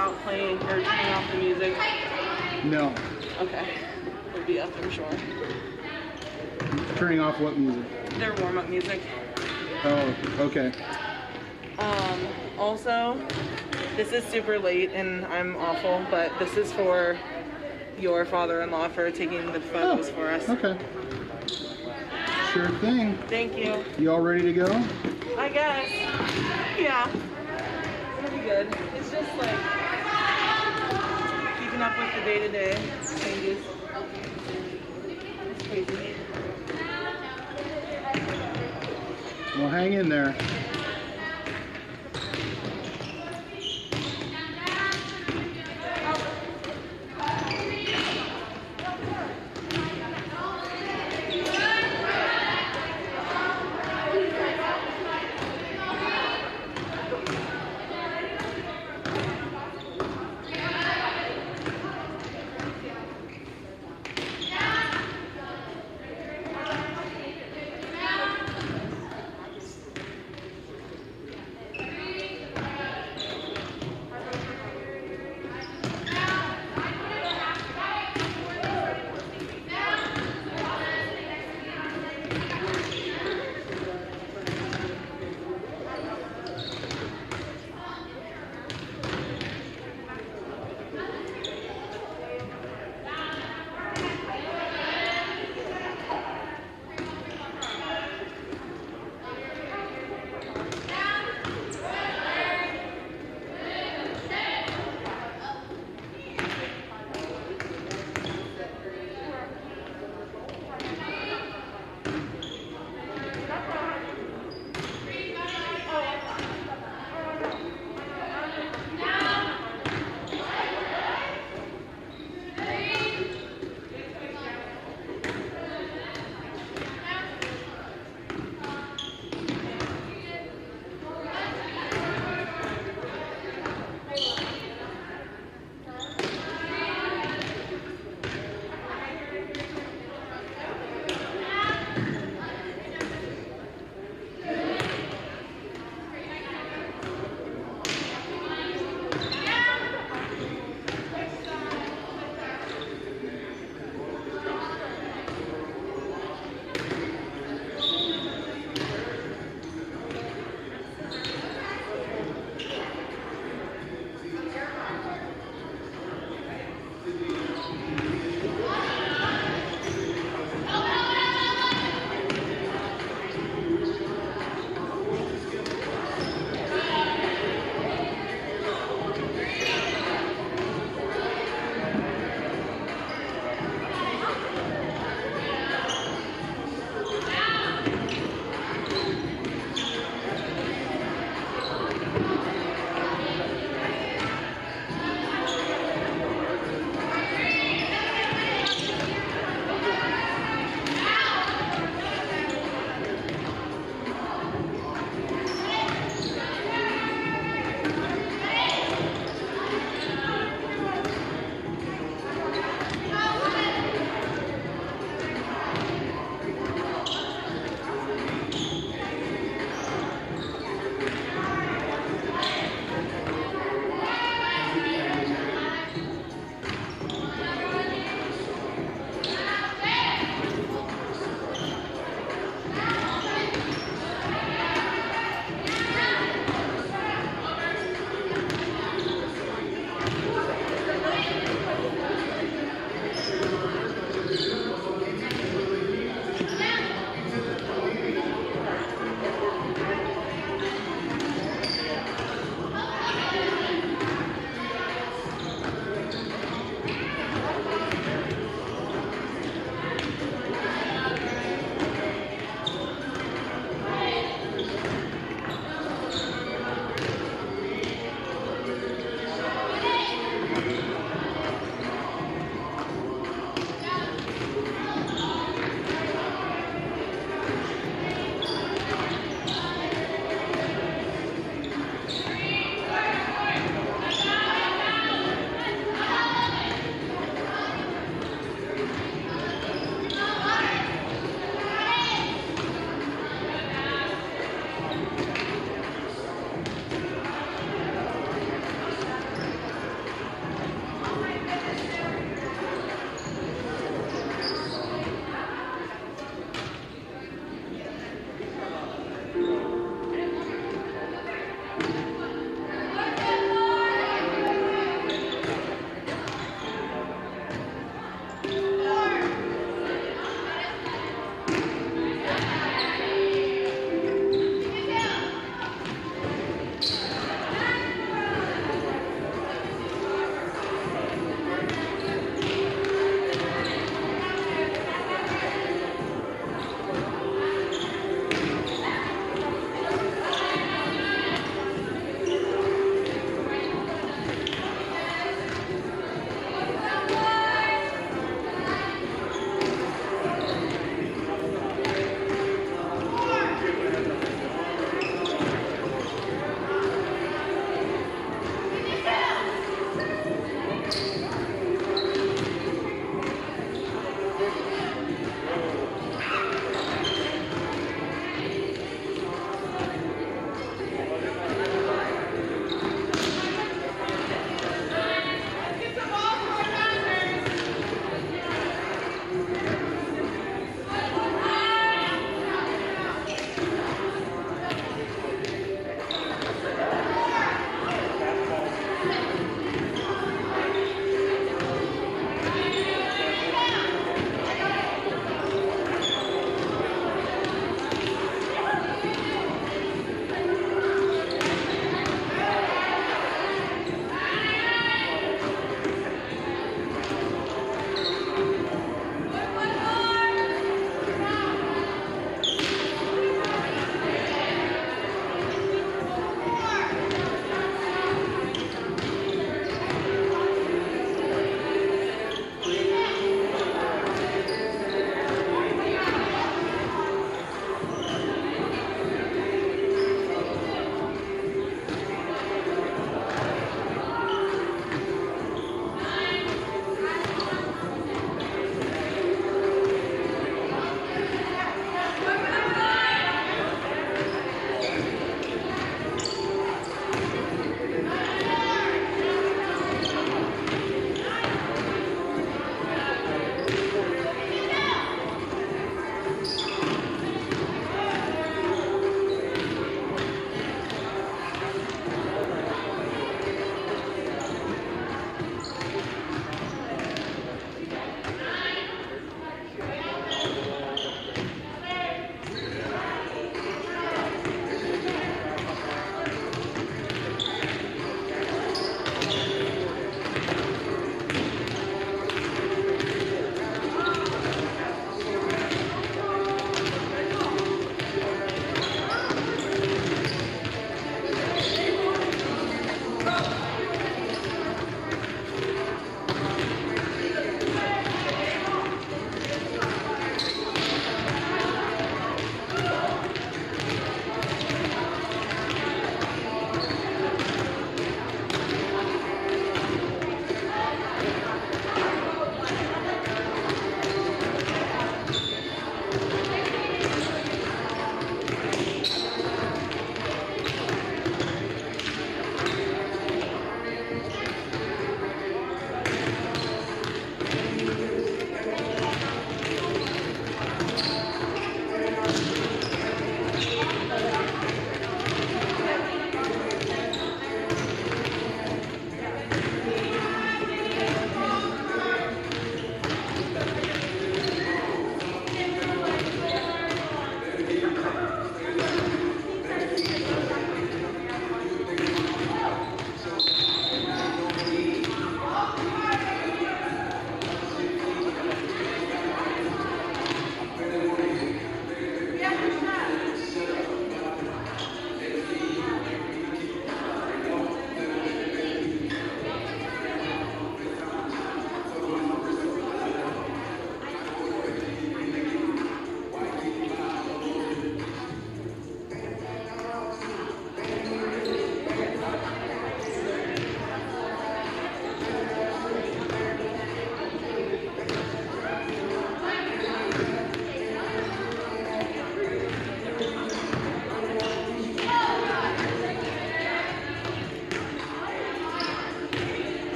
about playing or turning off the music? No. Okay. We'll be up, I'm sure. Turning off what music? Their warm-up music. Oh, okay. Also, this is super late and I'm awful, but this is for your father-in-law for taking the photos for us. Okay. Sure thing. Thank you. You all ready to go? I guess. Yeah. It's gonna be good. It's just like keeping up with the day-to-day changes. It's crazy. Well, hang in there.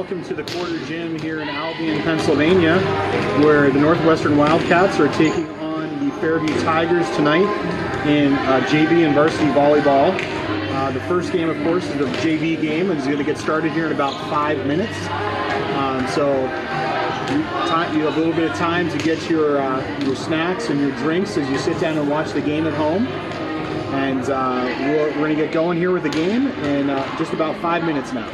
welcome to the Quarter Gym here in Albion, Pennsylvania, where the Northwestern Wildcats are taking on the Fairview Tigers tonight in JV and varsity volleyball. The first game, of course, is the JV game, and is going to get started here in about 5 minutes. So you have a little bit of time to get your snacks and your drinks as you sit down and watch the game at home. And we're going to get going here with the game in just about 5 minutes now.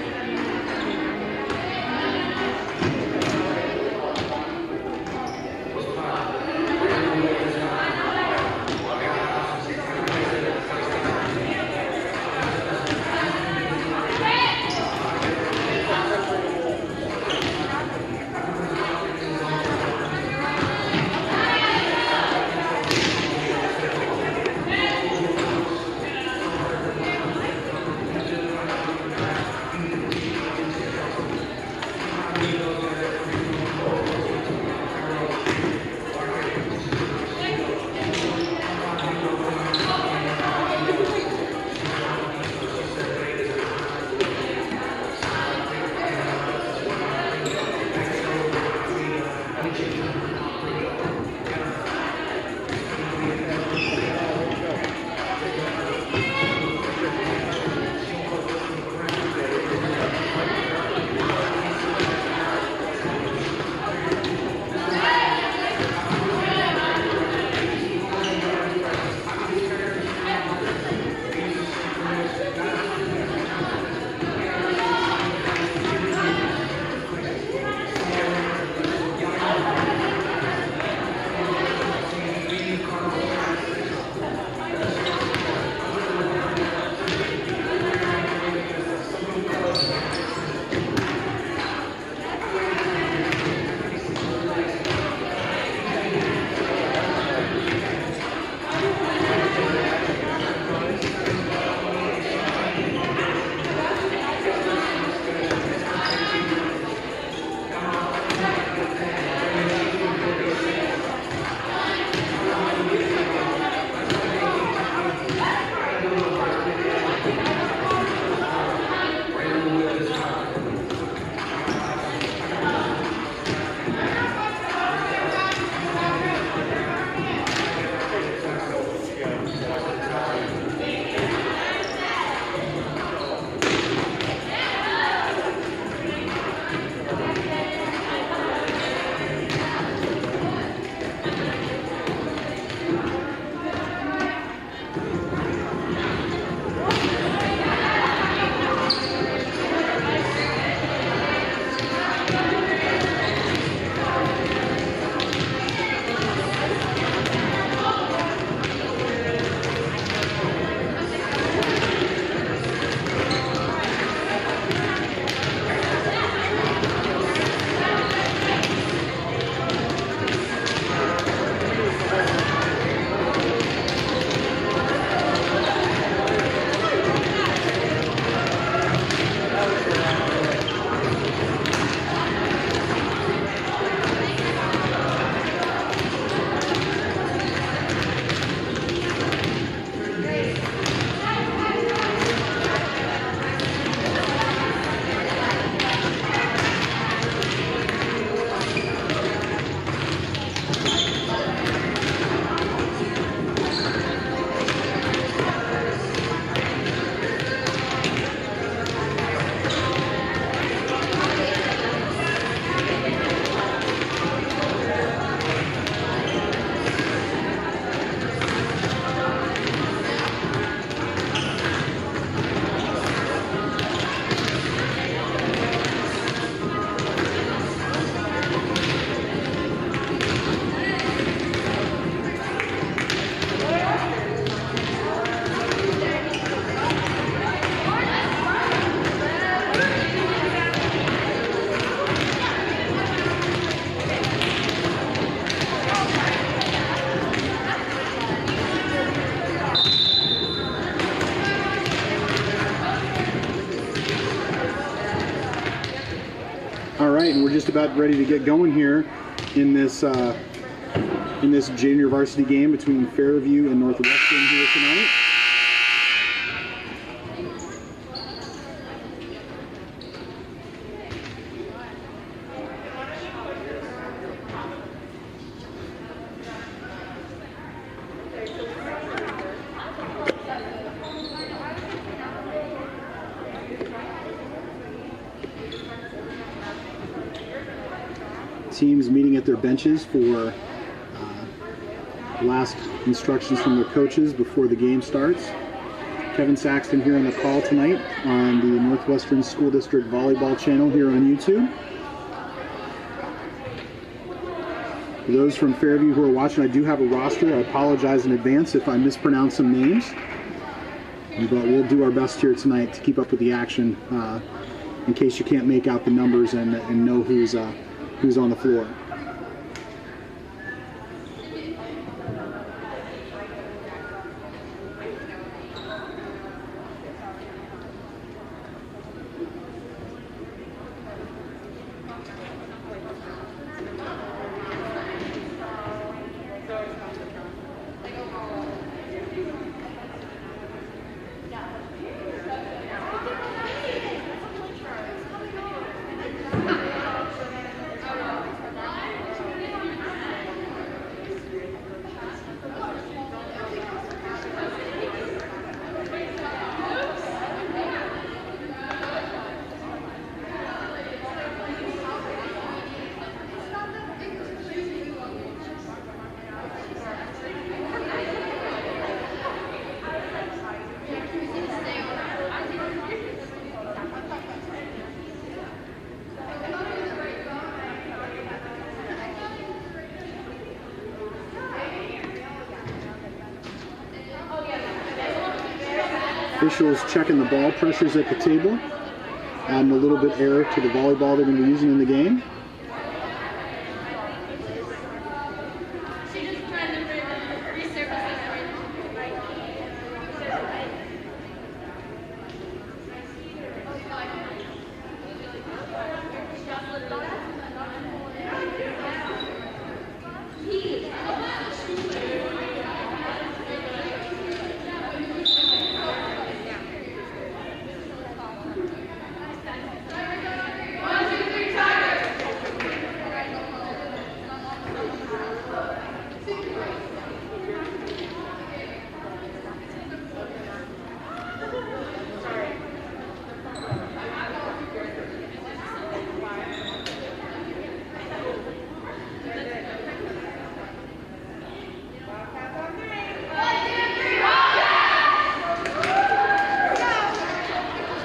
right, and we're just about ready to get going here in this junior varsity game between Fairview and Northwestern here tonight. teams meeting at their benches for last instructions from their coaches before the game starts. Kevin Saxton here on the call tonight on the Northwestern School District Volleyball channel here on YouTube. For those from Fairview who are watching, I do have a roster. I apologize in advance if I mispronounce some names, but we'll do our best here tonight to keep up with the action in case you can't make out the numbers and know who's on the floor. Officials checking the ball pressures at the table, adding a little bit air to the volleyball they're going to be using in the game.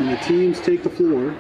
And the teams take the floor.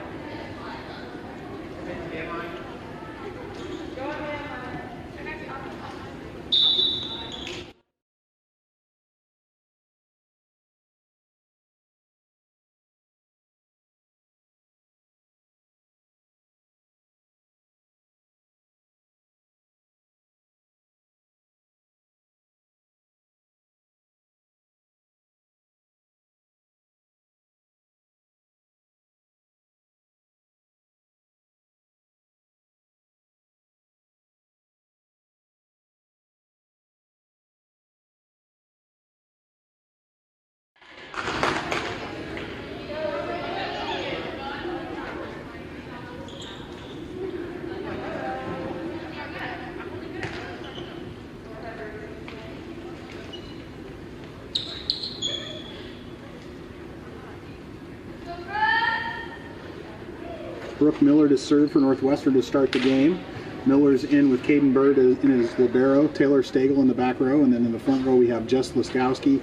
Brooke Miller to serve for Northwestern to start the game. Miller's in with Caden Bird in his libero, Taylor Stagel in the back row, and then in the front row we have Jess Laskowski,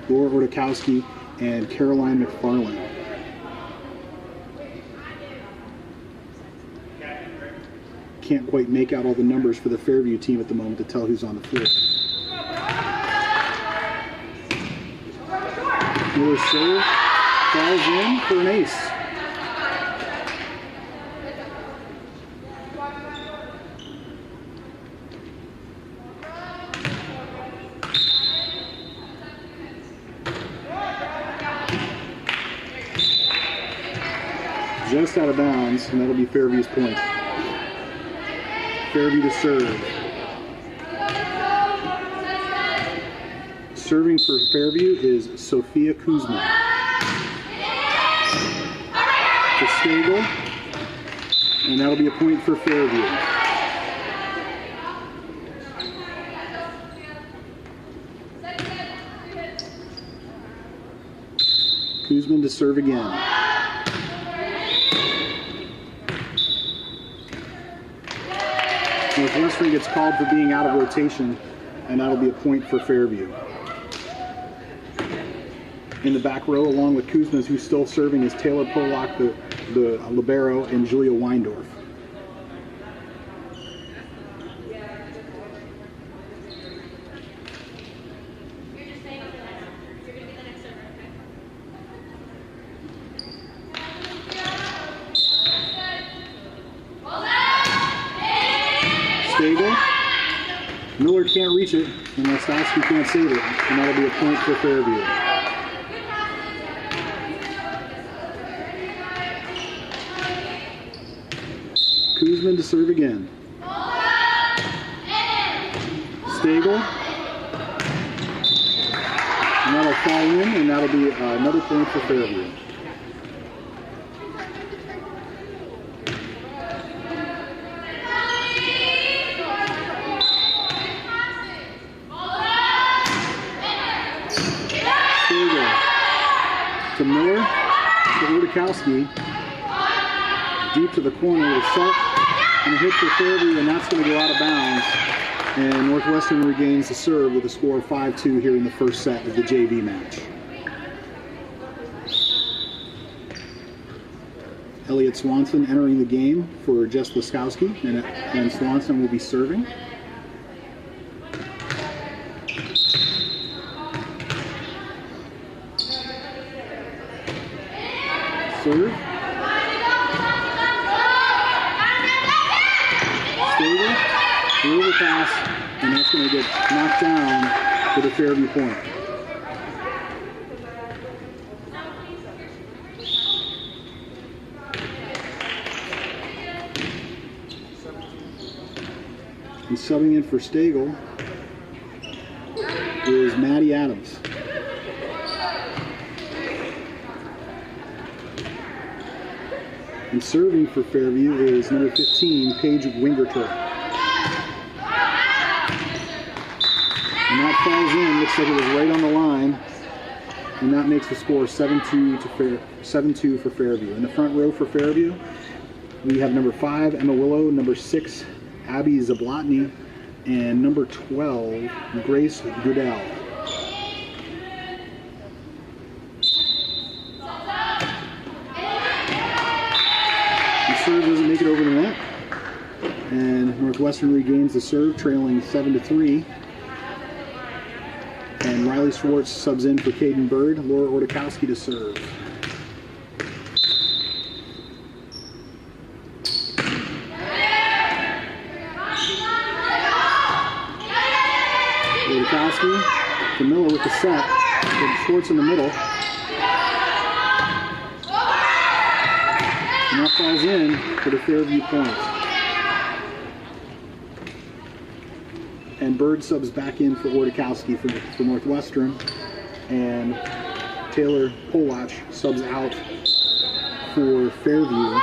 Laura Ordakowski, and Caroline McFarland. Can't quite make out all the numbers for the Fairview team at the moment to tell who's on the floor. Miller's serve falls in for an ace. Just out of bounds, and that'll be Fairview's point. Fairview to serve. Serving for Fairview is Sophia Kuzma. To Stagel, and that'll be a point for Fairview. Kuzma to serve again. Northwestern gets called for being out of rotation, and that'll be a point for Fairview. In the back row, along with Kuzmas, who's still serving, is Taylor Polak, the libero, and Julia Weindorf. Stable. Miller can't reach it, and Lestowski can't save it, and that'll be a point for Fairview. Kuzman to serve again. Stagel. And that'll fall in, and that'll be another point for Fairview. To Miller, to Rudakowski, deep to the corner with a set and a hit for Fairview, and that's going to go out of bounds. And Northwestern regains the serve with a score of 5-2 here in the first set of the JV match. Elliot Swanson entering the game for Jess Laskowski, and Swanson will be serving. Serve. Stable. Through the pass, and that's going to get knocked down for the Fairview point. And subbing in for Stagel is Maddie Adams. And serving for Fairview is number 15, Paige Wingerter. And that falls in, looks like it was right on the line. And that makes the score 7-2 for Fairview. In the front row for Fairview, we have number 5, Emma Willow, number 6, Abby Zablotny, and number 12, Grace Goodell. Serve doesn't make it over the net, and Northwestern regains the serve, trailing 7-3. And Riley Schwartz subs in for Caden Bird. Laura Ordakowski to serve. Ordakowski to Miller with the set. With Schwartz in the middle. And that falls in for the Fairview point. And Bird subs back in for Ordakowski for Northwestern. And Taylor Polach subs out for Fairview.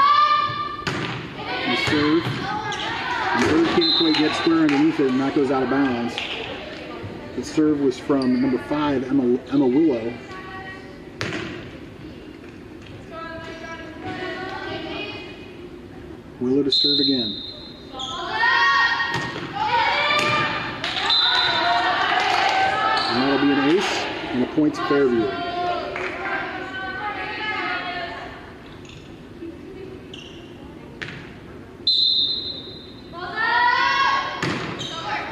And serve. And Bird can't quite get square underneath it, and that goes out of bounds. The serve was from number 5, Emma Willow. Willow to serve again. And that'll be an ace and a point to Fairview.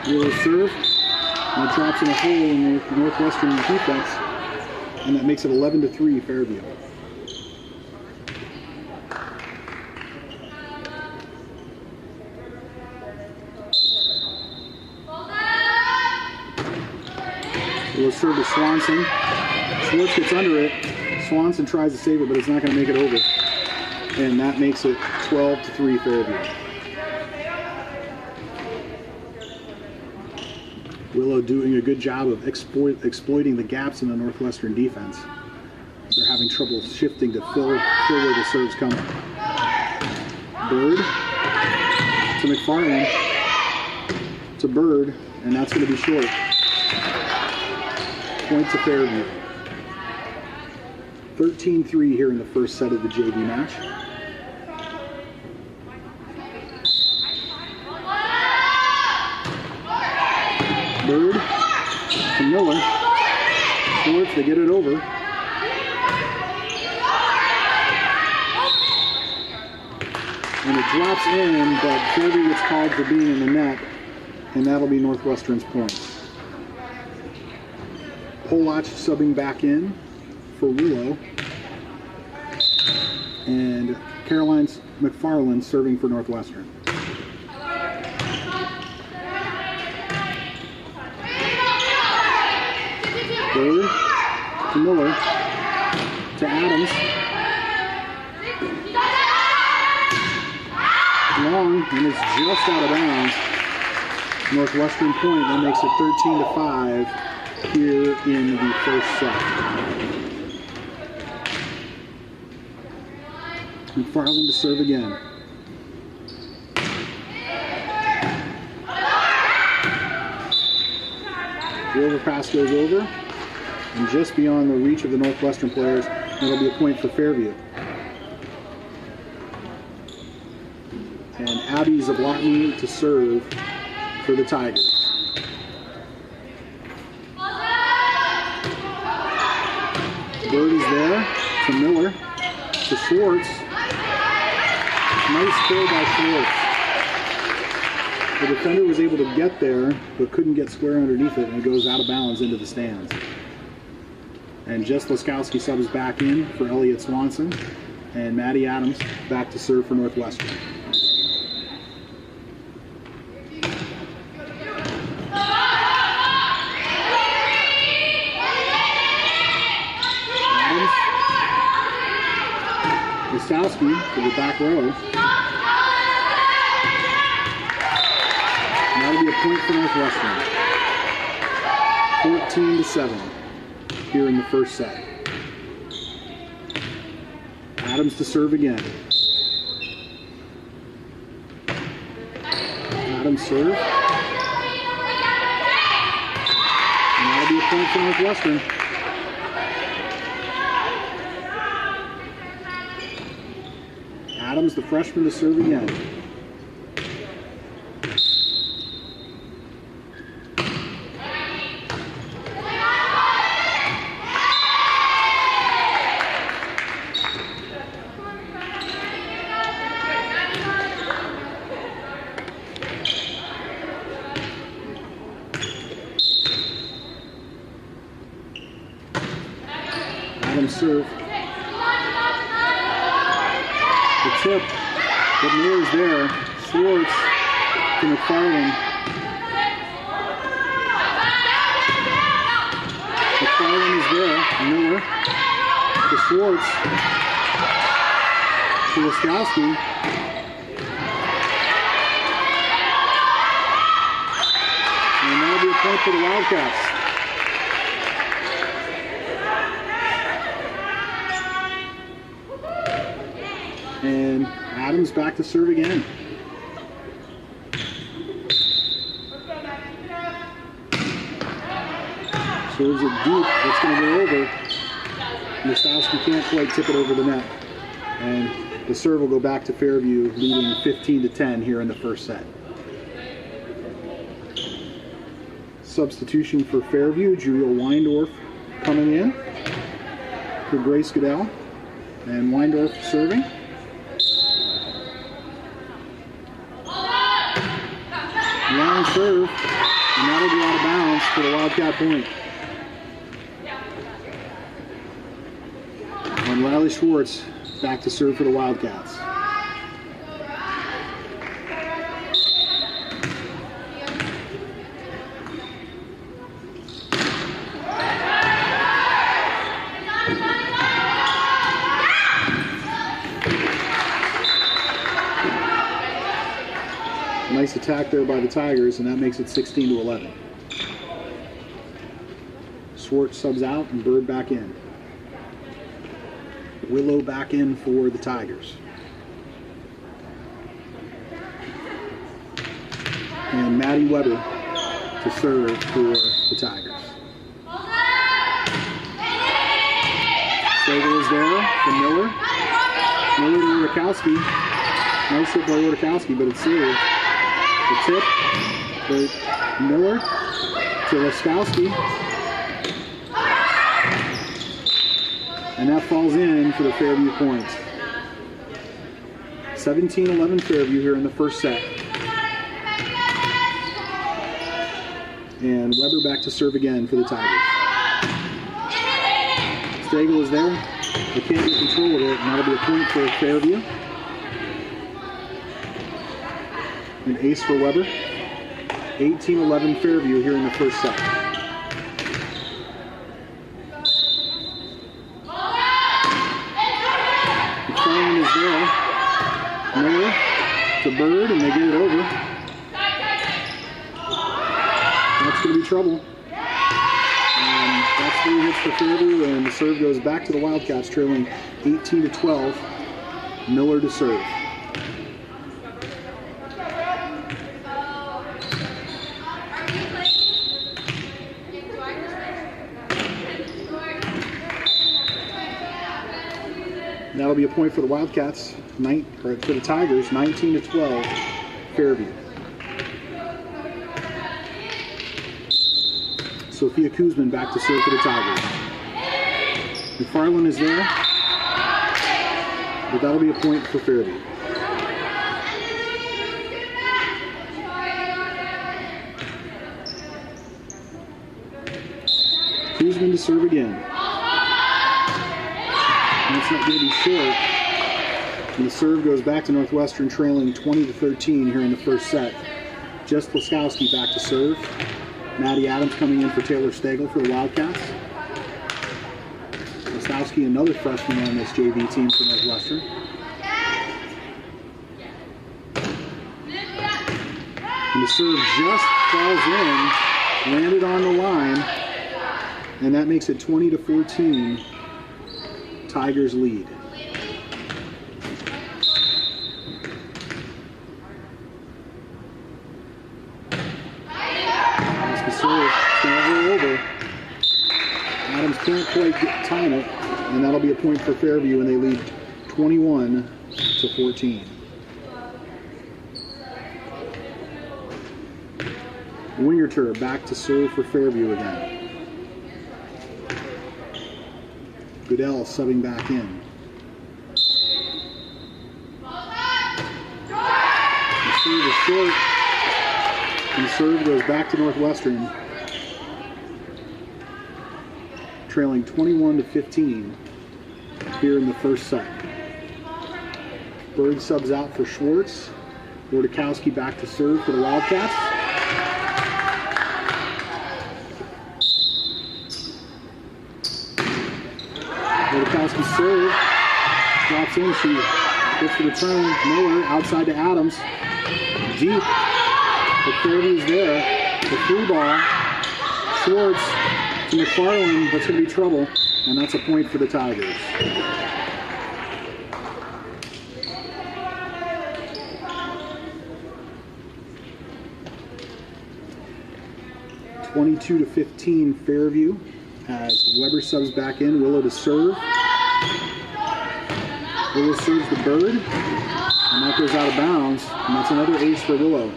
Willow serve. And it drops in a hole in the Northwestern defense. And that makes it 11-3 Fairview. We'll serve to Swanson. Schwartz gets under it. Swanson tries to save it, but it's not going to make it over. And that makes it 12-3 Fairview. Willow doing a good job of exploiting the gaps in the Northwestern defense. They're having trouble shifting to fill where the serve's coming. Bird to McFarland to Bird, and that's going to be short. Point to Fairview. 13-3 here in the first set of the JV match. to Miller. Schwartz, they get it over. And it drops in, but Fairview gets called for being in the net, and that'll be Northwestern's point. Polach subbing back in for Willow. And Caroline McFarland serving for Northwestern. Bird to Miller to Adams. Long, and it's just out of bounds. Northwestern point, that makes it 13-5 here in the first set. McFarland to serve again. The overpass goes over, and just beyond the reach of the Northwestern players, it'll be a point for Fairview. And Abby Zablotny to serve for the Tigers. Bird is there to Miller to Schwartz. Nice kill by Schwartz. The defender was able to get there, but couldn't get square underneath it, and it goes out of bounds into the stands. And Jess Laskowski subs back in for Elliott Swanson, and Maddie Adams back to serve for Northwestern. Laskowski to the back row. And that'll be a point for Northwestern. 14-7 here in the first set. Adams to serve again. Adams serve. And that'll be a point for Northwestern. Adams, the freshman, to serve again. Adams serve. The tip, but Miller's there. Schwartz to McFarland. McFarland is there. Miller to Schwartz to Laskowski. And that'll be a point for the Wildcats. And Adams back to serve again. Serves it deep. That's going to go over. Laskowski can't quite tip it over the net. And the serve will go back to Fairview, leading 15-10 here in the first set. Substitution for Fairview, Julia Weindorf coming in for Grace Goodell. And Weindorf serving. Long serve, and that'll go out of bounds for the Wildcat point. And Riley Schwartz back to serve for the Wildcats. Nice attack there by the Tigers, and that makes it 16-11. Schwartz subs out and Bird back in. Willow back in for the Tigers. And Maddie Weber to serve for the Tigers. Slater is there for Miller. Miller to Rutkowski. Nice hit by Rutkowski, but it's saved. The tip for Miller to Laskowski. And that falls in for the Fairview points. 17-11 Fairview here in the first set. And Weber back to serve again for the Tigers. Stagel is there. They can't get control of it, and that'll be a point for Fairview. An ace for Weber. 18-11 Fairview here in the first set. McFarland is there. Miller to Bird, and they get it over. That's going to be trouble. And that's 3 hits for Fairview, and the serve goes back to the Wildcats, trailing 18-12. Miller to serve. That'll be a point for the Wildcats, for the Tigers, 19-12, Fairview. Sophia Kuzman back to serve for the Tigers. McFarland is there, but that'll be a point for Fairview. Kuzman to serve again. That's not going to be short. And the serve goes back to Northwestern, trailing 20-13 here in the first set. Just Laskowski back to serve. Maddie Adams coming in for Taylor Stagel for the Wildcats. Laskowski, another freshman on this JV team for Northwestern. And the serve just falls in, landed on the line, and that makes it 20-14. Tigers lead. That's the serve. It's going to roll over. Adams can't quite time it, and that'll be a point for Fairview, and they lead 21-14. Wingerter back to serve for Fairview again. Goodell subbing back in. The serve is short, and the serve goes back to Northwestern, trailing 21-15 here in the first set. Bird subs out for Schwartz. Wardakowski back to serve for the Wildcats. Wardakowski serve, drops in, she gets the return. Miller outside to Adams, deep, but Fairview's there. The free ball, Schwartz to McFarland, but it's going to be trouble, and that's a point for the Tigers. (22-15) Fairview. As Weber subs back in, Willow to serve. Willow serves the Bird, and that goes out of bounds, and that's another ace for Willow.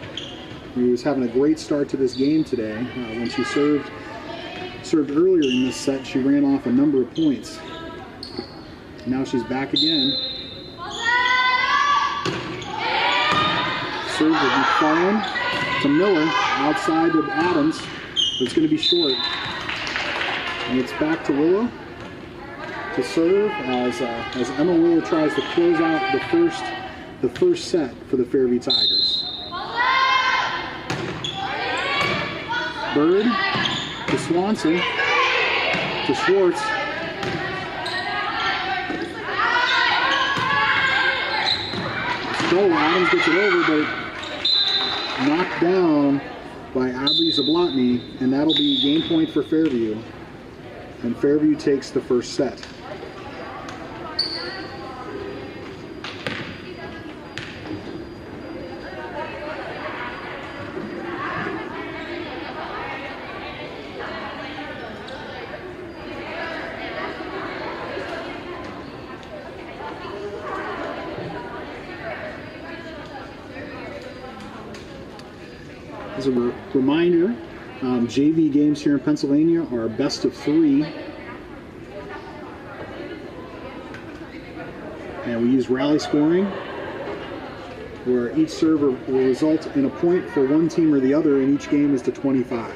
He was having a great start to this game today. When she served earlier in this set, she ran off a number of points. Now she's back again. Serve with McFarland to Miller, outside of Adams, but it's going to be short. And it's back to Willow to serve as Emma Willow tries to close out the first set for the Fairview Tigers. Bird to Swanson to Schwartz. So Adams gets it over, but knocked down by Adley Zablotny, and that'll be game point for Fairview. And Fairview takes the first set. As a reminder, JV games here in Pennsylvania are best of 3. And we use rally scoring, where each serve will result in a point for one team or the other, and each game is to 25.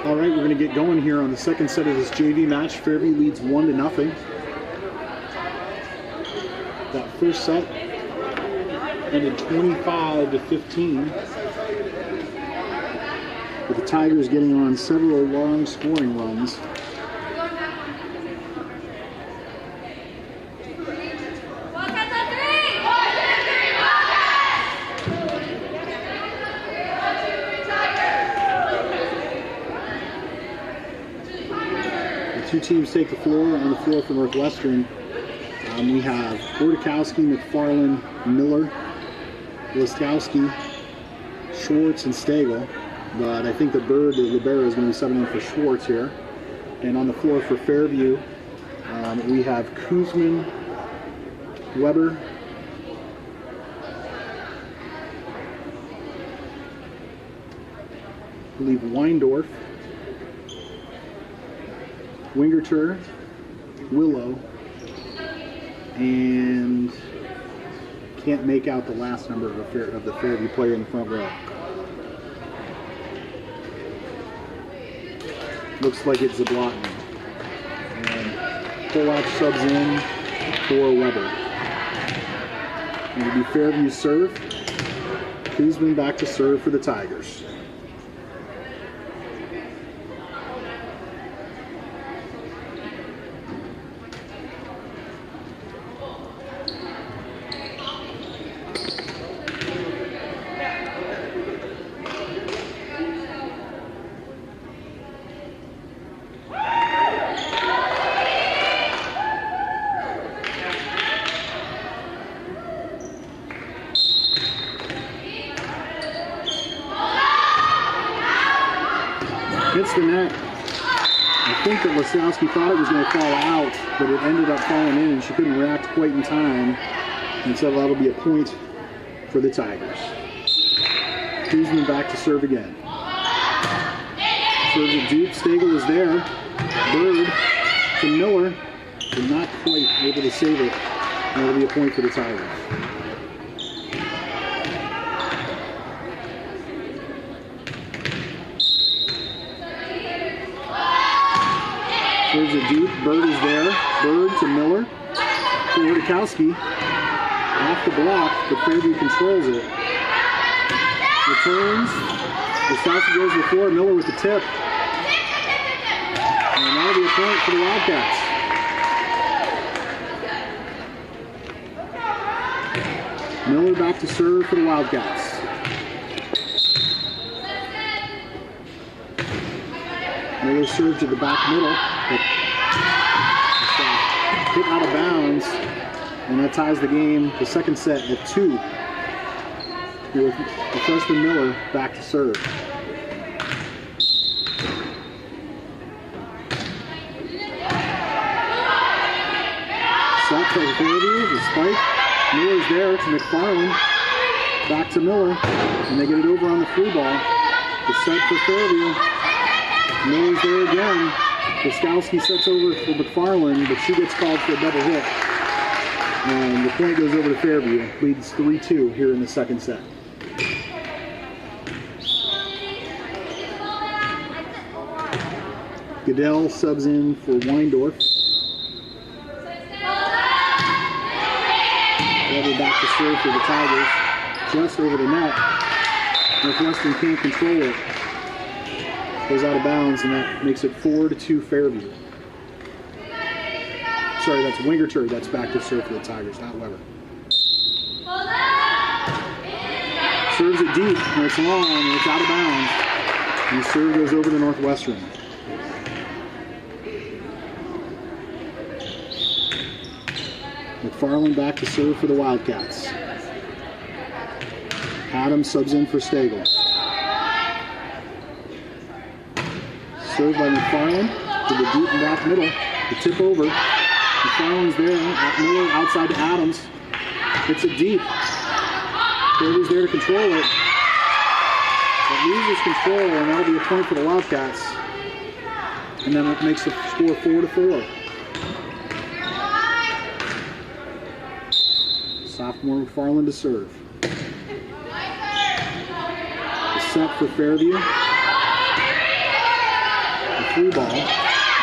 All right, we're going to get going here on the second set of this JV match. Fairview leads 1-0. That first set ended 25-15, with the Tigers getting on several long scoring runs. Two teams take the floor. On the floor for Northwestern, we have Bordakowski, McFarland, Miller, Listowski, Schwartz, and Stagel. But I think the Bird, the libero, is going to be subbing in for Schwartz here. And on the floor for Fairview, we have Kuzman, Weber, I believe Weindorf, Wingerter, Willow, and can't make out the last number of the Fairview player in the front row. Looks like it's Zablotny. And Polak subs in for Weber. And it'll be Fairview serve. Kuzman back to serve for the Tigers. I think that Lasowski thought it was going to fall out, but it ended up falling in, and she couldn't react quite in time. And so that'll be a point for the Tigers. Kuzman back to serve again. Serves it deep. Stagel is there. Bird to Miller, but not quite able to save it. And that'll be a point for the Tigers. Serves it deep. Bird is there. Bird to Miller. To Wardakowski. Off the block, but Fairview controls it. Returns. Lasowski goes before. Miller with the tip. And that'll be a point for the Wildcats. Miller back to serve for the Wildcats. Miller serve to the back middle, but hit out of bounds, and that ties the game, the second set at 2. With the freshman Miller back to serve. Set for Fairview, the spike. Miller's there to McFarland. Back to Miller, and they get it over on the free ball. The set for Fairview. Miller's there again. Laskowski sets over for McFarland, but she gets called for a double hit. And the point goes over to Fairview. Leads 3-2 here in the second set. Goodell subs in for Weindorf. Weber back to serve for the Tigers. Just over the net. Northwestern can't control it. Goes out of bounds, and that makes it 4-2 Fairview. Sorry, that's Wingerter that's back to serve for the Tigers, not Weber. Serves it deep, and it's long, and it's out of bounds. And the serve goes over to Northwestern. McFarland back to serve for the Wildcats. Adams subs in for Stagel. Served by McFarland to the deep and back middle. The tip over. McFarland's there. Miller outside to Adams. Hits it deep. Fairview's there to control it. But loses control, and that'll be a point for the Wildcats. And then it makes the score 4-4. Sophomore McFarland to serve. The set for Fairview. The free ball.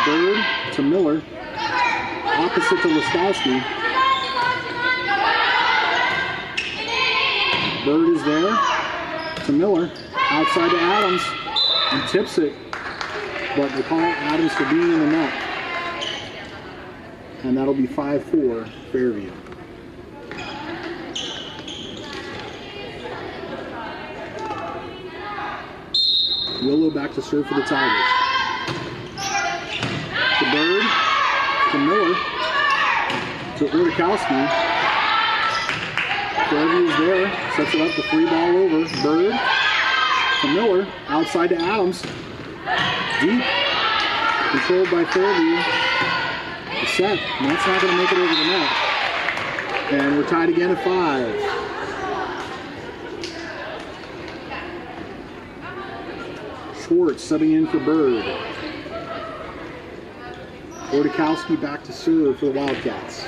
Bird to Miller. Opposite to Laskowski. Bird is there to Miller. Outside to Adams. And tips it. But they call Adams for being in the net. And that'll be 5-4 Fairview. Willow back to serve for the Tigers. To Bird, to Miller, to Wardakowski. Fairview's there, sets it up, the free ball over. Bird to Miller, outside to Adams. Deep, controlled by Fairview. The set, and that's not going to make it over the net. And we're tied again at 5. Schwartz subbing in for Bird. Wardakowski back to serve for the Wildcats.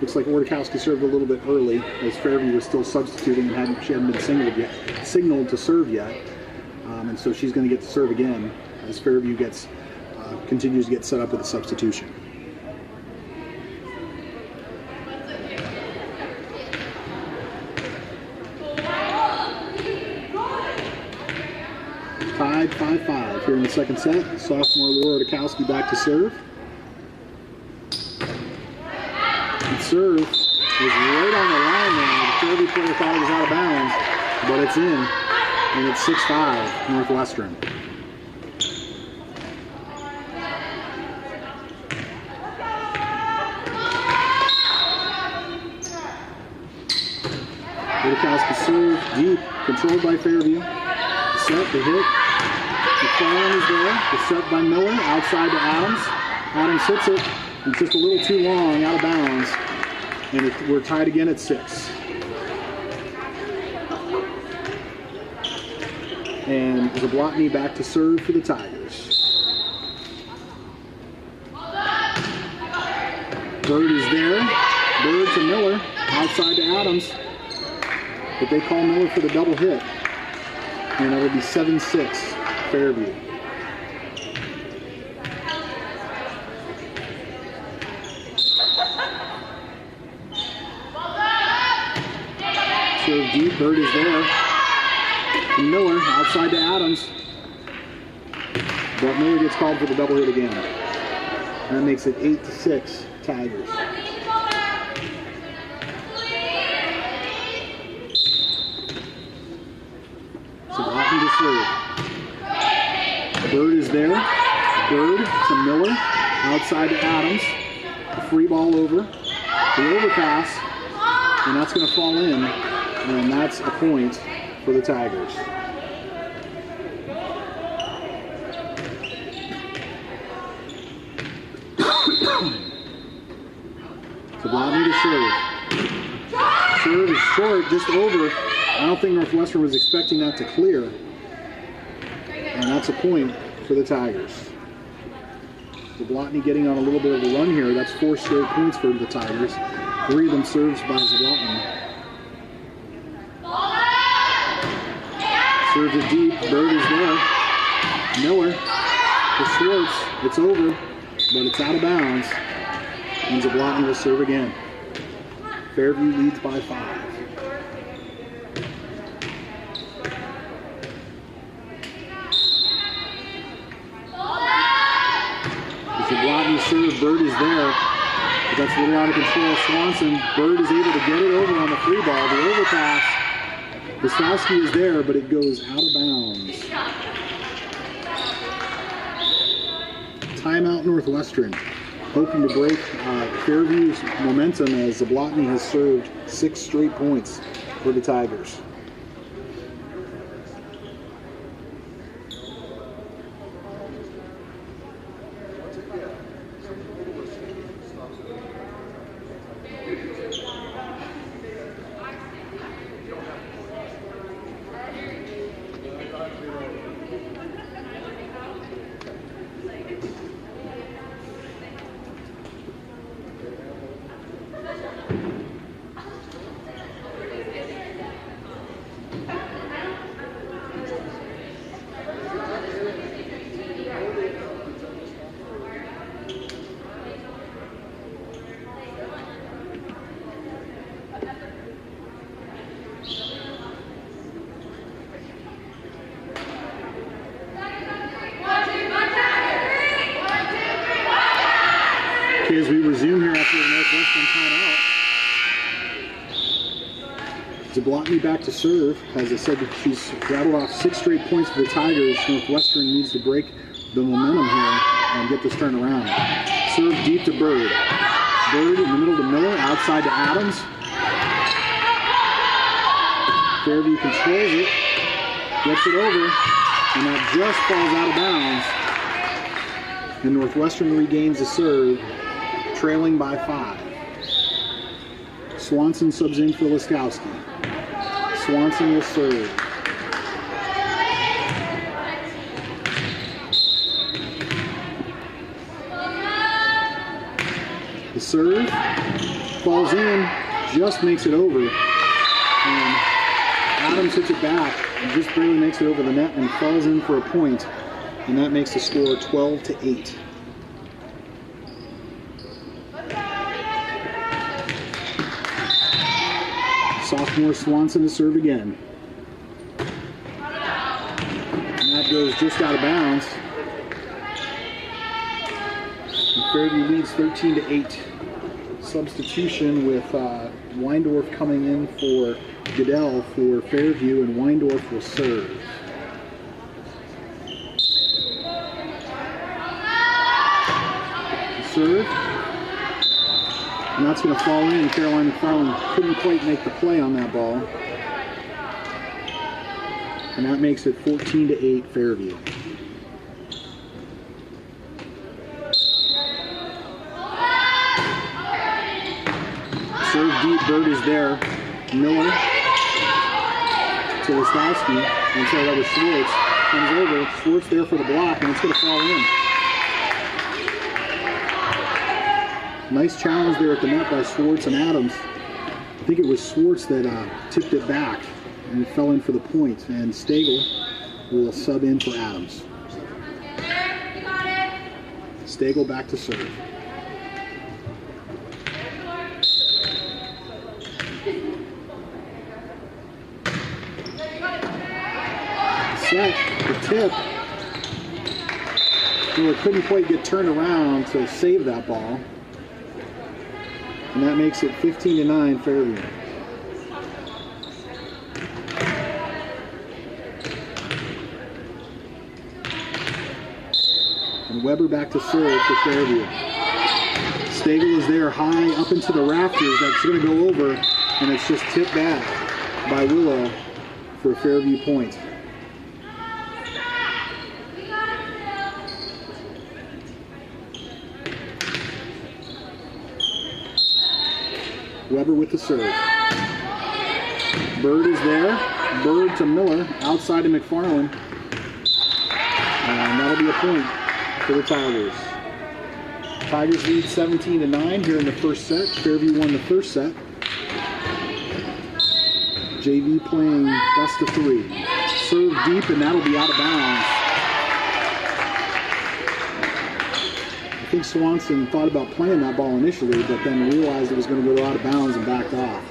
Looks like Wardakowski served a little bit early as Fairview was still substituting and she hadn't been signaled to serve yet. And so she's going to get to serve again as Fairview continues to get set up with a substitution. Tied 5-5 here in the second set. Sophomore Wardakowski back to serve. And serve is right on the line now. The Fairview player thought it was out of bounds, but it's in. And it's 6-5 Northwestern. Witkowski serve, deep, controlled by Fairview. The set, the hit. The forearm is there. The set by Miller, outside to Adams. Adams hits it. It's just a little too long, out of bounds. And we're tied again at 6. And Zablotny back to serve for the Tigers. Bird is there. Bird to Miller, outside to Adams. But they call Miller for the double hit. And it'll be 7-6, Fairview. Serve deep, Bird is there. And Miller, outside to Adams. But Miller gets called for the double hit again. That makes it 8-6, Tigers. Zablotny to serve. Bird is there. Bird to Miller, outside to Adams. The free ball over. The overpass, and that's going to fall in, and that's a point for the Tigers. Zablotny to serve. Serve is short, just over. I don't think Northwestern was expecting that to clear. And that's a point for the Tigers. Zablotny getting on a little bit of a run here. That's 4 straight points for the Tigers. 3 of them serves by Zablotny. Serves it deep. Bird is there. Miller to Schwartz. It's over, but it's out of bounds. And Zablotny will serve again. Fairview leads by 5. Zablotny serve, Bird is there. But that's a little out of control. Swanson, Bird is able to get it over on the free ball. The overpass. Witkowski is there, but it goes out of bounds. Timeout Northwestern. Hoping to break Fairview's momentum as Zablotny has served 6 straight points for the Tigers. As we resume here after the Northwestern timeout. Zablotny back to serve. As I said, she's rattled off 6 straight points for the Tigers. Northwestern needs to break the momentum here and get this turn around. Serve deep to Bird. Bird in the middle to Miller, outside to Adams. Fairview controls it, gets it over, and that just falls out of bounds. And Northwestern regains the serve, trailing by 5. Swanson subs in for Witkowski. Swanson will serve. The serve falls in, just makes it over. And Adams hits it back and just barely makes it over the net and falls in for a point. And that makes the score 12-8. Sophomore Swanson to serve again. And that goes just out of bounds. And Fairview leads 13-8. Substitution with Weindorf coming in for Goodell for Fairview, and Weindorf will serve. Serve. And that's going to fall in. Caroline McFarland couldn't quite make the play on that ball. and that makes it 14-8 Fairview. Serve deep, Bird is there. Miller to Listowski, and so that was Schwartz. Comes over, Schwartz there for the block, and it's going to fall in. Nice challenge there at the net by Schwartz and Adams. I think it was Schwartz that tipped it back, and it fell in for the point, and Stagel will sub in for Adams. Stagel back to serve. Set, the tip. Well, it couldn't quite get turned around to save that ball. And that makes it 15-9 Fairview. And Weber back to serve for Fairview. Stagel is there high up into the rafters. That's going to go over, and it's just tipped back by Willow for a Fairview point. Weber with the serve. Bird is there. Bird to Miller, outside to McFarland. And that'll be a point for the Tigers. Tigers lead 17-9 here in the first set. Fairview won the first set. JV playing best of 3. Serve deep, and that'll be out of bounds. I think Swanson thought about playing that ball initially, but then realized it was going to go out of bounds and backed off.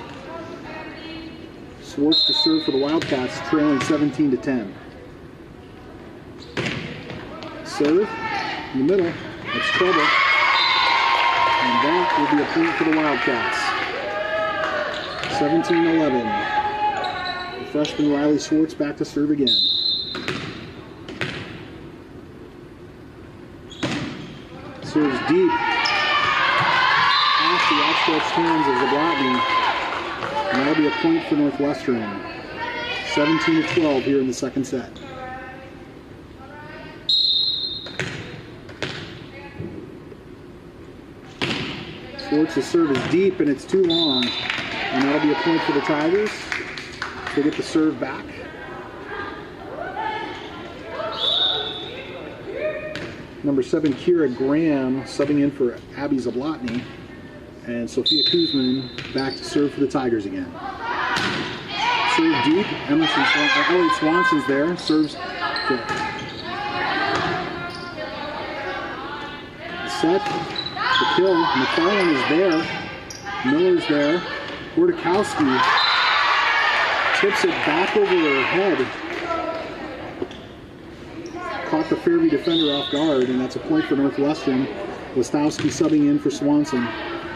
Schwartz to serve for the Wildcats, trailing 17-10. Serve in the middle. That's trouble. And that will be a point for the Wildcats. 17-11. The freshman Riley Schwartz back to serve again. Serves deep off the outstretched hands of Zablotny, and that'll be a point for Northwestern. 17-12 here in the second set. Schwartz's serve is deep, and it's too long, and that'll be a point for the Tigers. They get the serve back. Number 7, Kira Graham subbing in for Abby Zablotny. And Sophia Kuzman back to serve for the Tigers again. Serve deep. Elliot Swanson's there. Serves good. Set. The kill. McFarland is there. Miller's there. Wardakowski tips it back over her head. Caught the Fairview defender off guard, and that's a point for Northwestern. Listowski subbing in for Swanson.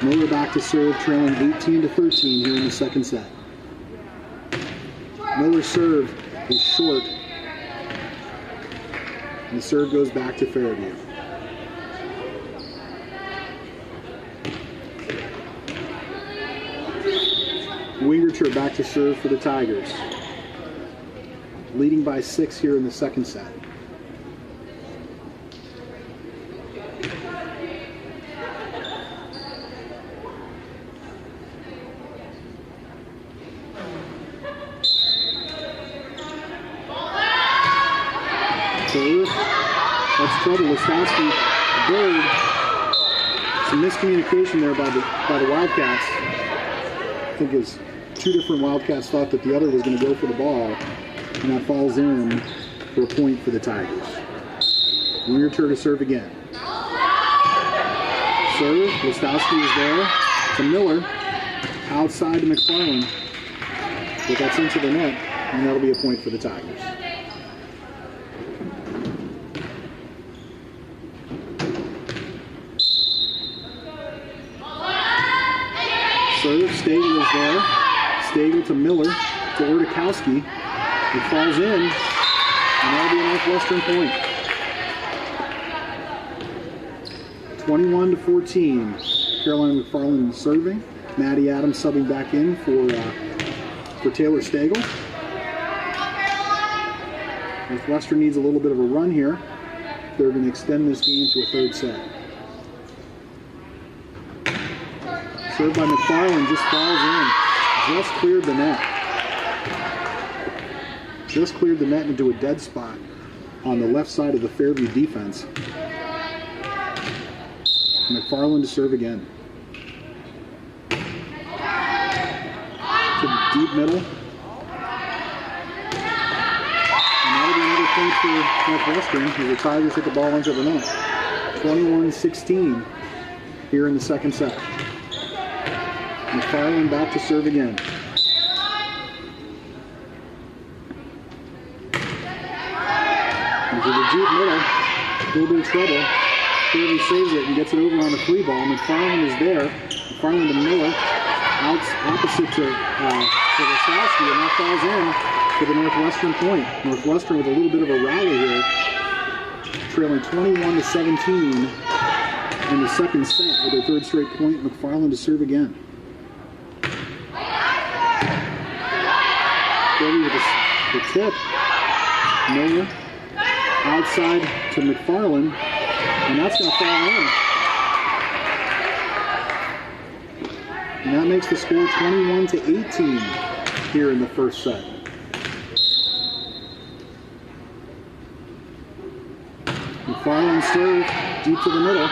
Miller back to serve, trailing 18-13 here in the second set. Miller's serve is short, and the serve goes back to Fairview. Wingerter back to serve for the Tigers. Leading by 6 here in the second set. Serve. That's trouble. Listowski, Bird. Some miscommunication there by the Wildcats. I think it's 2 different Wildcats thought that the other was going to go for the ball, and that falls in for a point for the Tigers. Wingerter to serve again. Serve. Listowski is there to Miller. Outside to McFarland. But that's into the net, and that'll be a point for the Tigers. Serve, Stagel is there. Stagel to Miller, to Wardakowski. It falls in, and that'll be a Northwestern point. 21-14. Caroline McFarland serving. Maddie Adams subbing back in for Taylor Stagel. Northwestern needs a little bit of a run here. They're going to extend this game to a third set. Served by McFarland, just falls in. Just cleared the net. Just cleared the net into a dead spot on the left side of the Fairview defense. McFarland to serve again. To the deep middle. And that'll be another point for Northwestern as the Tigers hit the ball into the net. 21-16 here in the second set. McFarland back to serve again. Into the deep middle. A little bit of trouble. Fairview saves it and gets it over on the free ball. McFarland is there. McFarland to Miller. Out opposite to Wasowski, and that falls in for the Northwestern point. Northwestern with a little bit of a rally here. Trailing 21-17 in the second set with their third straight point. McFarland to serve again. Fairview with the tip. Miller outside to McFarland, and that's going to fall in. And that makes the score 21-18 here in the first set. McFarland serve deep to the middle.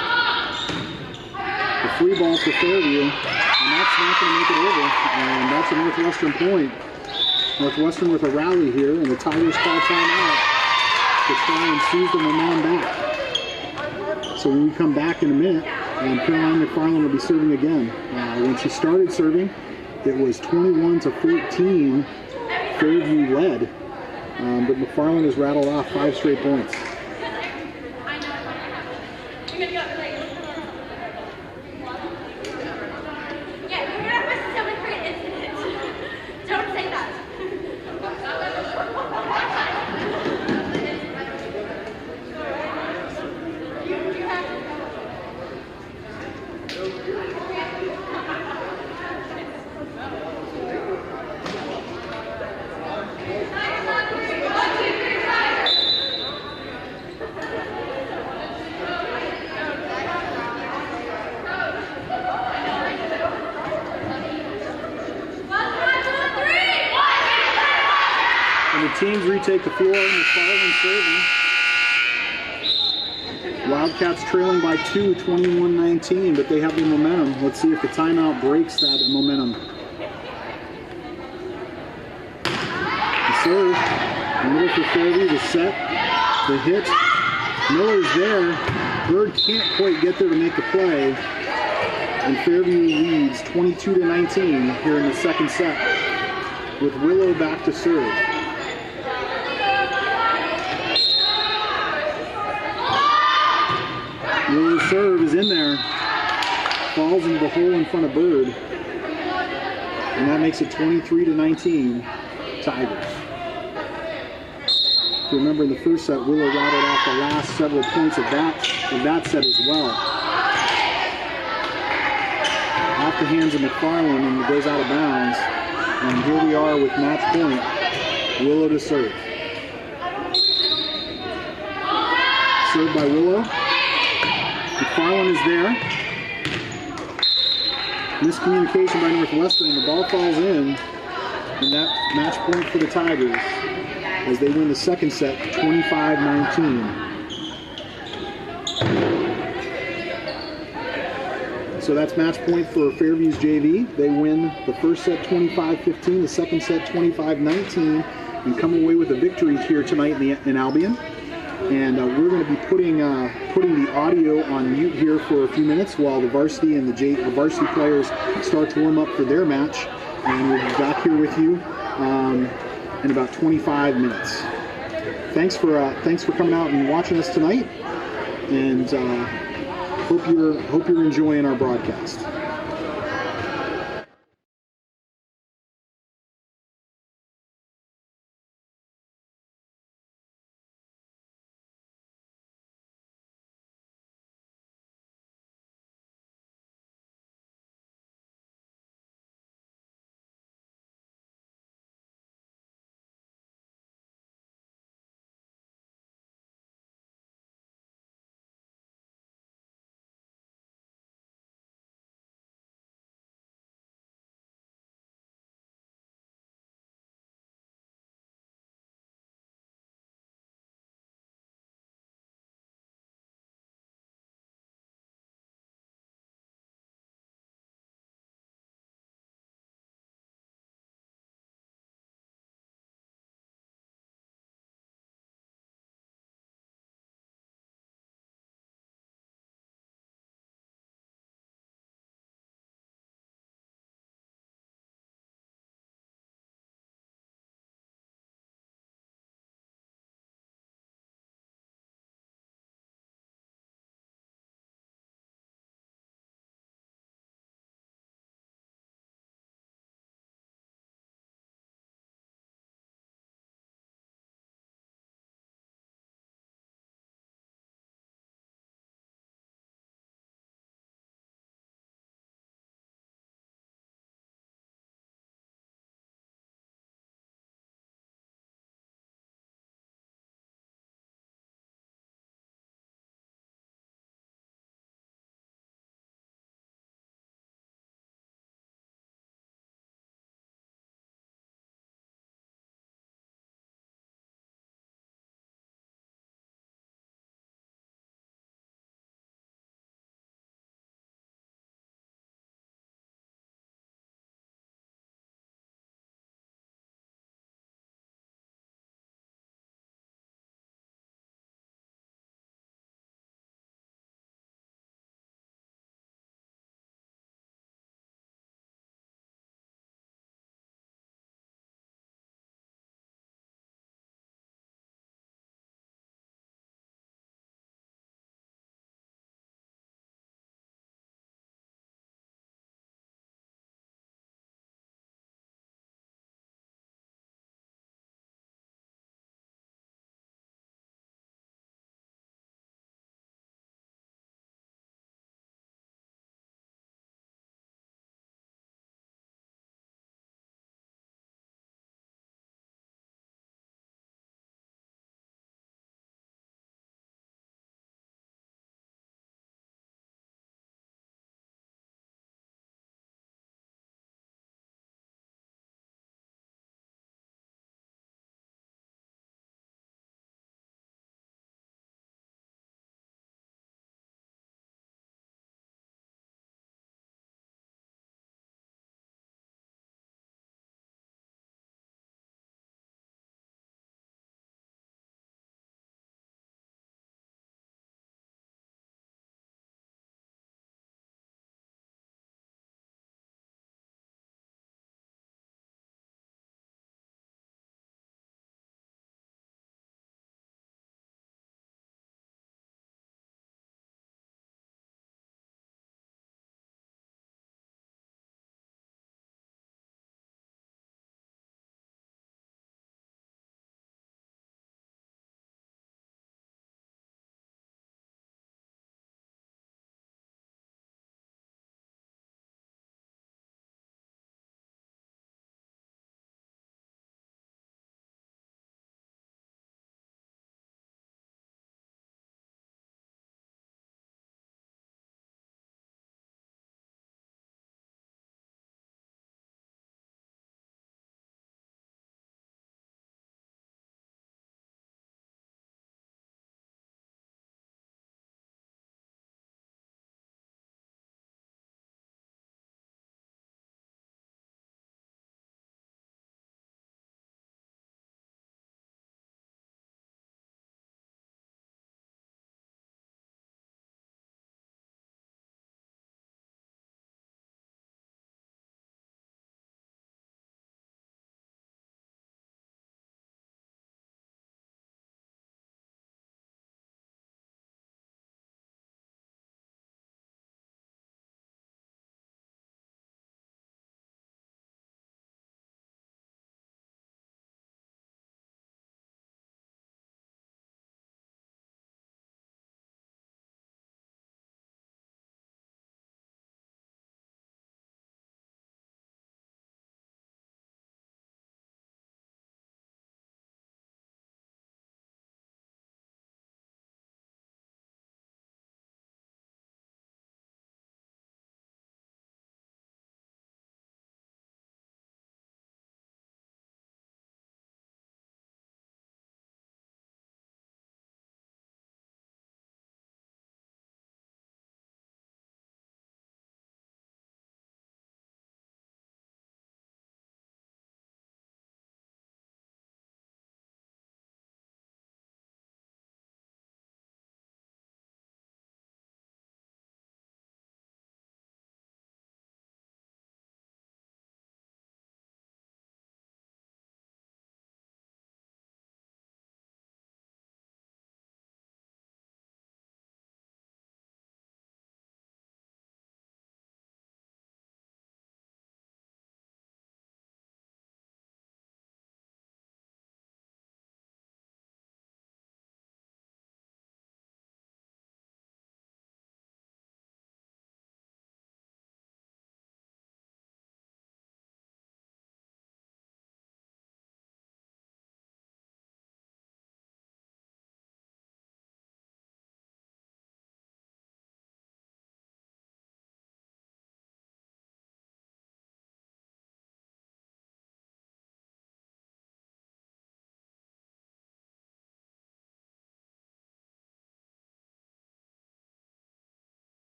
The free ball for Fairview, and that's not going to make it over. And that's a Northwestern point. Northwestern with a rally here, and the Tigers call timeout to try and seize the momentum back. So when we come back in a minute, and Caroline McFarland will be serving again. When she started serving, it was 21-14. Fairview led, but McFarland has rattled off 5 straight points. Teams retake the floor, McFarland serving. Wildcats trailing by 2, 21-19, but they have the momentum. Let's see if the timeout breaks that momentum. The serve, the middle for Fairview, the set, the hit. Miller's there. Bird can't quite get there to make the play. And Fairview leads 22-19 here in the second set with Willow back to serve. Willow's serve is in there, falls into the hole in front of Bird, and that makes it 23-19 Tigers. If you remember in the first set, Willow rattled off the last several points of that set as well. Off the hands of McFarland, and it goes out of bounds. And here we are with match point. Willow to serve. Served by Willow. McFarland is there. Miscommunication by Northwestern, and the ball falls in, and that match point for the Tigers as they win the second set 25-19. So that's match point for Fairview's JV. They win the first set 25-15, the second set 25-19, and come away with a victory here tonight in Albion. And we're going to be putting the audio on mute here for a few minutes while the varsity and the varsity players start to warm up for their match. And we'll be back here with you in about 25 minutes. Thanks for coming out and watching us tonight, and hope you're enjoying our broadcast.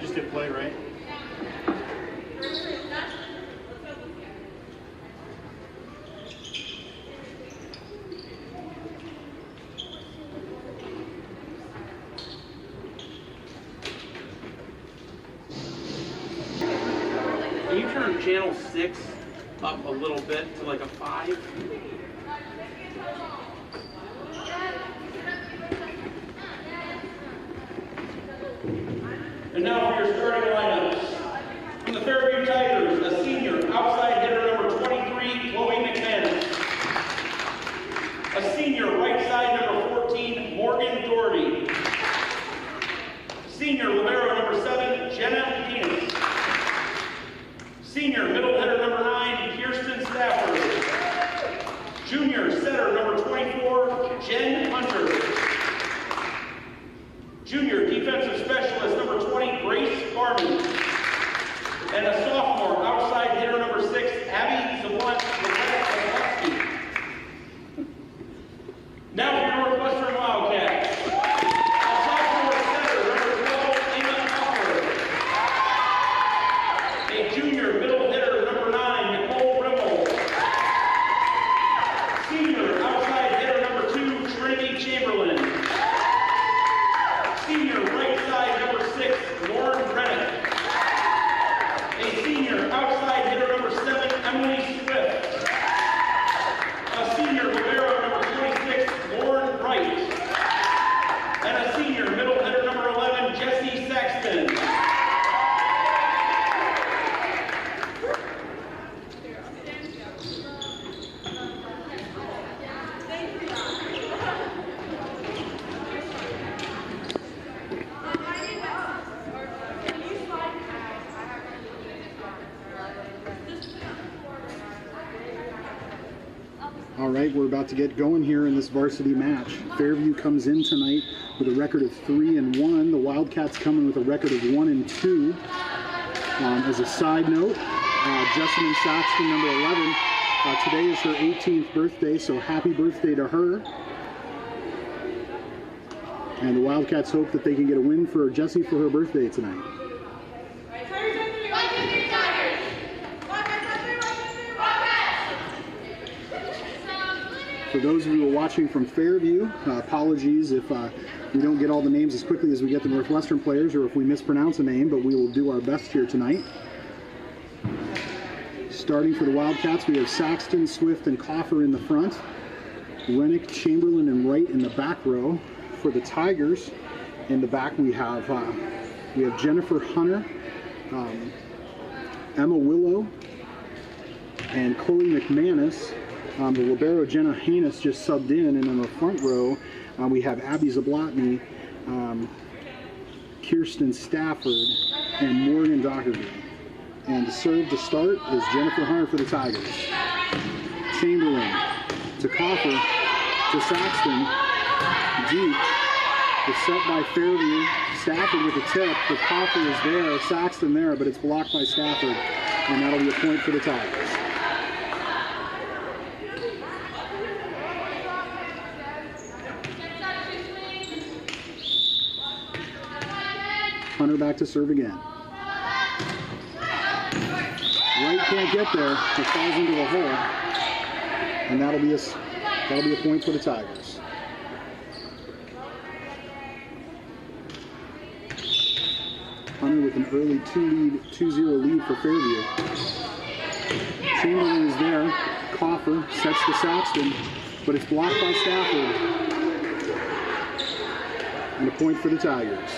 just hit play, right? Can you turn channel 6 up a little bit to like a 5? And now for your starting lineups. From the Fairview Tigers, a senior outside hitter number 23, Chloe McManus. A senior right side number 14, Morgan Doherty. Senior libero number 7, Jenna Haynes. Senior middle hitter number 9, Kirsten Stafford. Junior setter number 24, Jen Hunter. Junior defensive specialist number 20, Grace Garman. And a sophomore outside hitter number 6, Abby Zablonsky. Now for your Northwestern Wildcats. A sophomore setter number 12, Emma Hopper. A junior middle hitter number 9, Nicole Rimmel. Senior outside hitter number 2, Trinity Chamberlain. Senior right side number 6, Lauren Rennick. A senior outside hitter number 7, Emily Swift. A senior libero number 26, Lauren Wright. And a senior middle hitter number 11, Jesse Saxton. All right, we're about to get going here in this varsity match. Fairview comes in tonight with a record of 3-1. The Wildcats come in with a record of 1-2. As a side note, Jessamine Saxton, number 11, today is her 18th birthday, so happy birthday to her. And the Wildcats hope that they can get a win for Jessie for her birthday tonight. For those of you who are watching from Fairview, apologies if we don't get all the names as quickly as we get the Northwestern players or if we mispronounce a name, but we will do our best here tonight. Starting for the Wildcats, we have Saxton, Swift, and Coffer in the front. Rennick, Chamberlain, and Wright in the back row. For the Tigers, in the back we have Jennifer Hunter, Emma Willow, and Chloe McManus. The libero Jenna Haynes just subbed in, and in the front row we have Abby Zablotny, Kirsten Stafford, and Morgan Doherty. And to serve to start is Jennifer Hunter for the Tigers. Chamberlain to Coffer to Saxton. Deep. It's set by Fairview. Stafford with a tip. The Coffer is there. Saxton there, but it's blocked by Stafford. And that'll be a point for the Tigers. Hunter back to serve again. Wright can't get there. It falls into the hole. And that'll be a point for the Tigers. Hunter with an early 2-0 lead for Fairview. Chamberlain is there. Coffer sets to Saxton, but it's blocked by Stafford. And a point for the Tigers.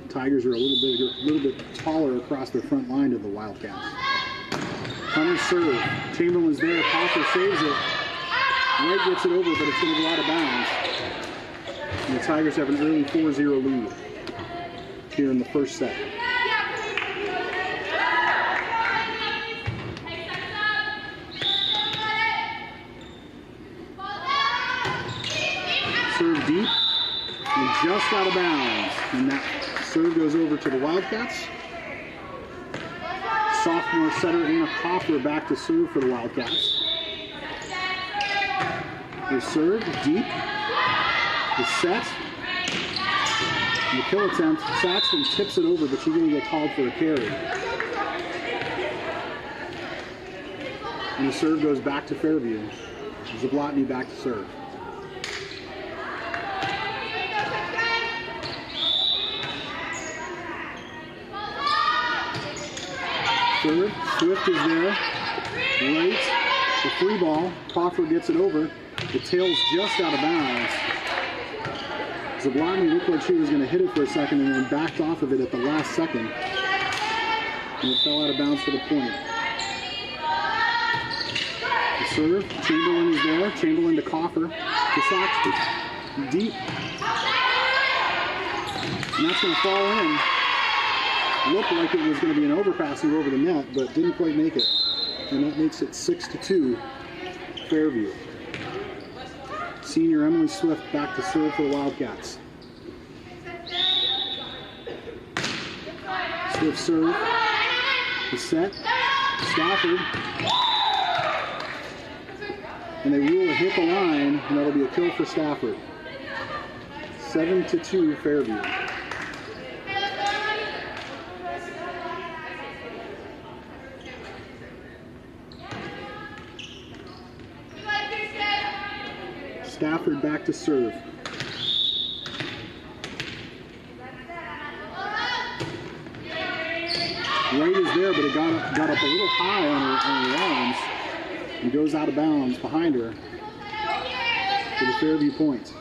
Tigers are a little bit taller across their front line to the Wildcats. Hunter serve. Chamberlain's there. Coffer saves it. Wright gets it over, but it's going to go out of bounds. And the Tigers have an early 4-0 lead here in the first set. Serve deep and just out of bounds. And that serve goes over to the Wildcats. Sophomore setter Anna Coffer back to serve for the Wildcats. The serve, deep. The set. And the kill attempt. Saxton tips it over, but she's going to get called for a carry. And the serve goes back to Fairview. Zablotny back to serve. Serve, Swift is there. Right, the free ball. Crawford gets it over. The tail's just out of bounds. Zablotny looked like she was going to hit it for a second and then backed off of it at the last second. And it fell out of bounds for the point. The serve, Chamberlain is there. Chamberlain to Coffer. To Saxton. Deep. And that's going to fall in. Looked like it was going to be an overpassing over the net, but didn't quite make it. And that makes it 6-2 Fairview. Senior Emily Swift back to serve for the Wildcats. Swift serve. The set. Stafford. And they rule a hit the line, and that'll be a kill for Stafford. 7-2 Fairview. Stafford back to serve. Right is there, but it got up a little high on her arms and goes out of bounds behind her for the Fairview point.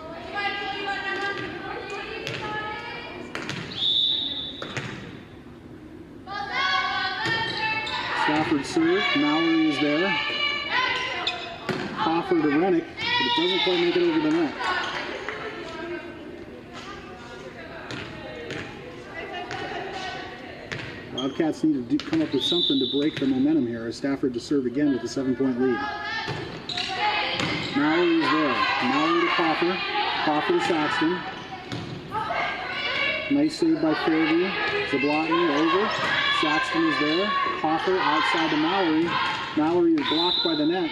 Stafford serve. Mallory is there. Coffer to Rennick, but it doesn't quite make it over the net. Wildcats need to come up with something to break the momentum here as Stafford to serve again with a 7-point lead. Mallory is there. Mallory to Coffer. Coffer to Saxton. Nice save by Fairview. Zablotny over. Saxton is there. Coffer outside to Mallory. Mallory is blocked by the net.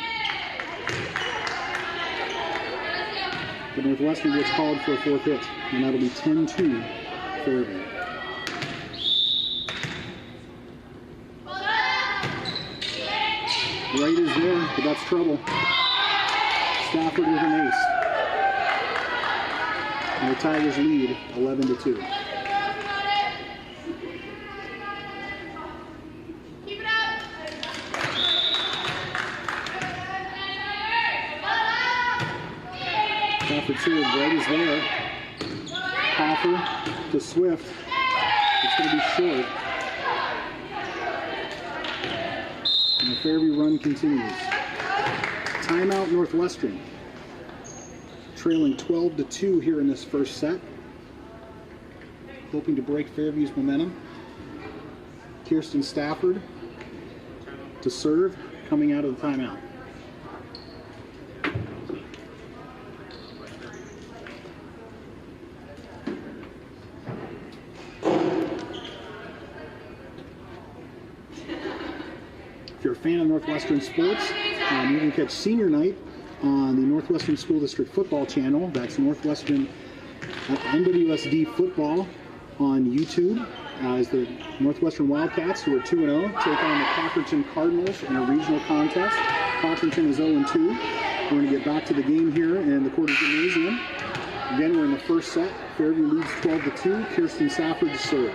But Northwestern gets called for a fourth hit, and that'll be 10-2 Fairview. Right is there, but that's trouble. Stafford with an ace. And the Tigers lead 11-2. Stafford serve, right is there. Coffer to Swift. It's going to be short. And the Fairview run continues. Timeout Northwestern. Trailing 12-2 here in this first set. Hoping to break Fairview's momentum. Kirsten Stafford to serve, coming out of the timeout. If you're a fan of Northwestern sports, you can catch senior night on the Northwestern School District football channel. That's Northwestern NWSD football on YouTube. As the Northwestern Wildcats, who are 2-0, take on the Cockerton Cardinals in a regional contest. Cockerton is 0-2. We're going to get back to the game here in the Quarter Gymnasium. Again, we're in the first set. Fairview leads 12-2. Kirsten Stafford to serve.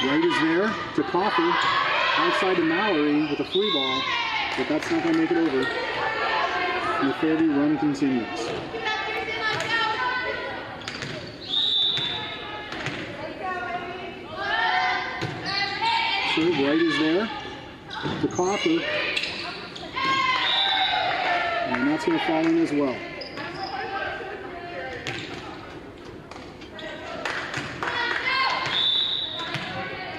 Right is there to Coffer, outside to Mallory with a free ball, but that's not going to make it over. And the Fairview run continues. Serve right is there to Coffer, and that's going to fall in as well.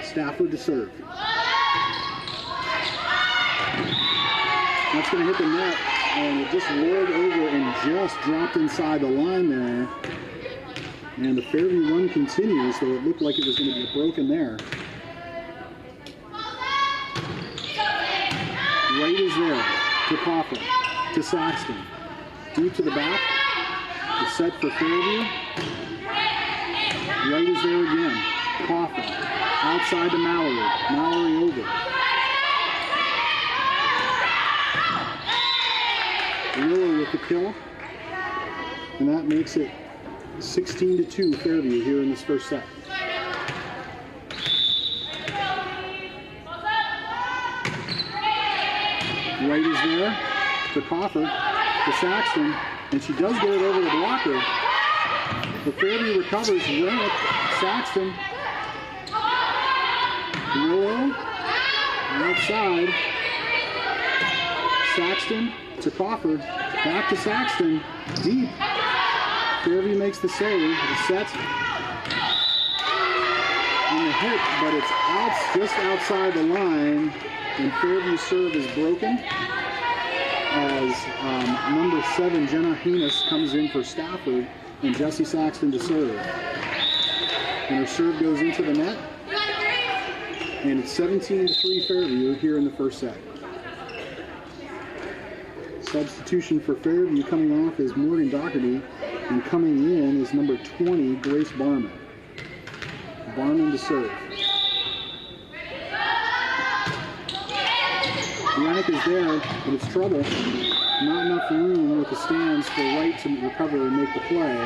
Stafford to serve. That's going to hit the net, and it just rolled over and just dropped inside the line there. And the Fairview run continues, so it looked like it was going to be broken there. Right is there to Coffin, to Saxton. Deep to the back. The set for Fairview. Right is there again. Coffin. Outside to Mallory. Mallory over. Willow with the kill. And that makes it 16-2 Fairview here in this first set. Right is there to Coffer, to Saxton, and she does get it over the blocker. But Fairview recovers. Renick, Saxton, Willow, outside. Saxton to Coffer, back to Saxton, deep. Fairview makes the save. The set on the hit, but it's just outside the line. And Fairview's serve is broken as number 7, Jenna Heenis, comes in for Stafford, and Jessie Saxton to serve. And her serve goes into the net. And it's 17-3 Fairview here in the first set. Substitution for Fairview coming off is Morgan Doherty, and coming in is number 20, Grace Barman. Barman to serve. Renick is there, but it's trouble. Not enough room with the stands for Wright to recover and make the play.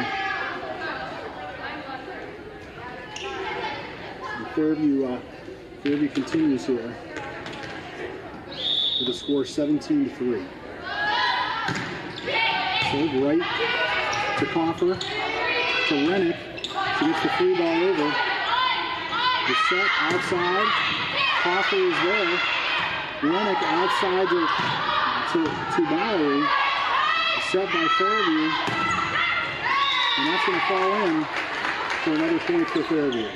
And Fairview continues here with a score 17-3. Serve right to Coffer, to Renick. She gets the free ball over. The set outside. Coffer is there. Renick outside to Mallory. Set by Fairview. And that's going to fall in for another point for Fairview.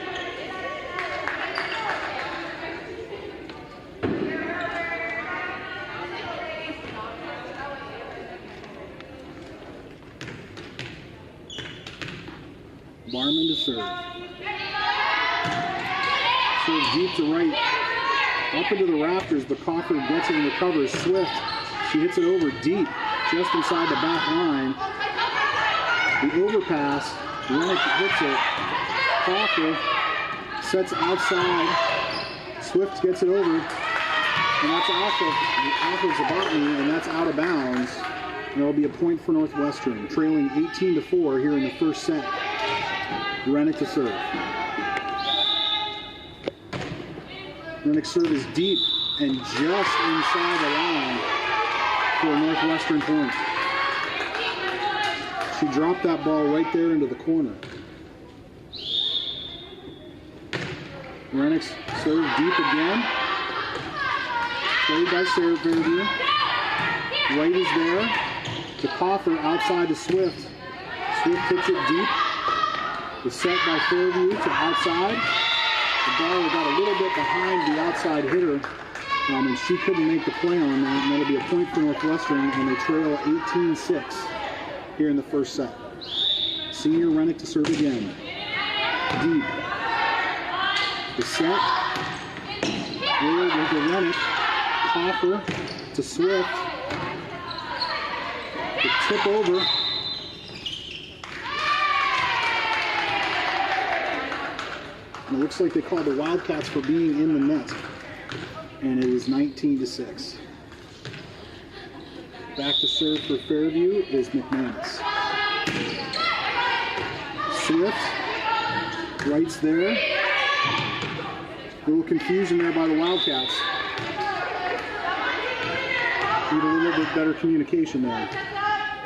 Barman to serve. Serve deep to right. Up into the rafters, but Coffer gets it and recovers. Swift, she hits it over deep, just inside the back line. The overpass, Renick hits it. Coffer sets outside. Swift gets it over, and that's off of Zabatny, and that's out of bounds. And it'll be a point for Northwestern, trailing 18-4 here in the first set. Renick to serve. Renick's serve is deep and just inside the line for a Northwestern point. She dropped that ball right there into the corner. Renick's serve deep again. Played by Fairview. Wright is there. To Coffer, outside to Swift. Swift hits it deep. The set by Fairview to outside. The ball got a little bit behind the outside hitter, and she couldn't make the play on that, and that'll be a point for Northwestern, and they trail 18-6 here in the first set. Senior Renick to serve again. Deep. The set. Willard with the Renick. Coffer to Swift. The tip over. And it looks like they called the Wildcats for being in the net. And it is 19-6. Back to serve for Fairview is McManus. Swift. Wright's there. A little confusion there by the Wildcats. Need a little bit better communication there.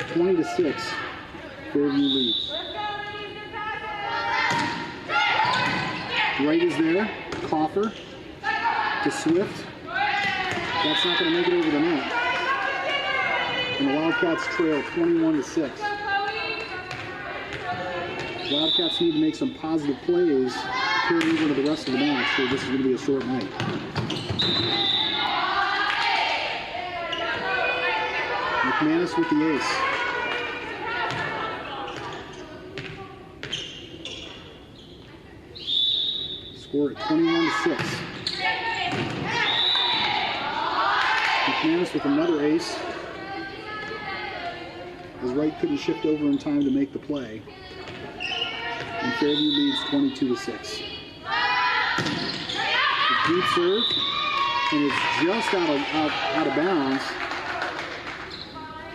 20-6. Fairview leads. Wright is there. Coffer to Swift. That's not going to make it over the net. And the Wildcats trail 21-6. Wildcats need to make some positive plays carry over to the rest of the match, so this is going to be a short night. McManus with the ace. Score at 21-6. McManus with another ace. His right couldn't shift over in time to make the play. And Fairview leads 22-6. Deep serve, and it's just out of bounds.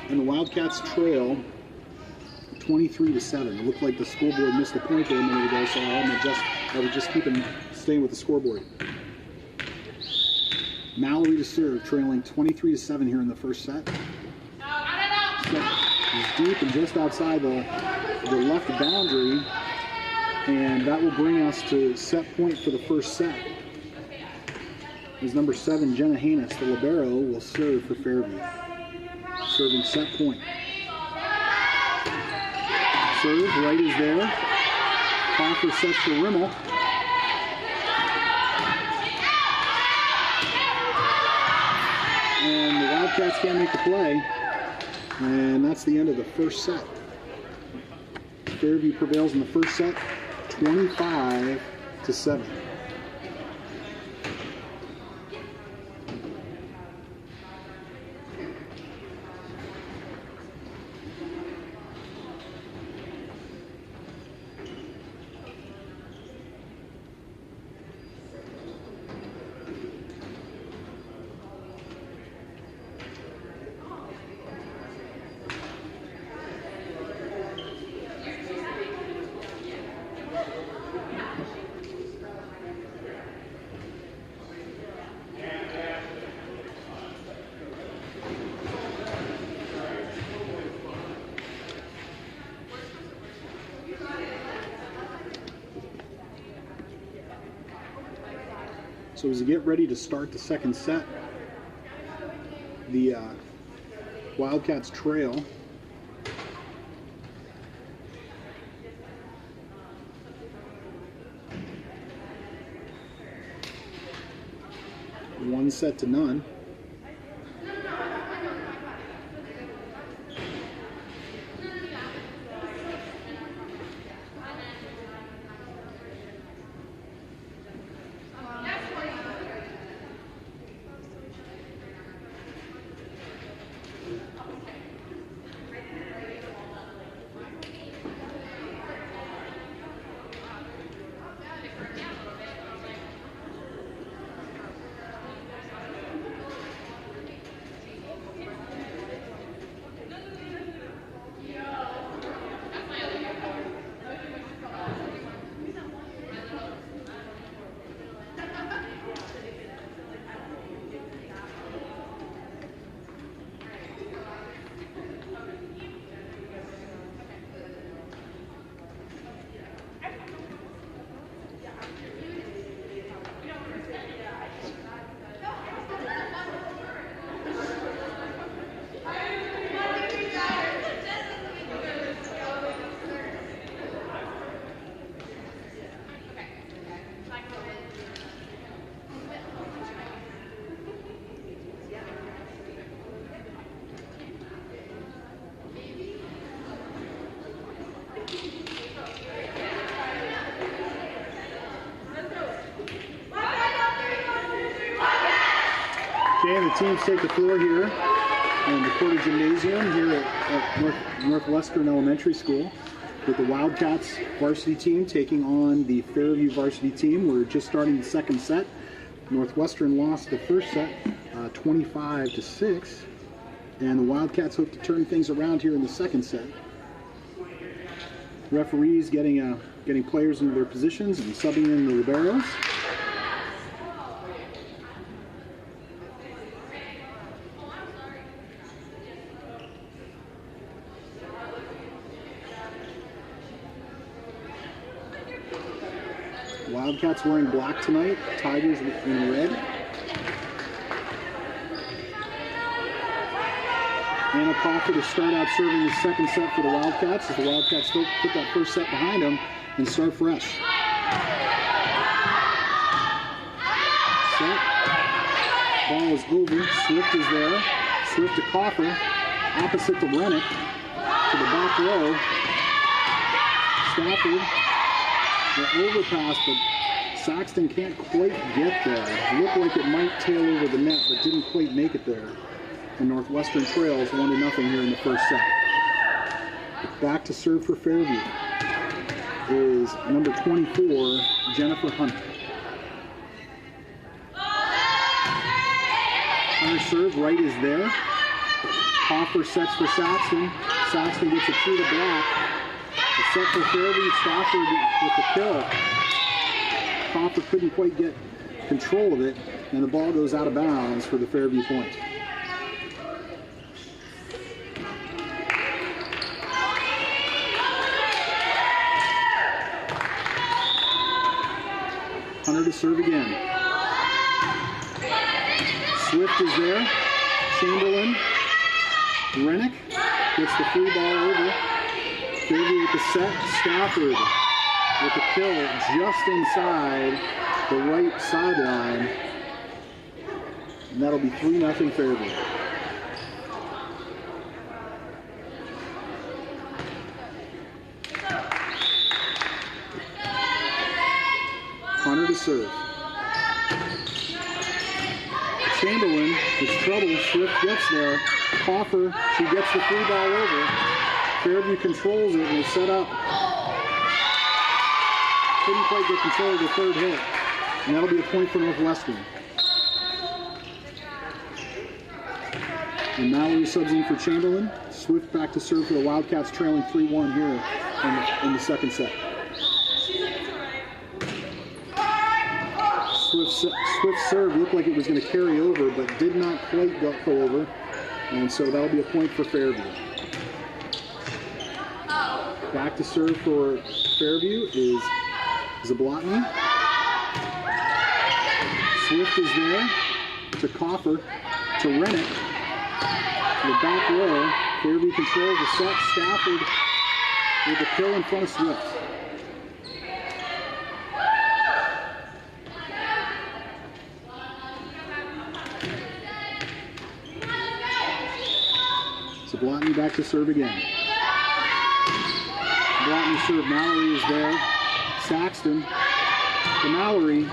And the Wildcats trail 23-7. It looked like the scoreboard missed the point there a minute ago, so I would just staying with the scoreboard. Mallory to serve, trailing 23-7 here in the first set. He's deep and just outside the left boundary, and that will bring us to set point for the first set. As number 7, Jenna Hanus, the libero, will serve for Fairview. Serving set point. Serve, right is there. Hoffer sets for Rimmel. And the Wildcats can't make the play. And that's the end of the first set. Fairview prevails in the first set, 25-7. So as we get ready to start the second set, the Wildcats trail one set to none. Okay, the teams take the floor here in the Porter Gymnasium here at Northwestern Elementary School with the Wildcats varsity team taking on the Fairview varsity team. We're just starting the second set. Northwestern lost the first set 25-6, and the Wildcats hope to turn things around here in the second set. Referees getting players into their positions and subbing in the liberos. Wildcats wearing black tonight, Tigers in red. Anna Crawford to start out serving the second set for the Wildcats as the Wildcats put that first set behind them and start fresh. Set. Ball is over. Swift is there. Swift to Coffer. Opposite to Rennick. To the back row. Stafford. The overpass, but Saxton can't quite get there. It looked like it might tail over the net, but didn't quite make it there. And Northwestern trails 1-0 here in the first set. Back to serve for Fairview is number 24, Jennifer Hunt. Hunter serve, right is there. Hoffer sets for Saxton. Saxton gets it through the block. The set for Fairview, Stafford with the kill. Hoffer couldn't quite get control of it, and the ball goes out of bounds for the Fairview point. Hunter to serve again. Swift is there. Chamberlain. Rennick gets the free ball over. Fairview with the set. Stafford with the kill just inside the right sideline. And that'll be 3-0 Fairview. Hunter to serve. Chamberlain, it's trouble. Swift gets there. Hoffer, she gets the free ball over. Fairview controls it and it's set up. Couldn't quite get control of the third hit. And that'll be a point for Northwestern. And Mallory subs in for Chamberlain. Swift back to serve for the Wildcats, trailing 3-1 here in the second set. Swift's serve looked like it was going to carry over, but did not quite go over. And so that'll be a point for Fairview. Back to serve for Fairview is Zablotny. Swift is there to Coffer, to Rennick. To the back row. Fairview controls the set. Stafford with the kill in front of Swift. Zablotny back to serve again. Zablotny serve. Mallory is there. Saxton to Mallory.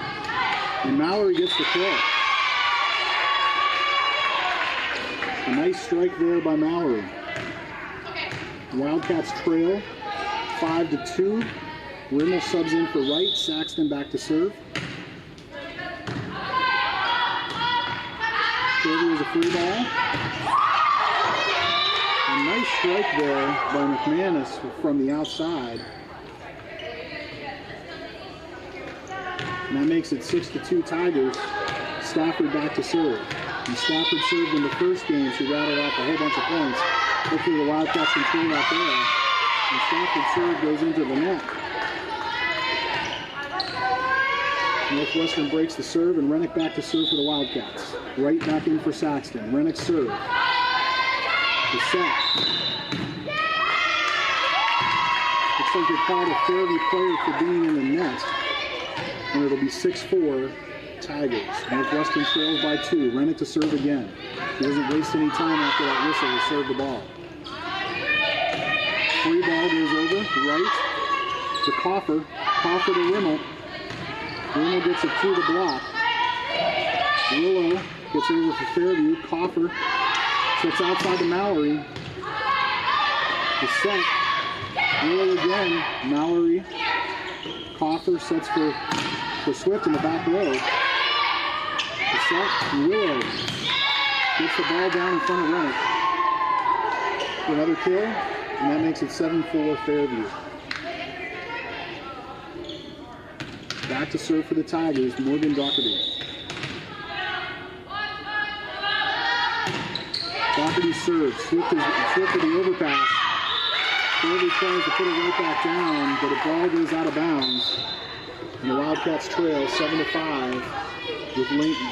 And Mallory gets the kill. A nice strike there by Mallory. Wildcats trail 5-2. Rimmel subs in for Wright. Saxton back to serve. Fairview is a free ball. A nice strike there by McManus from the outside. And that makes it 6-2 Tigers. Stafford back to serve. And Stafford served in the first game. She rattled off a whole bunch of points. Hopefully the Wildcats can turn out there. And Stafford's serve goes into the net. Northwestern breaks the serve, and Rennick back to serve for the Wildcats. Right back in for Saxton. Rennick serve. The set. Looks like they called a Fairview player for being in the net. And it'll be 6-4 Tigers. Northwestern trails by 2. Rennick to serve again. He doesn't waste any time after that whistle to serve the ball. Free ball goes over. Right to Coffer. Coffer to Rimmel. Rimmel gets it through the block. Willow gets it over for Fairview. Coffer sets outside to Mallory. The set. Willow again. Mallory. Coffer sets for Swift in the back row. The set. Willow gets the ball down in front of Rennick. Another kill, and that makes it 7-4 Fairview. Back to serve for the Tigers, Morgan Doherty. Doherty serves. Swift with the overpass. Fairview tries to put it right back down, but the ball goes out of bounds. And the Wildcats trail 7-5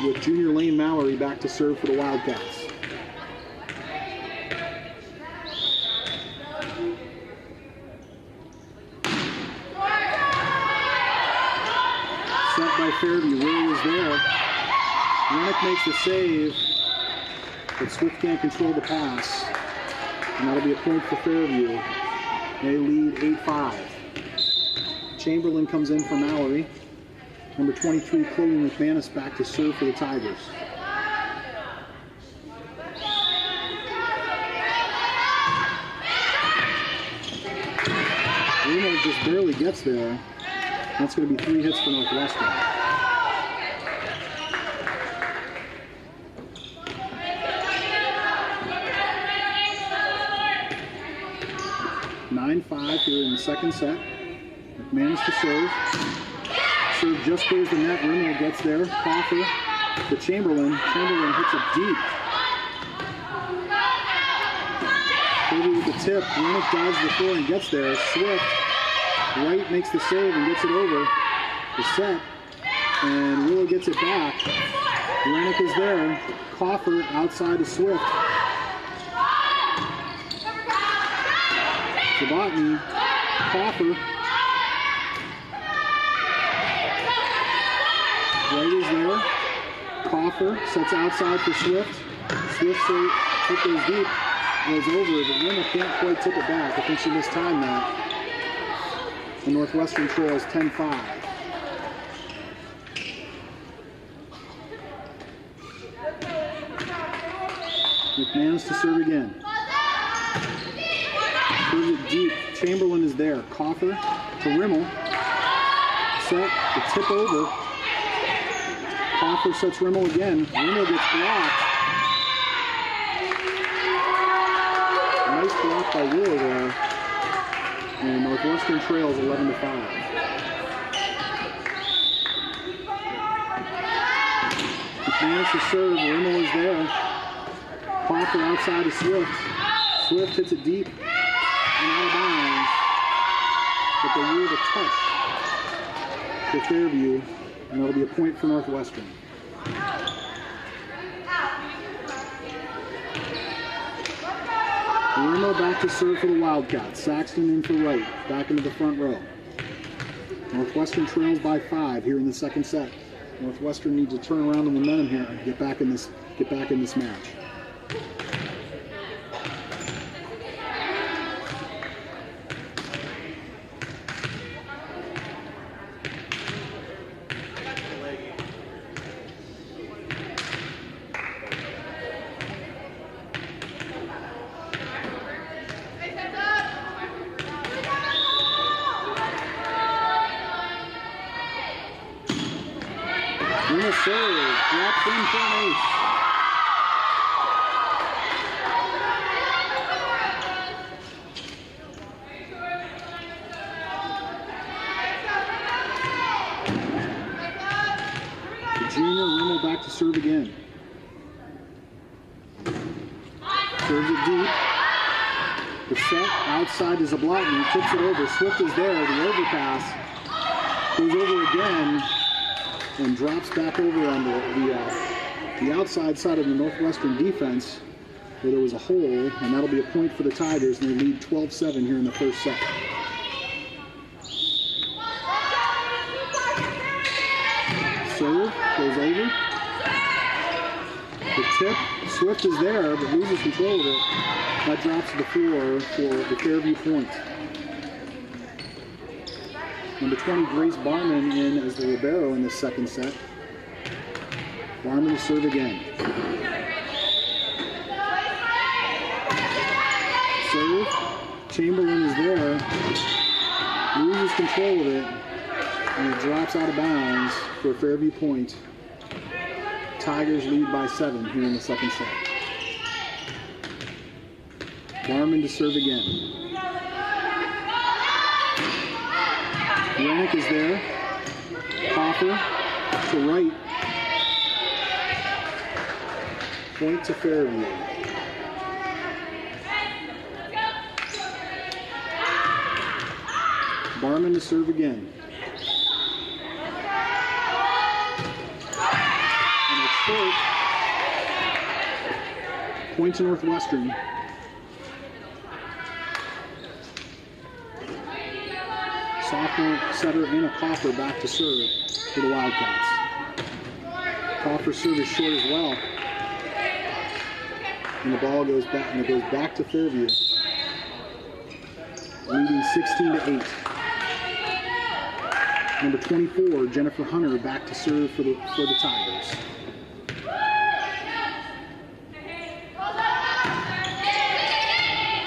with junior Lane Mallory back to serve for the Wildcats. Set by Fairview. Willie is there. Rennick makes the save, but Swift can't control the pass. And that'll be a point for Fairview. They lead 8-5. Chamberlain comes in for Mallory. Number 23, Chloe McManus back to serve for the Tigers. Rumo just barely gets there. That's going to be 3 hits for Northwestern. (9-5) here in the second set. McManus to serve. Serve just clears the net. Rumo gets there. Coffer to Chamberlain. Chamberlain hits it deep. Fairview with the tip. Rennick dives before and gets there. Swift. Wright makes the save and gets it over the set. And Willow gets it back. Rennick is there. Coffer outside to Swift. Sabatny. Coffer. Wright is there. Coffer sets outside for Swift. Swift hit goes deep. Goes over, but Rennick can't quite tip it back. I think she mistimed that. The Northwestern trails 10-5. McManus to serve again. Serves it deep. Chamberlain is there. Coffer to Rimmel. Set. The tip over. Coffer sets Rimmel again. Rimmel gets blocked. Nice block by Willow there. And Northwestern trails 11-5. McManus to serve. Rimmel is there. Coffer outside to Swift. Swift hits it deep and out of bounds. But they rule the touch for Fairview, and that'll be a point for Northwestern. Rimmel back to serve for the Wildcats. Saxton in for Wright. Back into the front row. Northwestern trails by 5 here in the second set. Northwestern needs to turn around the momentum here and get back in this match. Rimmel serve, drops in for an ace. Virginia, Rimmel back to serve again. Serves it deep. The set outside to Zablotny, tips it over. Swift is there, the overpass. Goes over again. And drops back over on the outside side of the Northwestern defense where there was a hole, and that'll be a point for the Tigers, and they lead 12-7 here in the first set. Serve, goes over. The tip, Swift is there, but loses control of it. That drops to the floor for the Fairview point. Number 20, Grace Barman in as the libero in this second set. Barman to serve again. Serve. Chamberlain is there. Loses control of it. And it drops out of bounds for a Fairview point. Tigers lead by 7 here in the second set. Barman to serve again. Rennick is there. Coffer to Wright. Point to Fairview. Barman to serve again. And it's short. Point to Northwestern. Sophomore setter and a Coffer back to serve for the Wildcats. Coffer's serve is short as well. And the ball goes back, and it goes back to Fairview. Leading 16-8. Number 24, Jennifer Hunter, back to serve for the Tigers.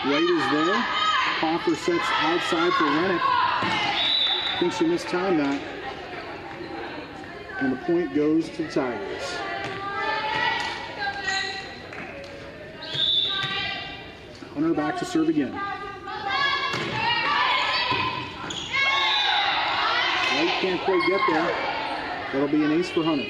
Wright is there. Coffer sets outside for Rennick. I think she mistimed that. And the point goes to the Tigers. Hunter back to serve again. White can't quite get there. That'll be an ace for Hunter.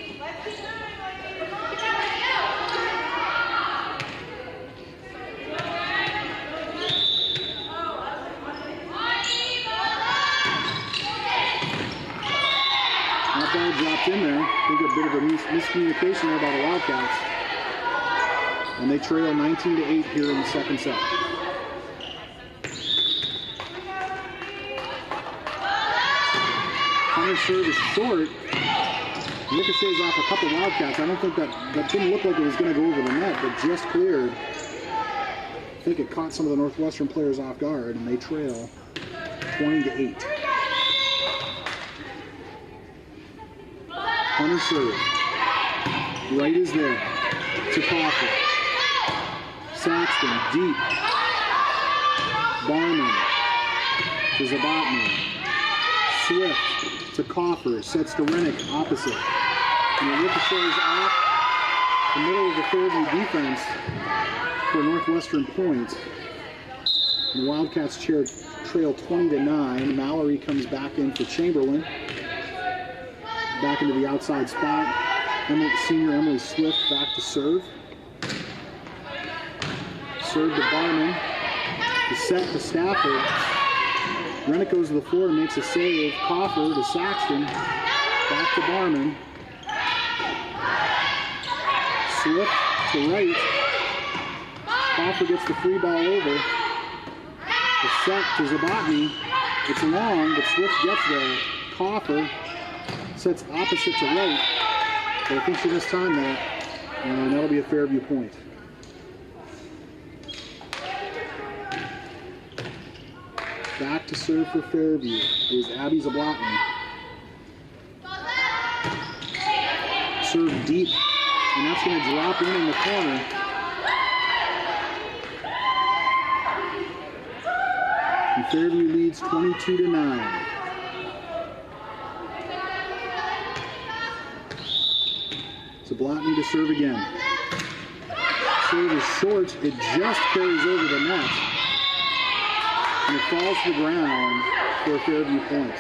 That ball dropped in there. I think a bit of a miscommunication there by the Wildcats. And they trail 19-8 here in the second set. Hunter's serve is short. Ricochets off a couple Wildcats. I don't think that didn't look like it was going to go over the net, but just cleared. I think it caught some of the Northwestern players off guard, and they trail 20-8. Hunter serve. Right is there to Coffin. Saxton deep. Barman to Zabatny. Swift to Coffer. Sets to Rennick opposite. And it ricochets off the middle of the Fairview defense for Northwestern point. And the Wildcats trail 20-9. Mallory comes back in for Chamberlain. Back into the outside spot. Senior Emily Swift back to serve. Serve to Barman. The set to Stafford. Rennick goes to the floor and makes a save. Coffer to Saxton. Back to Barman. Swift to right. Coffer gets the free ball over. The set to Zabatny. It's long, but Swift gets there. Coffer sets opposite to right. But I think she mistimed that. And that'll be a Fairview point. Back to serve for Fairview is Abby Zablotny. Serve deep, and that's going to drop in the corner. And Fairview leads 22-9. Zablotny to serve again. Serve is short, it just carries over the net. And it falls to the ground for a Fairview point.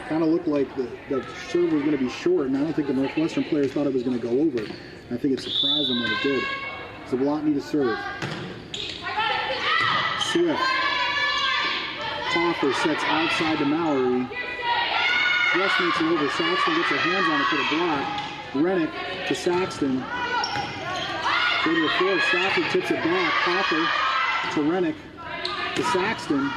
Kind of looked like the serve was going to be short, and I don't think the Northwestern players thought it was going to go over. I think it surprised them when it did. Zablotny to serve. Swift. Coffer sets outside to Mallory. Just makes it over. Saxton gets her hands on it for the block. Rennick to Saxton. Go to the floor. Stafford tips it back. Coffer to Rennick. To Saxton.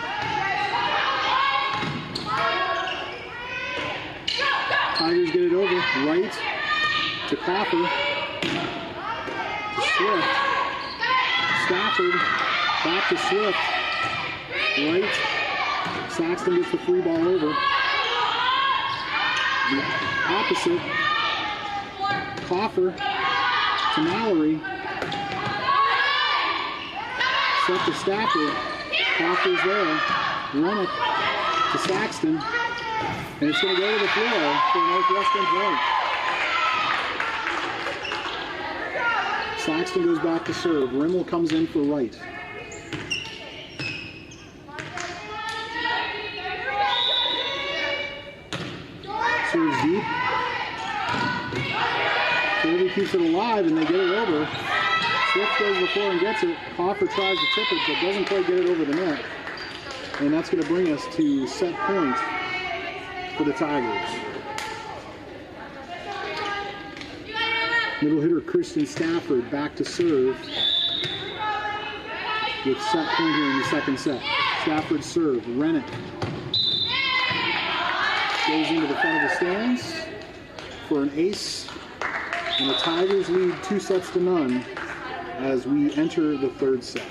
Tigers get it over. Right to Coffer. To Swift. Stafford. Back to Swift. Right. Saxton gets the free ball over. The opposite. Coffer to Mallory. Set to Stafford. Coffer's there. Rennick to Saxton. And it's going to go to the floor for Northwestern point. Saxton goes back to serve. Rimmel comes in for right. Serves deep. Fairview keeps it alive and they get it over. Swift goes to the floor and gets it. Coffer tries to tip it, but doesn't quite get it over the net. And that's going to bring us to set point for the Tigers. Middle hitter Kristen Stafford back to serve with set point here in the second set. Stafford serve. Rennick goes into the front of the stands for an ace. And the Tigers lead 2-0 as we enter the third set.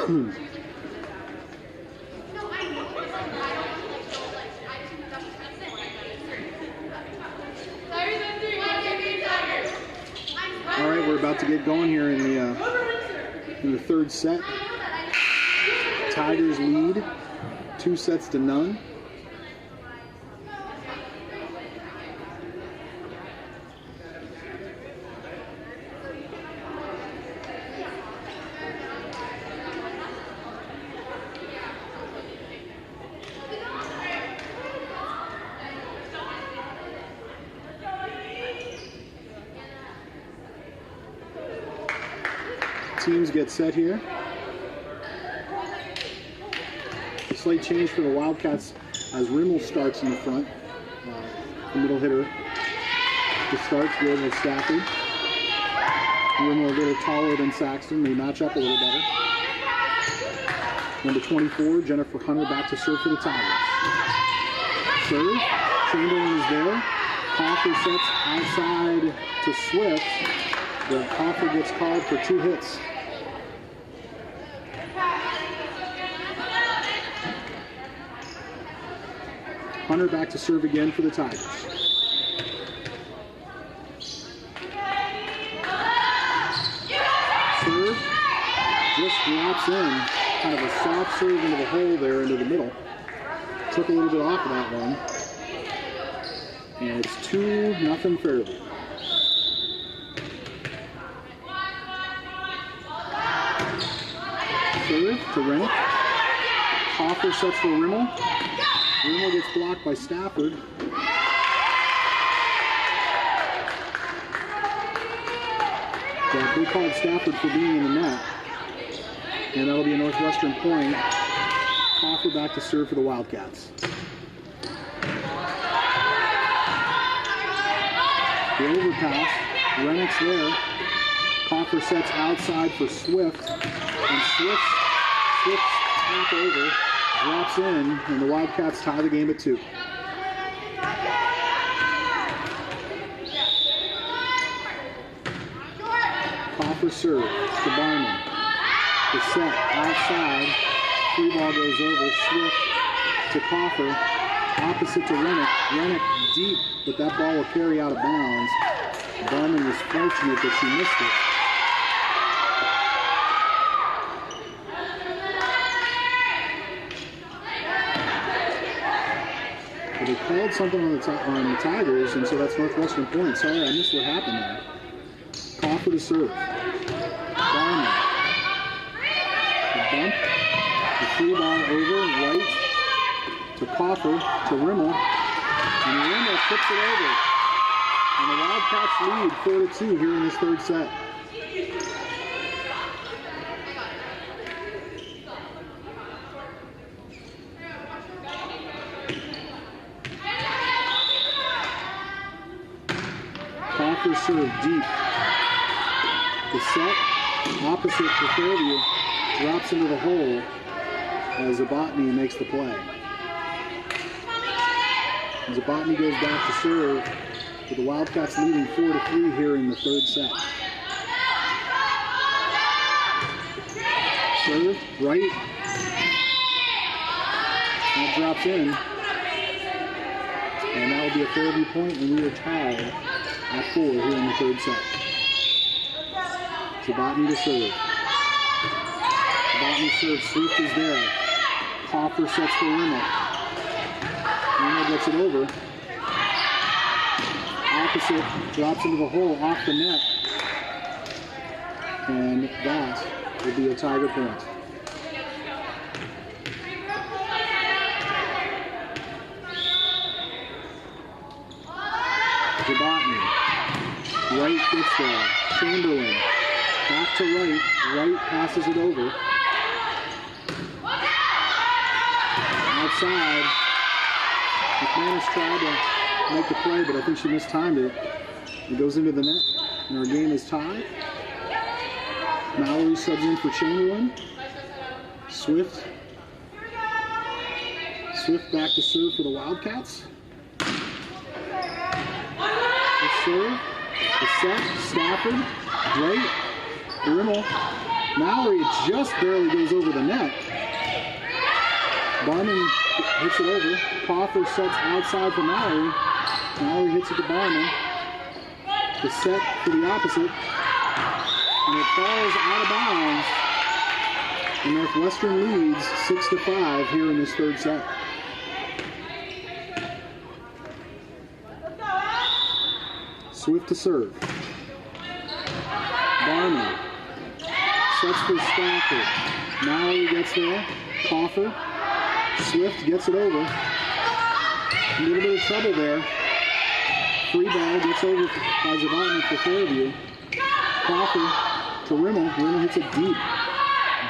All right, we're about to get going here in the third set. Tigers lead 2-0. Teams get set here. A slight change for the Wildcats as Rimmel starts in the front. The middle hitter. The starts good with Stafford. Rimmel a little taller than Saxton. They match up a little better. Number 24, Jennifer Hunter back to serve for the Tigers. Serve. Chamberlain is there. Hoffer sets outside to Swift. The Hoffer gets called for 2 hits. Hunter back to serve again for the Tigers. Serve. Just drops in. Kind of a soft serve into the hole there, into the middle. Took a little bit off of that one. And it's 2-0 Fairview. Serve to Rennick. Hoffer sets for Rimmel. Rimmel gets blocked by Stafford. They called Stafford for being in the net. And that'll be a Northwestern point. Hoffer back to serve for the Wildcats. The overpass. Rennick's there. Hoffer sets outside for Swift. And Swift's tap over. Drops in, and the Wildcats tie the game at 2. Hoffer serve to Barman. The set outside. 3 ball goes over. Swift to Hoffer. Opposite to Rennick. Rennick deep, but that ball will carry out of bounds. Barman was fortunate that she missed it. They called something on the Tigers, and so that's Northwestern point. Sorry, I missed what happened there. Hoffer to serve. Barman. The bump. The 3 ball over, right to Hoffer, to Rimmel. And Rimmel flips it over. And the Wildcats lead 4-2 here in this third set. Hoffer serve deep. The set, opposite to Fairview, drops into the hole as Zabatny makes the play. And Zabatny goes back to serve, with the Wildcats leading 4-3 here in the third set. Serve, right. That drops in. And that will be a Fairview point, and we are tied at 4 here in the third set. Zabatny to serve. Zabatny serves. Swift is there. Hoffer sets for Rimmel. Rimmel gets it over. Opposite drops into the hole off the net. And that will be a Tiger point. Zabatny. Right gets there. Chamberlain. Back to right. Right passes it over. Outside. McManus tried to make the play, but I think she mistimed it. It goes into the net, and our game is tied. Mallory subs in for Chamberlain. Swift. Swift back to serve for the Wildcats. The serve. The set. Stafford. Right. Rimmel. Mallory just barely goes over the net. Barman hits it over. Coffer sets outside for Mallory. Mallory hits it to Barman. The set for the opposite. And it falls out of bounds. And Northwestern leads 6-5 here in this third set. Swift to serve. Barman sets for Stafford. Mallory gets there. Coffer. Swift gets it over. A little bit of trouble there. Free ball gets over by Zavatnik for Fairview. Coffer to Rimmel. Rimmel hits it deep.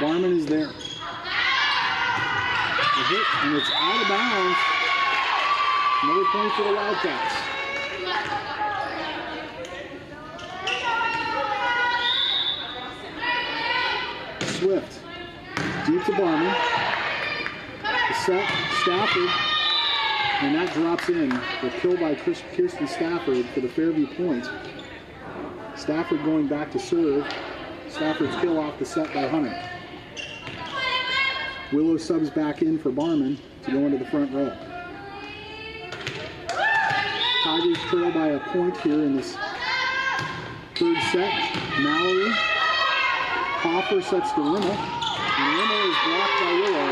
Barman is there. A hit, and it's out of bounds. Another point for the Wildcats. Swift. Deep to Barman. The set, Stafford. And that drops in. The kill by Kirsten Stafford for the Fairview point. Stafford going back to serve. Stafford's kill off the set by Hunter. Willow subs back in for Barman to go into the front row. Tigers trail by a point here in this third set. Mallory. Coffer sets to Rimmel. And Rimmel is blocked by Willow.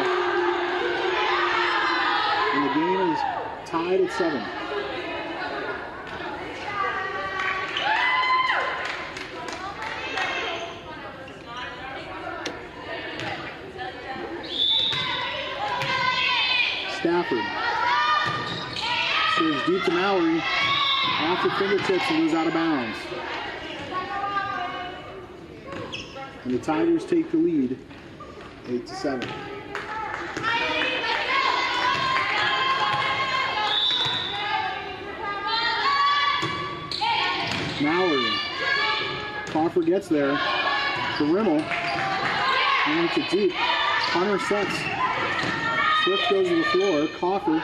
And the game is tied at 7. Stafford serves deep to Mallory, off the fingertips and goes out of bounds. And the Tigers take the lead, 8-7. Mallory, Coffer gets there to Rimmel, and it's a deep. Hunter sets. Swift goes to the floor. Coffer.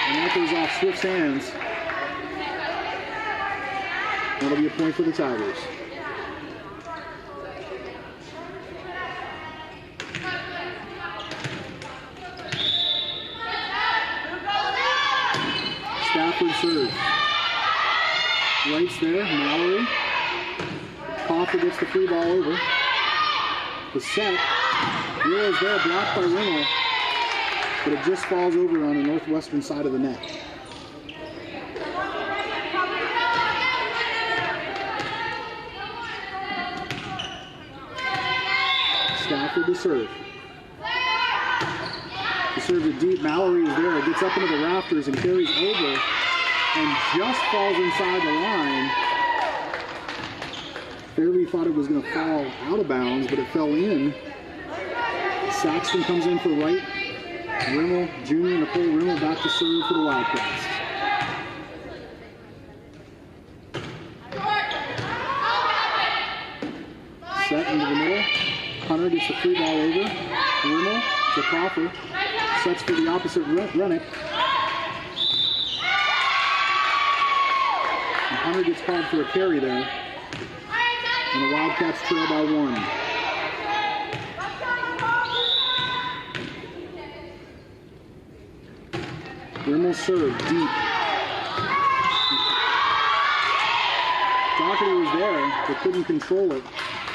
And that goes off Swift's hands. That'll be a point for the Tigers. Stafford serves. Right's there. Mallory. Coffer gets the free ball over. The set. Willow's there, blocked by Rimmel, but it just falls over on the Northwestern side of the net. Stafford to serve. To serve it deep. Mallory is there. It gets up into the rafters and carries over and just falls inside the line. Fairview thought it was going to fall out of bounds, but it fell in. Saxton comes in for right. Rimmel, Jr. Nicole Rimmel back to serve for the Wildcats. Set into the middle. Hunter gets the free ball over. Rimmel to Coffer. Sets for the opposite Rennick. And Hunter gets called for a carry there. And the Wildcats trail by 1. Rimmel serve deep. Doherty was there, but couldn't control it.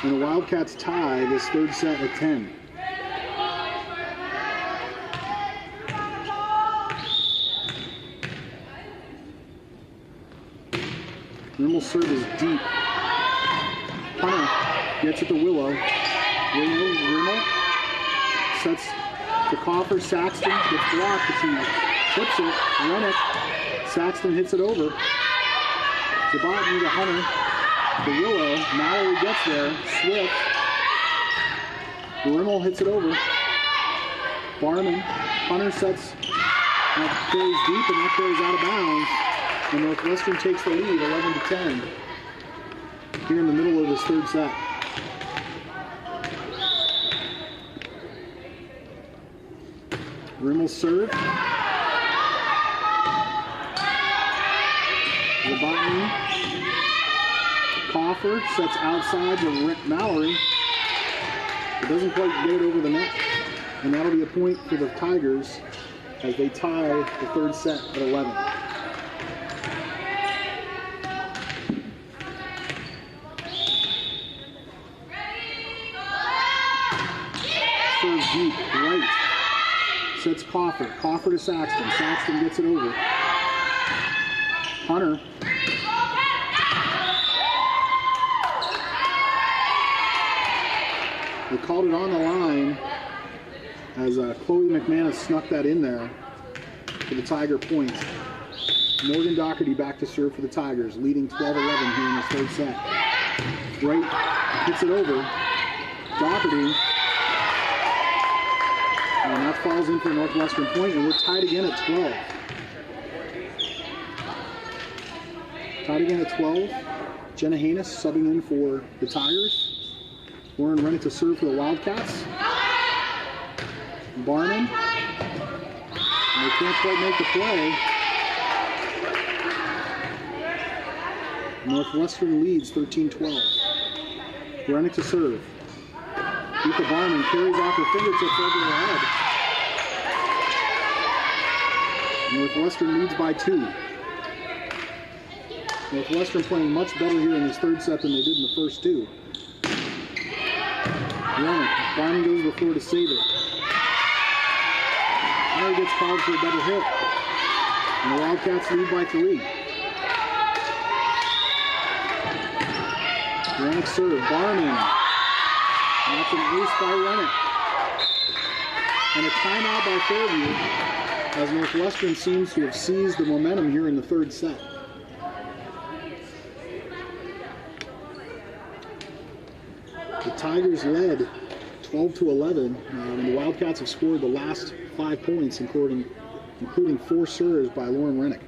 And the Wildcats tie this third set at 10. Rimmel serve is deep. Hunter gets it to Willow. Rimmel sets to Coffer. Saxton gets blocked, but she tips it. Rennick. Saxton hits it over. Zabatny to Hunter. To Willow. Mallory gets there. Swift. Rimmel hits it over. Barman. Hunter sets. That carries deep, and that carries out of bounds. And Northwestern takes the lead, 11-10. Here in the middle of this third set. Rimmel serve. to Botany. Coffer sets outside to Rick Mallory. It doesn't quite get it over the net. And that'll be a point for the Tigers as they tie the third set at 11. Serves deep, right. Sets Coffer. Coffer to Saxton. Saxton gets it over. Hunter. They called it on the line as Chloe McManus snuck that in there for the Tiger point. Morgan Doherty back to serve for the Tigers, leading 12-11 here in the third set. Right, hits it over. Doherty. And that falls in for a Northwestern point, and we're tied again at 12. Tied again at 12. Jenna Haynes subbing in for the Tigers. Lauren Rennick to serve for the Wildcats. Barman. And they can't quite make the play. Northwestern leads 13-12. Rennick to serve. Rita Barman carries off her fingertips over her head. Northwestern leads by 2. Northwestern playing much better here in this third set than they did in the first 2. Rennick, Barman goes to the floor to save it. Hunter gets called for a double hit. And the Wildcats lead by 3. Rennick serve, Barman. And that's an ace by Rennick. And a timeout by Fairview as Northwestern seems to have seized the momentum here in the third set. The Tigers led 12-11, and the Wildcats have scored the last 5 points, including 4 serves by Lauren Rennick.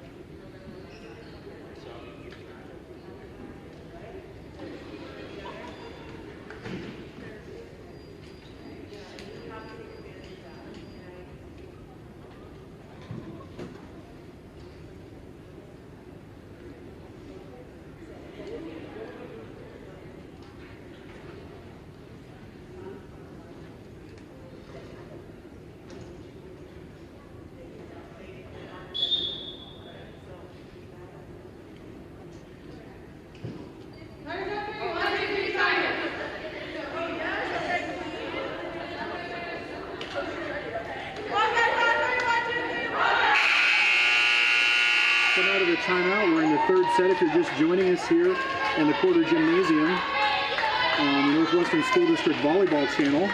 Timeout. We're in the third set. If you're just joining us here in the Quarter Gymnasium on the Northwestern School District Volleyball Channel,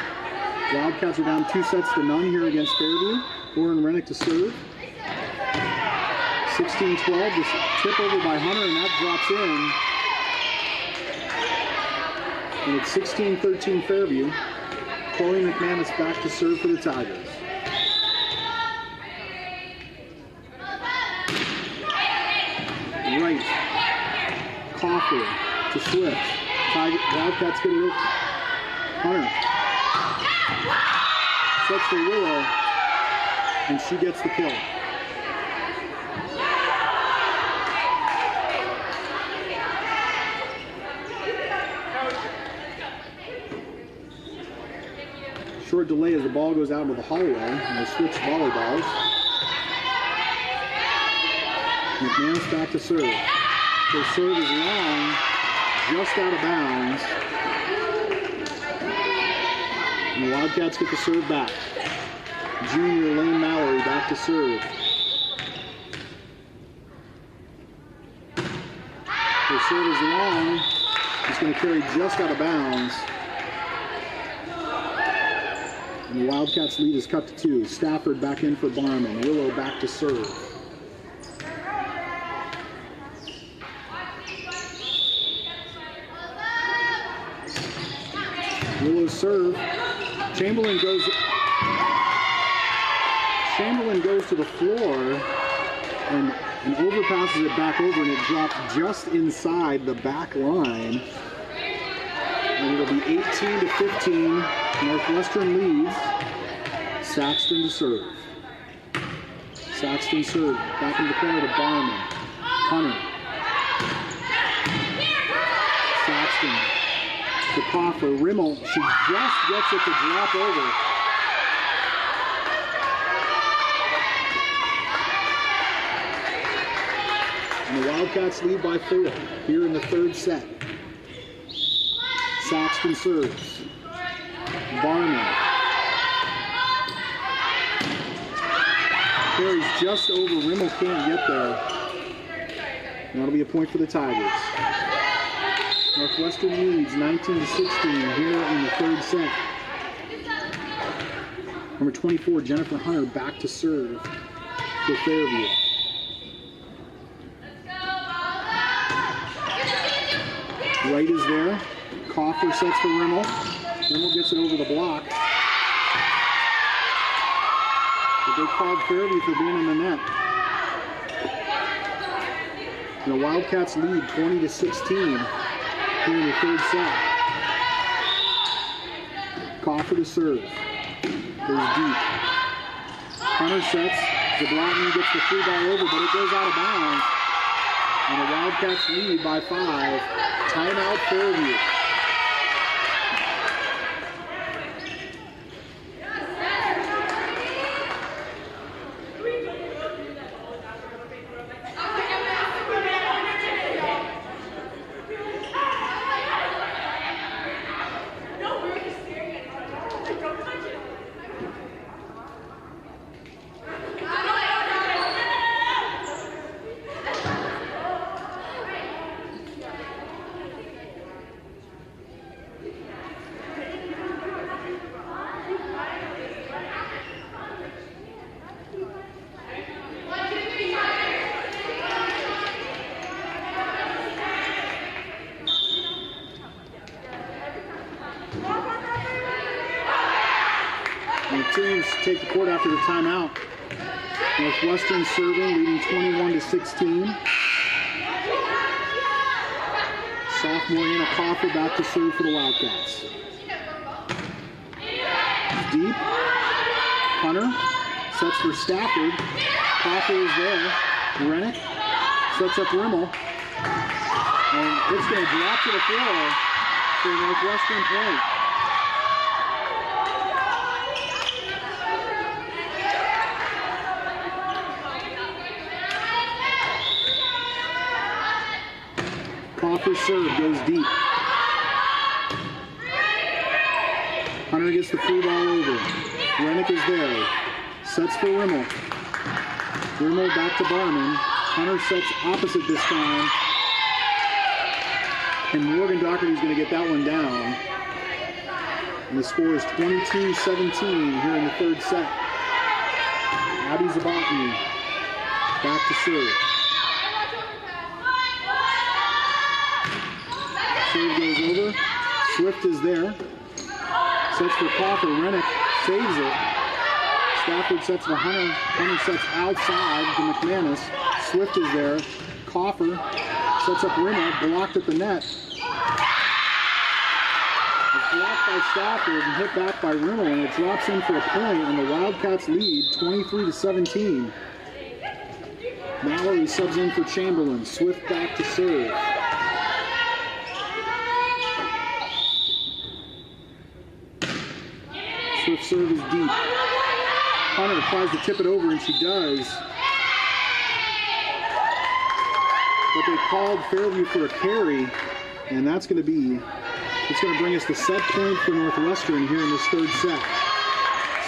Wildcats are down 2-0 here against Fairview. Lauren Rennick to serve. 16-12, just tip over by Hunter, and that drops in. And it's 16-13 Fairview. Chloe McManus back to serve for the Tigers. Right. Coffer to Swift. Wildcats get it over. Hunter. Sets for Willow. And she gets the kill. Short delay as the ball goes out into the hallway, and they switch volleyballs. McManus back to serve. Their serve is long, just out of bounds. And the Wildcats get the serve back. Junior Lane Mallory back to serve. Their serve is long. It's going to carry just out of bounds. And the Wildcats lead is cut to 2. Stafford back in for Barman. Willow back to serve. Willow serve. Chamberlain goes to the floor and overpasses it back over, and it dropped just inside the back line. And it'll be 18-15. Northwestern leads. Saxton to serve. Saxton serve. Back in the corner to Barman. Hunter. Coffer, Rimmel, she just gets it to drop over. And the Wildcats lead by 4 here in the third set. Saxton serves. Barman. Carries just over. Rimmel can't get there. And that'll be a point for the Tigers. Northwestern leads 19-16 here in the third set. Number 24, Jennifer Hunter, back to serve for Fairview. Wright is there. Coffer sets for Rimmel. Rimmel gets it over the block. But they called Fairview for being in the net. And the Wildcats lead 20-16 here in the third set. Coffer to serve. Goes deep. Hunter sets. Zablotny gets the free ball over, but it goes out of bounds. And the Wildcats lead by 5. Timeout Fairview. Teams take the court after the timeout. Northwestern serving, leading 21-16. Sophomore Anna Coffer back to serve for the Wildcats. Deep. Hunter sets for Stafford. Coffer is there. Rennick sets up Rimmel. And it's going to drop to the floor for Northwestern point. Coffer's serve goes deep. Hunter gets the free ball over. Rennick is there. Sets for Rimmel. Rimmel back to Barman. Hunter sets opposite this time. And Morgan Doherty's going to get that one down. And the score is 22-17 here in the third set. Abby Zablotny back to serve. Serve goes over. Swift is there. Sets for Coffer. Rennick saves it. Stafford sets for Hunter. Hunter sets outside to McManus. Swift is there. Coffer sets up Rimmel. Blocked at the net. It's blocked by Stafford and hit back by Rimmel, and it drops in for a point, and the Wildcats lead 23-17. Mallory subs in for Chamberlain. Swift back to serve. Swift serve is deep. Hunter tries to tip it over, and she does. But they called Fairview for a carry, and it's going to bring us to set point for Northwestern here in this third set.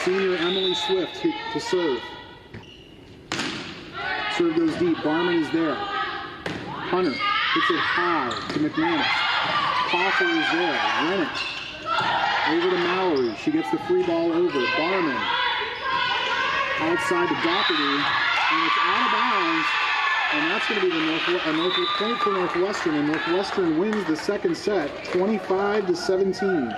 Senior Emily Swift to serve. Serve goes deep. Barman is there. Hunter hits it high to McManus. Coffer is there. Rennick. Over to Mallory. She gets the free ball over. Barman. Outside to Doherty. And it's out of bounds. And that's going to be the point for Northwestern. And Northwestern wins the second set, 25-17.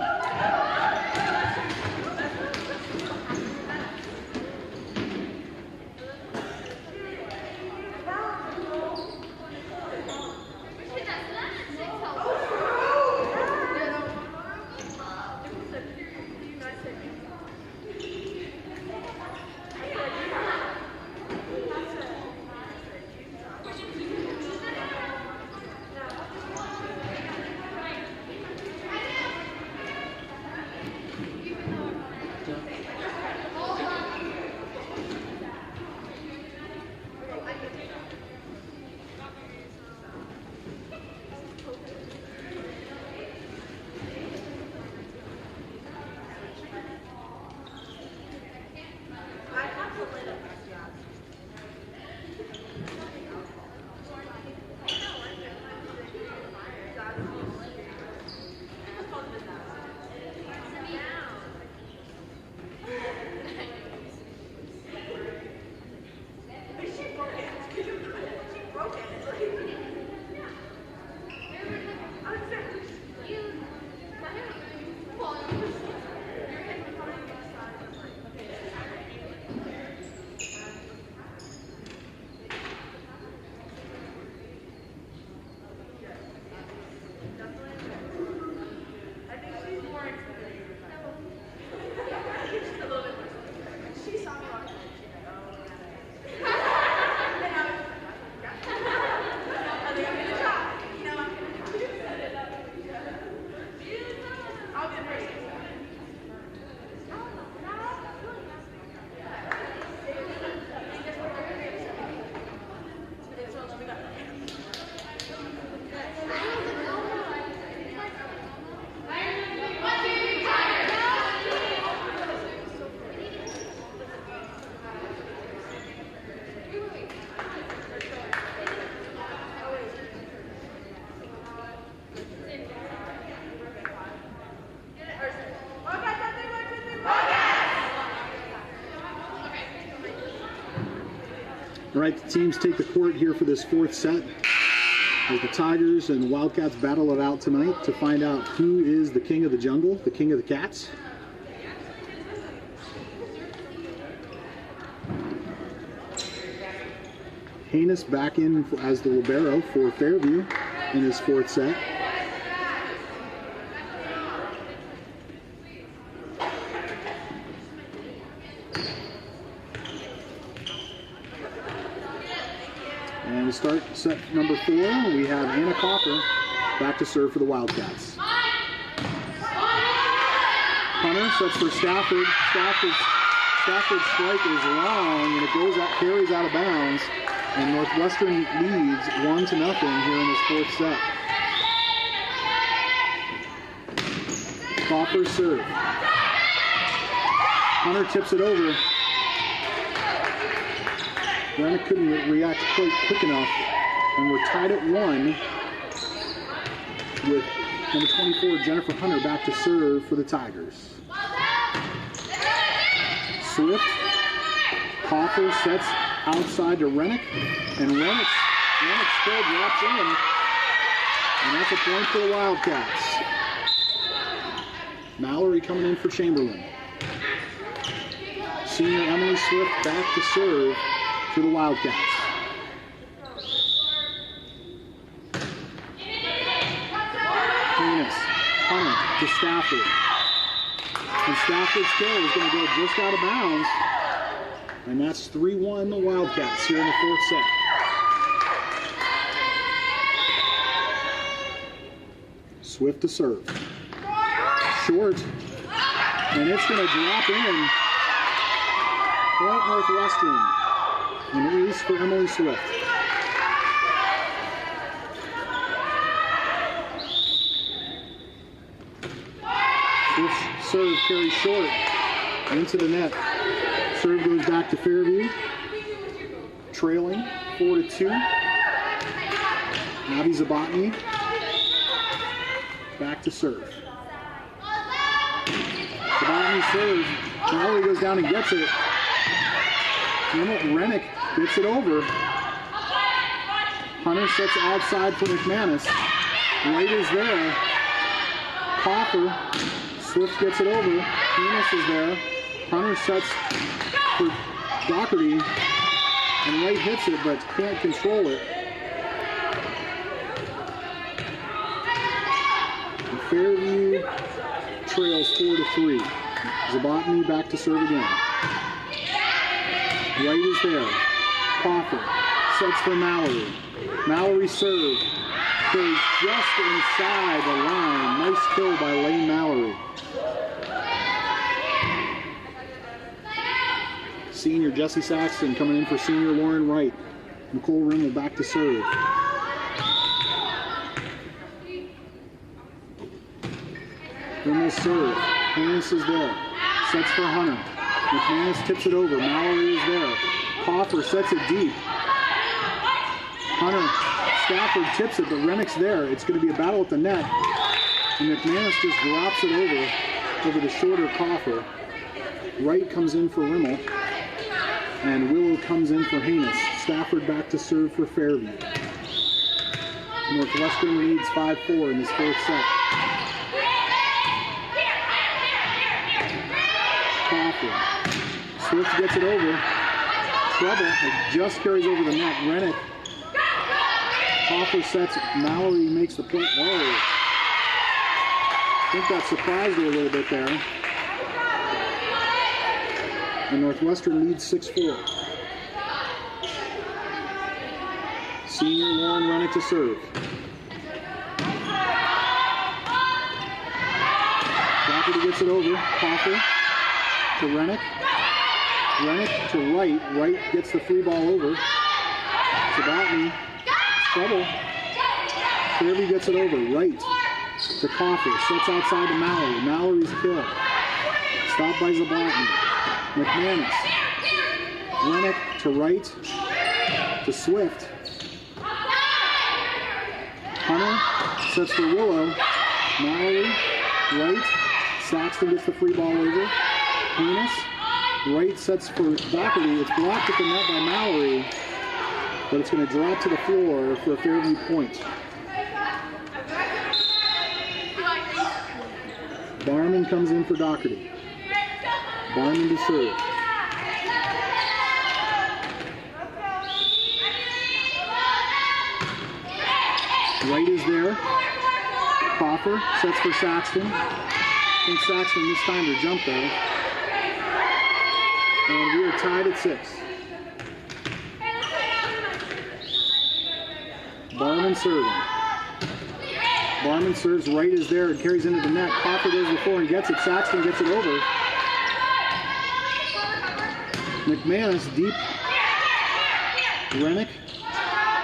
All right, the teams take the court here for this fourth set as the Tigers and the Wildcats battle it out tonight to find out who is the king of the jungle, the king of the cats. Haynes back in as the libero for Fairview in his fourth set. And to start set number 4, we have Anna Coffer back to serve for the Wildcats. Hunter sets for Stafford. Stafford's strike is long, and it goes out, carries out of bounds. And Northwestern leads 1-0 here in this fourth set. Coffer's serve. Hunter tips it over. Rennick couldn't react quite quick enough, and we're tied at 1 with number 24, Jennifer Hunter, back to serve for the Tigers. Swift, Coffer sets outside to Rennick, and Rennick still drops in, and that's a point for the Wildcats. Mallory coming in for Chamberlain. Senior Emily Swift back to serve for the Wildcats. Hunter to Stafford. And Stafford's kill is going to go just out of bounds. And that's 3-1 the Wildcats here in the fourth set. Swift to serve. Short. And it's going to drop in. Point Northwestern. An ace for Emily Swift. Swift's serve carries short into the net. Serve goes back to Fairview. Trailing 4-2. Abby Zabatny back to serve. Zabatny serve. Mallory goes down and gets it. Rennick gets it over. Hunter sets outside for McManus. White is there. Coffer. Swift gets it over. Enos is there. Hunter sets for Doherty. And White hits it, but can't control it. And Fairview trails 4-3. Zabatny back to serve again. White is there. Coffer sets for Mallory. Mallory serve. Goes just inside the line. Nice kill by Lane Mallory. Senior Jesse Saxton coming in for senior Lauren Wright. Nicole Rimmel back to serve. Rimmel's serve. Hannes is there. Sets for Hunter. McManus tips it over. Mallory is there. Coffer sets it deep. Hunter, Stafford tips it, but Rennick's there. It's going to be a battle at the net. And McManus just drops it over the shorter Coffer. Wright comes in for Rimmel. And Willow comes in for Haynes. Stafford back to serve for Fairview. Northwestern leads 5-4 in this fourth set. Coffer. Swift gets it over. Trouble. It just carries over the net. Rennick. Coffer sets. Mallory makes the point. Whoa. I think that surprised her a little bit there. And Northwestern leads 6-4. Senior Lauren Rennick to serve. Doherty gets it over. Coffer to Rennick. Rennick to Wright. Wright gets the free ball over. Sabatny. Trouble. Fairview gets it over. Wright to Coffer. Sets outside to Mallory. Mallory's kill. Stopped by Zabatny. McManus. Rennick to Wright. To Swift. Hunter sets for Willow. Mallory. Wright. Saxton gets the free ball over. Haynes. Wright sets for Doherty. It's blocked at the net by Mallory. but it's going to drop to the floor for a Fairview point. Barman comes in for Doherty. Barman to serve. Right is there. Coffer sets for Saxton. I think Saxton missed time to jump there. And we are tied at 6. Barman serving. Barman serves, right is there and carries into the net. Coffer goes before and gets it. Saxton gets it over. McManus deep. Rennick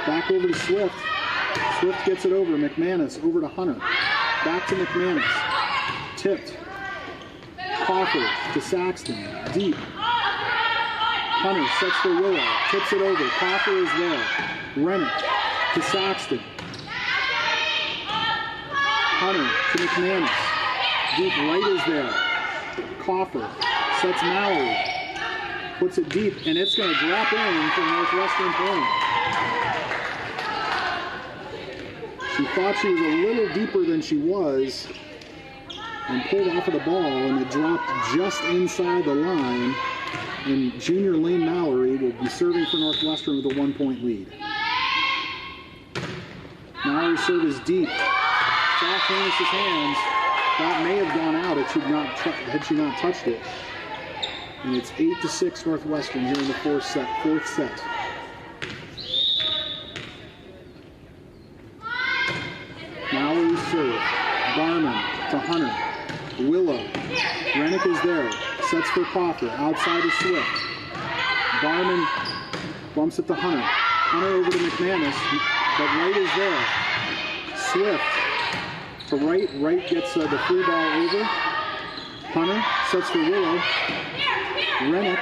back over to Swift. Swift gets it over. McManus over to Hunter. Back to McManus. Tipped. Coffer to Saxton. Deep. Hunter sets for Willow. Tips it over. Coffer is there. Rennick to Saxton. Hunter to McManus. Deep right is there. Coffer sets Mallory. Puts it deep, and it's going to drop in for Northwestern point. She thought she was a little deeper than she was and pulled off of the ball, and it dropped just inside the line. And junior Lane Mallory will be serving for Northwestern with a 1-point lead. Mallory's serve is deep. Soft Hannis's hands. That may have gone out had she not touched it. And it's 8-6 Northwestern here in the fourth set. Mallory's serve. Barman to Hunter. Willow. Rennick is there. Sets for Coffer. Outside to Swift. Barman bumps it to Hunter. Hunter over to McManus. But Wright is there. Swift to Wright. Wright gets the free ball over. Hunter sets for Willow. Rennick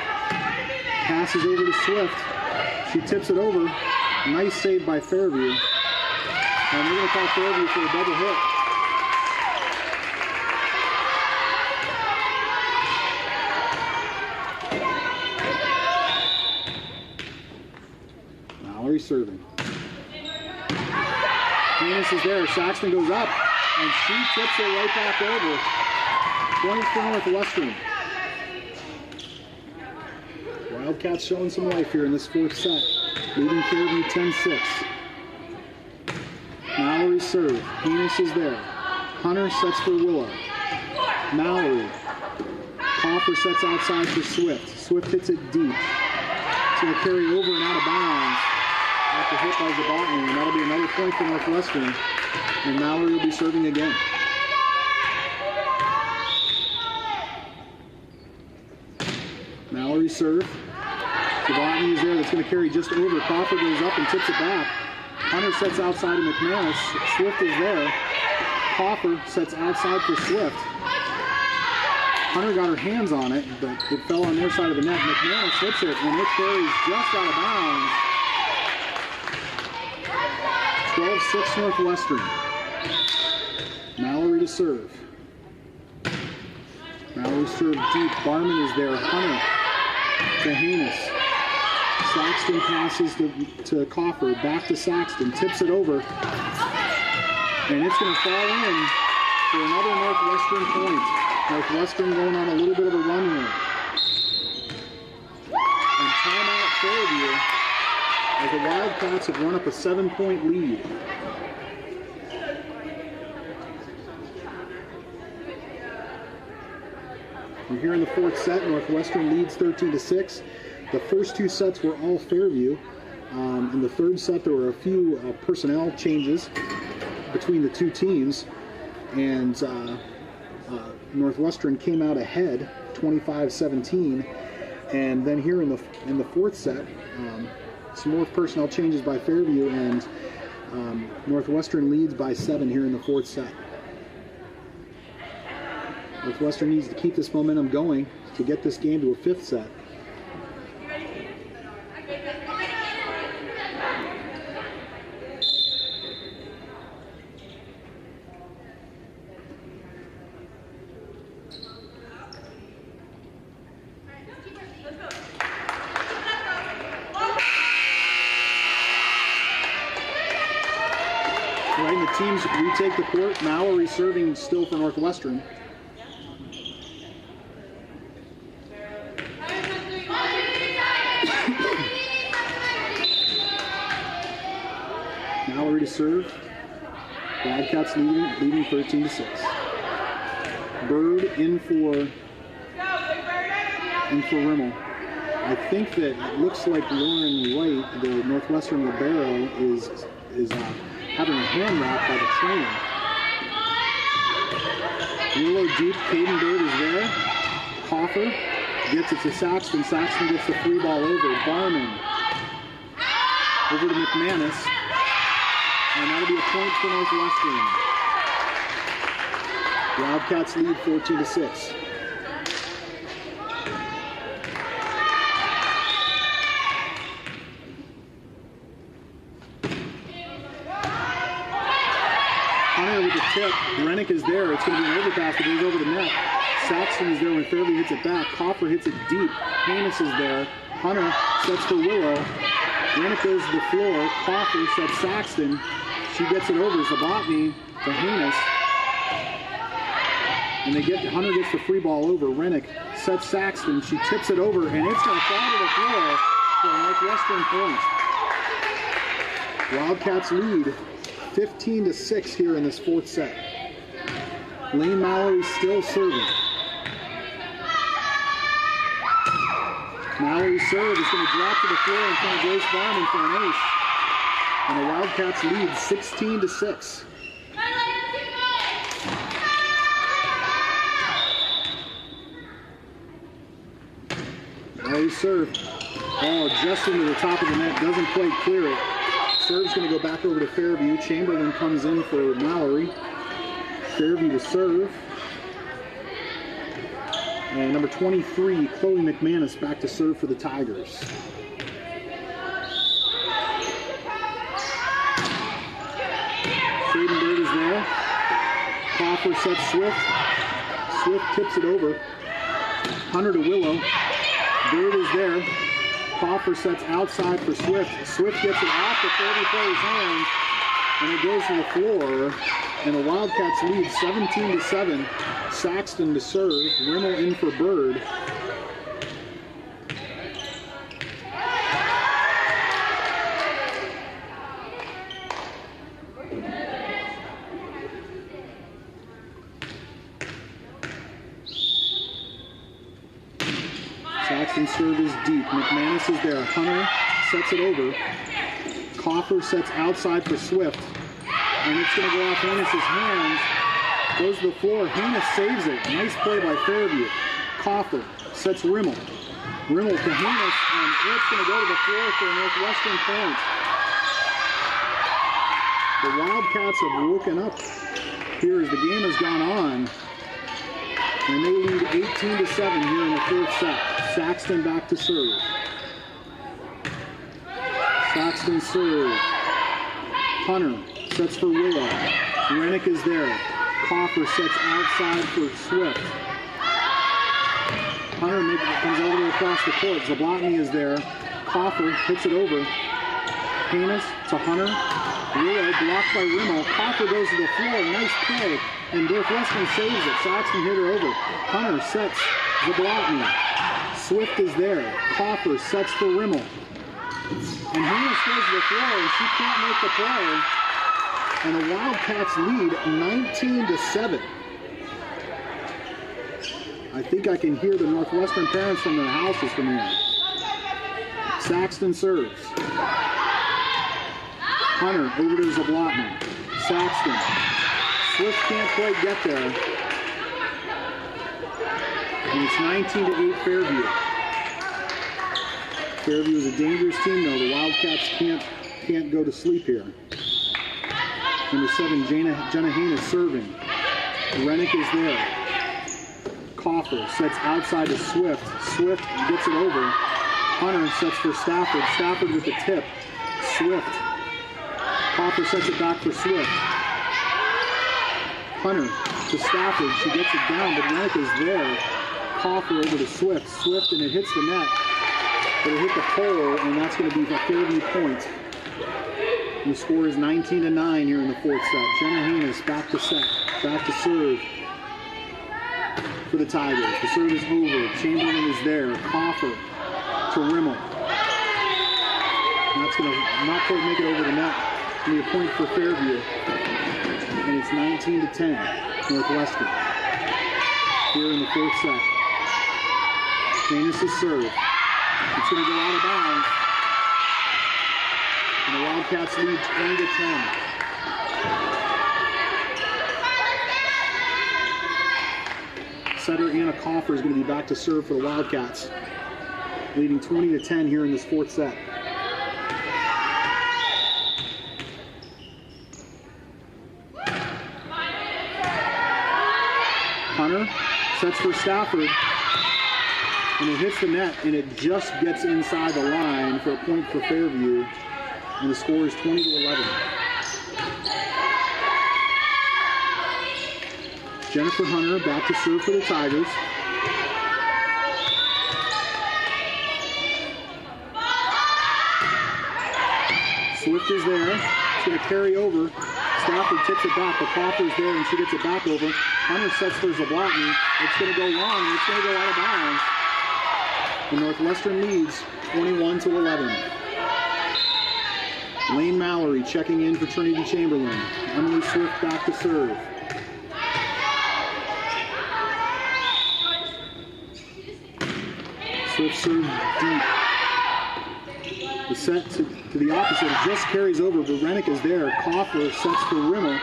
passes over to Swift. She tips it over. Nice save by Fairview. And we're going to call Fairview for a double hit. Mallory serving. Hannis is there. Saxton goes up, and she tips it right back over. Point for Northwestern. Wildcats showing some life here in this fourth set. Leading Fairview 10-6. Mallory serve. Hannis is there. Hunter sets for Willow. Mallory. Coffer sets outside for Swift. Swift hits it deep. It's going to carry over and out of bounds after hit by Zabatny, and that'll be another point for Northwestern. And Mallory will be serving again. Mallory serve. Zabatny is there. That's going to carry just over. Coffer goes up and tips it back. Hunter sets outside to McManus. Swift is there. Coffer sets outside for Swift. Hunter got her hands on it, but it fell on their side of the net. McManus hits it, and it carries just out of bounds. 12-6 Northwestern. Mallory to serve. Mallory serve deep. Barman is there. Hunter to Hannis. Saxton passes to Coffer. Back to Saxton. Tips it over. And it's going to fall in for another Northwestern point. Northwestern going on a little bit of a run here. And timeout Fairview as the Wildcats have run up a 7-point lead. We're here in the fourth set. Northwestern leads 13-6. The first two sets were all Fairview. In the third set, there were a few personnel changes between the two teams, and Northwestern came out ahead, 25-17. And then here in the fourth set, some more personnel changes by Fairview, and Northwestern leads by 7 here in the fourth set. Northwestern needs to keep this momentum going to get this game to a fifth set. teams retake the court. Mallory serving still for Northwestern. Mallory to serve. Wildcats leading 13-6. Bird in for Rimmel. I think that it looks like Lauren White, the Northwestern libero, is having a hand wrap by the trainer. Willow deep, Caden Bird is there. Coffer gets it to Saxton. Saxton gets the free ball over. Barman over to McManus. And that'll be a point for Northwestern. Wildcats lead 14-6. Hunter with the tip. Rennick is there. It's going to be an overpass, but it goes over the net. Saxton is there when Fairview hits it back. Coffer hits it deep. Haynes is there. Hunter sets for Willow. Rennick goes to the floor. Coffer sets Saxton. She gets it over. Zabatny to Haynes. And Hunter gets the free ball over. Rennick sets Saxton. She tips it over, and it's going to fall to the floor for a Northwestern point. Wildcats lead 15-6 here in this fourth set. Lane Mallory still serving. Mallory's serve is going to drop to the floor in front of Grace Barman for an ace. And the Wildcats lead 16-6. Mallory's serve. Oh, just into the top of the net. Doesn't quite clear it. Serve's going to go back over to Fairview. Chamberlain comes in for Mallory. Fairview to serve. And number 23, Chloe McManus, back to serve for the Tigers. Caden Bird is there. Coffer sets Swift. Swift tips it over. Hunter to Willow. Bird is there. Coffer sets outside for Swift. Swift gets it off the Fairview player's hands, and it goes to the floor. And the Wildcats lead 17-7. Saxton to serve. Rimmel in for Bird. Saxton's serve is deep. McManus is there. Hunter sets it over. Coffer sets outside for Swift. And it's going to go off Haynes' hands. Goes to the floor. Haynes saves it. Nice play by Fairview. Coffer sets Rimmel. Rimmel to Haynes, and it's going to go to the floor for a Northwestern point. The Wildcats have woken up here as the game has gone on. And they lead 18-7 here in the fourth set. Saxton back to serve. Saxton serve. Hunter sets for Willow. Rennick is there. Coffer sets outside for Swift. Hunter comes over across the court. Zablotny is there. Coffer hits it over. Haynes to Hunter. Willow blocked by Rimmel. Coffer goes to the floor. Nice play. And Northwestern saves it. Saxton hit her over. Hunter sets Zablotny. Swift is there. Coffer sets for Rimmel. And Haynes goes to the floor, and she can't make the play. And the Wildcats lead 19-7. I think I can hear the Northwestern parents from their houses coming in. Saxton serves. Hunter over to Zablotny. Saxton. Swift can't quite get there. And it's 19-8 Fairview. Fairview is a dangerous team though. The Wildcats can't go to sleep here. Number 7, Jenna Haynes serving. Rennick is there. Coffer sets outside to Swift. Swift gets it over. Hunter sets for Stafford. Stafford with the tip. Swift. Coffer sets it back for Swift. Hunter to Stafford. She gets it down, but Rennick is there. Coffer over to Swift. Swift, and it hits the net. But it hit the pole, and that's going to be a Fairview point. And the score is 19-9 here in the fourth set. Jenna Haynes back to set, back to serve for the Tigers. The serve is over. Chamberlain is there. Coffer to Rimmel. And that's going to not quite make it over the net. It'll be a point for Fairview. And it's 19-10 Northwestern. Here in the fourth set. Haynes' serve. It's going to go out of bounds. And the Wildcats lead 20-10. Setter Anna Coffer is going to be back to serve for the Wildcats, leading 20-10 here in this fourth set. Hunter sets for Stafford, and it hits the net, and it just gets inside the line for a point for Fairview, and the score is 20-11. Jennifer Hunter back to serve for the Tigers. Swift is there. It's going to carry over. Stafford tips it back, but Coffer's there, and she gets it back over. Hunter sets for Zablotny. It's going to go long, and it's going to go out of bounds. The Northwestern leads 21-11. Lane Mallory checking in for Trinity Chamberlain. Emily Swift back to serve. Swift serve deep. The set to the opposite. It just carries over. Berenick is there. Coffer sets for Rimmel.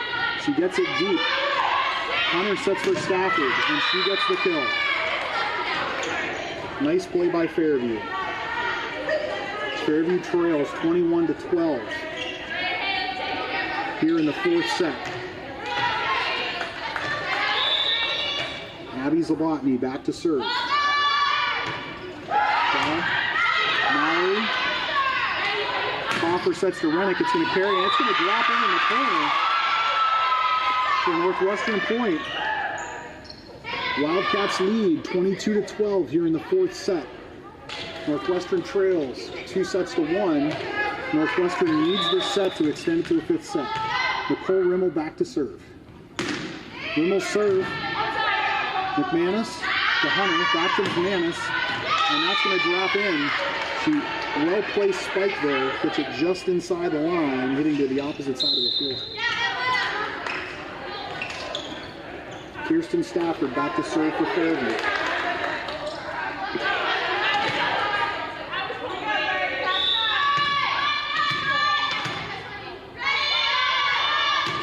She gets it deep. Hunter sets for Stafford, and she gets the kill. Nice play by Fairview. Fairview trails 21-12 here in the fourth set. Abby Zablotny back to serve. Mallory. Coffer sets to Rennick. It's going to carry, and it's going to drop in the corner for Northwestern point. Wildcats lead 22-12 here in the fourth set. Northwestern trails 2-1. Northwestern needs this set to extend to the fifth set. Nicole Rimmel back to serve. Rimmel serve. McManus to Hunter, back to McManus, and that's going to drop in. She well-placed spike there, gets it just inside the line, hitting to the opposite side of the floor. Kirsten Stafford back to serve for Fairview.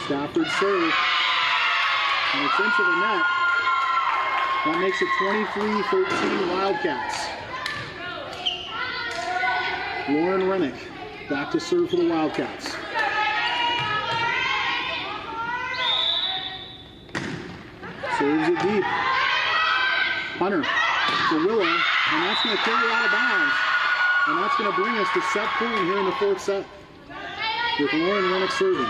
Stafford serve, and it's into the net. That makes it 23-13 Wildcats. Lauren Rennick back to serve for the Wildcats. Serves it deep. Hunter to Willow, and that's going to carry out of bounds. And that's going to bring us to set point here in the fourth set with Lauren Rennick serving.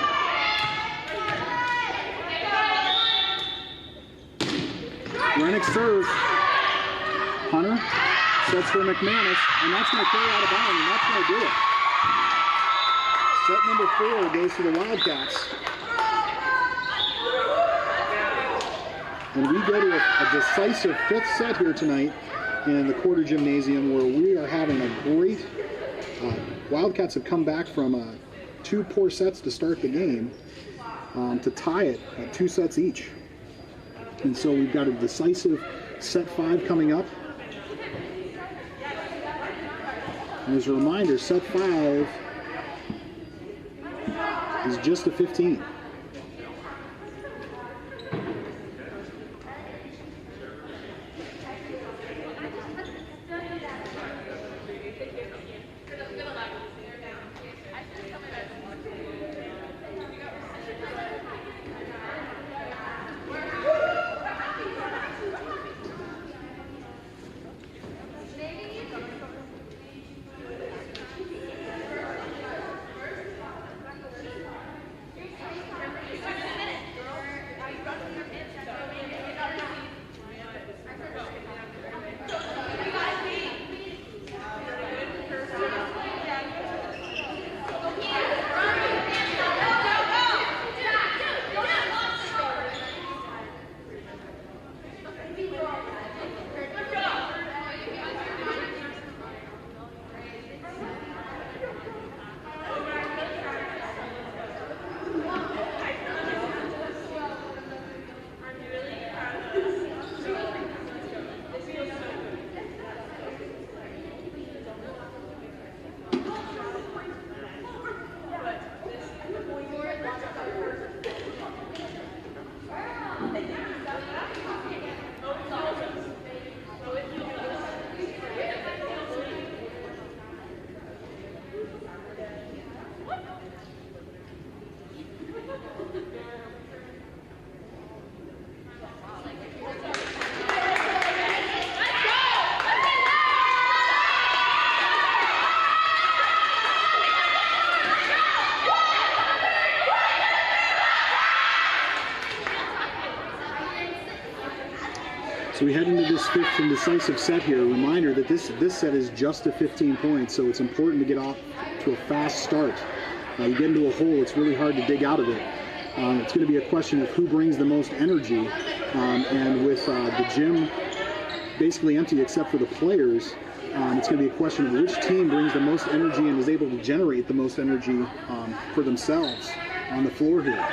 Rennick serves. Hunter sets for McManus, and that's going to carry out of bounds, and that's going to do it. Set number 4 goes to the Wildcats. And we go to a decisive fifth set here tonight in the Quarter Gymnasium, where we are having a great... Wildcats have come back from 2 poor sets to start the game to tie it at 2 sets each. And so we've got a decisive set 5 coming up. And as a reminder, set 5 is just a 15. So we head into this fifth and decisive set here. A reminder that this set is just a 15 points, so it's important to get off to a fast start. You get into a hole, it's really hard to dig out of it. It's going to be a question of who brings the most energy, and with the gym basically empty except for the players, it's going to be a question of which team brings the most energy and is able to generate the most energy for themselves on the floor here.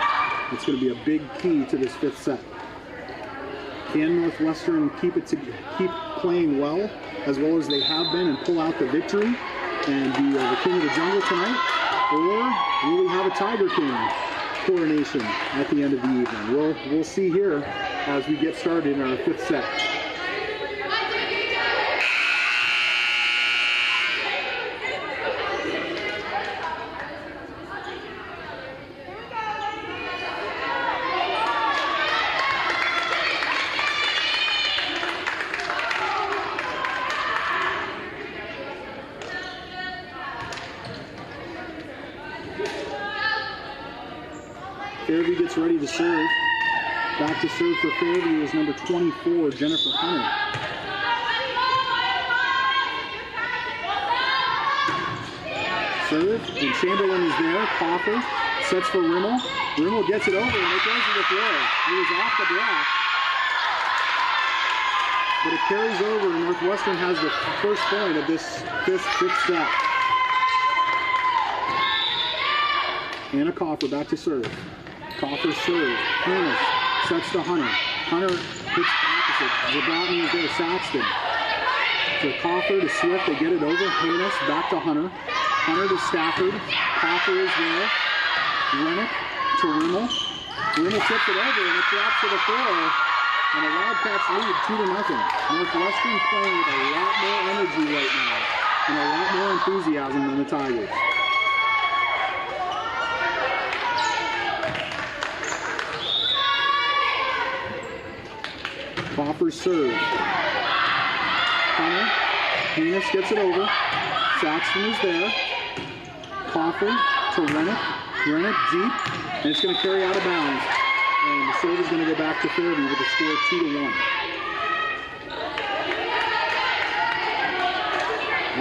It's going to be a big key to this fifth set. Can Northwestern keep playing well as they have been and pull out the victory and be the king of the jungle tonight? Or will we have a Tiger King coronation at the end of the evening? We'll see here as we get started in our fifth set. Fairview gets ready to serve. Back to serve for Fairview is number 24, Jennifer Hunter. Serve, and Chamberlain is there. Coffer sets for Rimmel. Rimmel gets it over, and it goes to the floor. He was off the block, but it carries over, and Northwestern has the first point of this fifth set. Anna Coffer back to serve. Coffer serve. Hannes sets to Hunter. Hunter hits opposite. Zabrotny is there. Saxton. To Coffer, to Swift. They get it over. Hannes back to Hunter. Hunter to Stafford. Coffer is there. Rennick to Rimmel. Rimmel tips it over and it drops to the floor. And the Wildcats lead 2-0. Northwestern playing with a lot more energy right now and a lot more enthusiasm than the Tigers. Coffer serve. Hunter. Hannes gets it over. Saxton is there. Coffer to Rennick. Rennick deep. And it's going to carry out of bounds. And the serve is going to go back to Fairview with a score 2-1.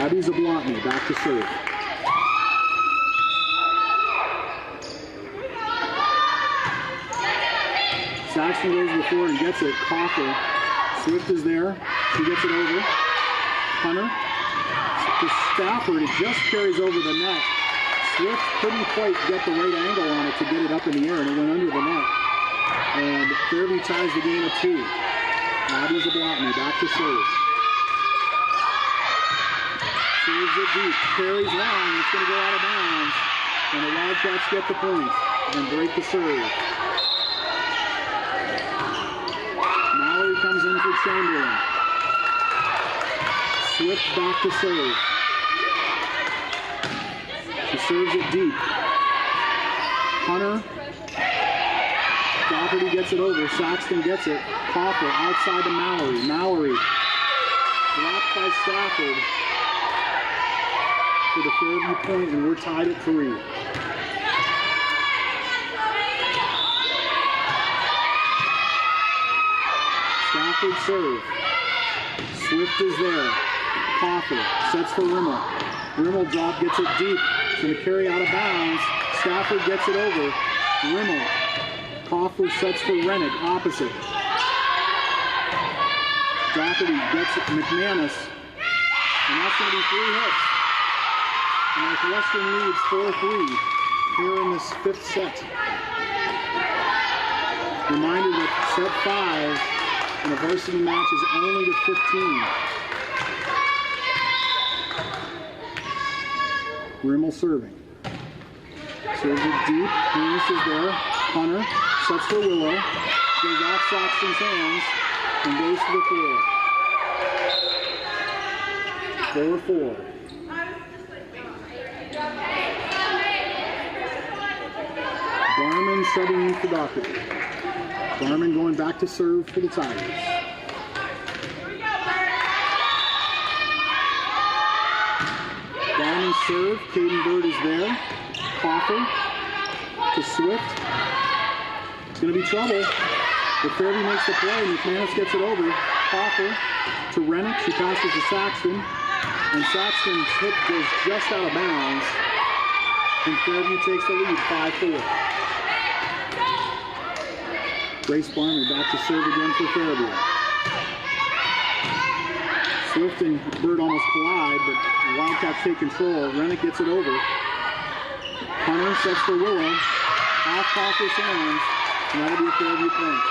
Abby Zablotny back to serve. Saxton goes to the floor and gets it. Coffer. Swift is there. She gets it over. Hunter. To Stafford. It just carries over the net. Swift couldn't quite get the right angle on it to get it up in the air, and it went under the net. And Fairview ties the game at 2. Abby Zablotny back to serve. Serves it deep. Carries long. It's going to go out of bounds. And the Wildcats get the point and break the serve. Comes in for Chamberlain. Swift back to serve. She serves it deep. Hunter. Doherty gets it over. Saxton gets it. Coffer outside to Mallory. Mallory blocked by Stafford for the Fairview point, and we're tied at 3. Stafford serve. Swift is there. Coffer sets for Rimmel. Rimmel drop, gets it deep. It's going to carry out of bounds. Stafford gets it over. Rimmel. Coffer sets for Rennick, opposite. Doherty gets it to McManus. And that's going to be 3 hits. And Northwestern leads 4-3 here in this fifth set. Reminder that set 5 and a varsity match is only to 15. Rimmel serving. Serves it deep. Hannes is there. Hunter sets for Willow. Goes off Saxton's hands and goes to the floor. 4-4. Barman subbing in for Doherty. Barman going back to serve for the Tigers. Barman serve. Caden Bird is there. Coffer to Swift. It's going to be trouble. But Fairview makes the play. McManus gets it over. Coffer to Rennick. She passes to Saxton. And Saxton's hit goes just out of bounds. And Fairview takes the lead, 5-4. Grace Barmer back to serve again for Fairview. Swift and Bird almost collide, but the Wildcats take control. Rennick gets it over. Hunter sets for Willow. Off Coffer's hands. And that'll be a Fairview point.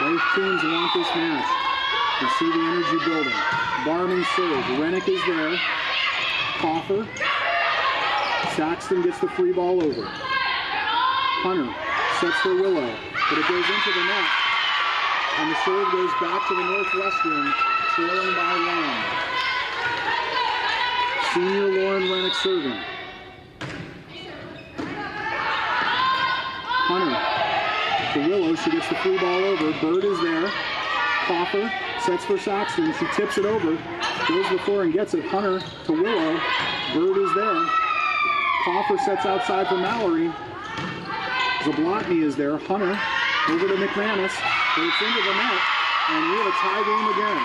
Both teams want this match. You see the energy building. Barman serve. Rennick is there. Coffer. Saxton gets the free ball over. Hunter sets for Willow, but it goes into the net. And the serve goes back to the Northwestern, trailing by 1. Senior Lauren Rennick serving. Hunter to Willow. She gets the free ball over. Bird is there. Coffer sets for Saxton. She tips it over. Goes to the floor and gets it. Hunter to Willow. Bird is there. Coffer sets outside for Mallory. Zablotny is there. Hunter over to McManus. But it's into the net. And we have a tie game again.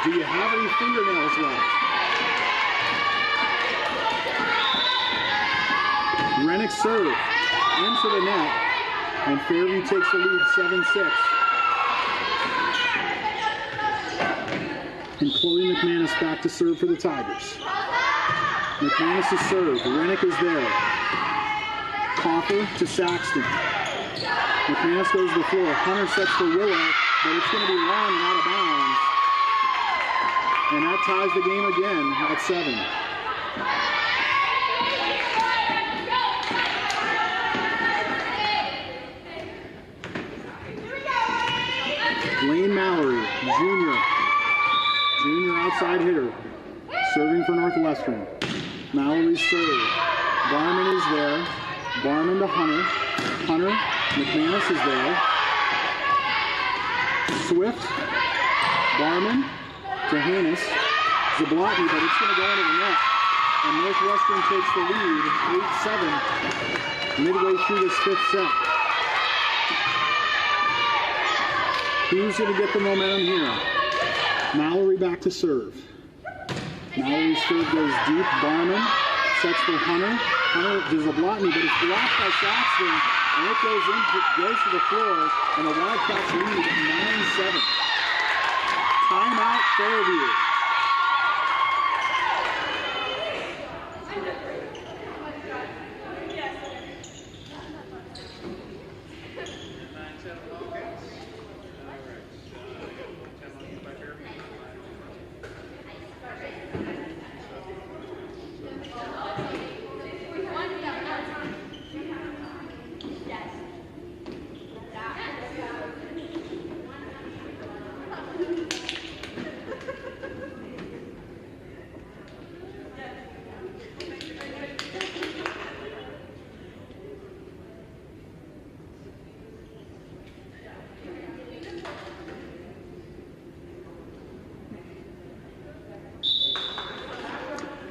Do you have any fingernails left? Rennick serve into the net. And Fairview takes the lead 7-6. And Chloe McManus back to serve for the Tigers. McManus is served. Rennick is there. Coffer to Saxton. McManus goes to the floor. Hunter sets for Willow, but it's going to be long and out of bounds. And that ties the game again at 7. Lane Mallory, junior outside hitter, serving for Northwestern. Mallory's serve. Barman is there. Barman to Hunter. Hunter, McManus is there. Swift, Barman to Hanus. Zablotny, but it's going to go into the net. And Northwestern takes the lead, 8-7, midway through this 5th set. Who's going to get the momentum here? Mallory back to serve. Mallory's serve goes deep. Barman sets for Hunter. Hunter to Zablotny, but it's blocked by Saxton, and it goes to the floor, and the Wildcats lead 9-7. Timeout, Fairview.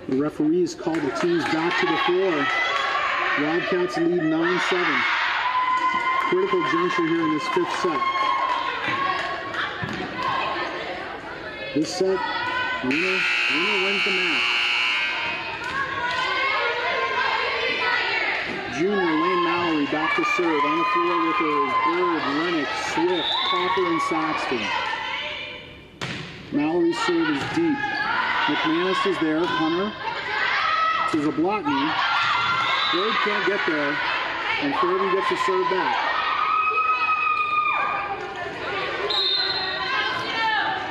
The referees call the teams back to the floor. Wildcats lead 9-7. Critical juncture here in this 5th set. This set, winner wins the match. Junior Lane Mallory back to serve. On the floor with her is Bird, Rennick, Swift, Coffer, and Saxton. Mallory's serve is deep. McManus is there. Hunter to Zablotny. Bird can't get there, and Fairview gets the serve back.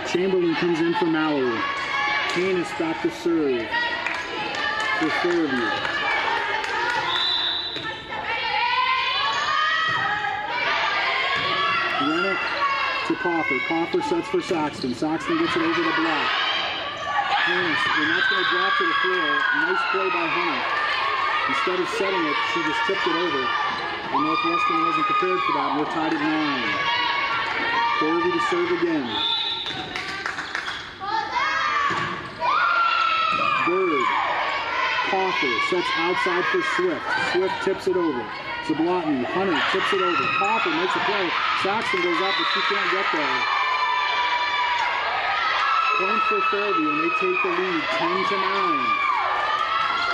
Chamberlain comes in for Mallory. Hanus back to serve for Fairview. Rennick to Coffer. Coffer sets for Saxton. Saxton gets it over the block. Hanus, and that's going to drop to the floor. Nice play by Hunter. Instead of setting it, she just tipped it over. And Northwestern wasn't prepared for that, and we're tied at 9. Fairview to serve again. Bird. Coffer sets outside for Swift. Swift tips it over. Zablotny, Hunter tips it over. Coffer makes a play. Saxton goes up, but she can't get there. Point for Fairview, and they take the lead 10-9.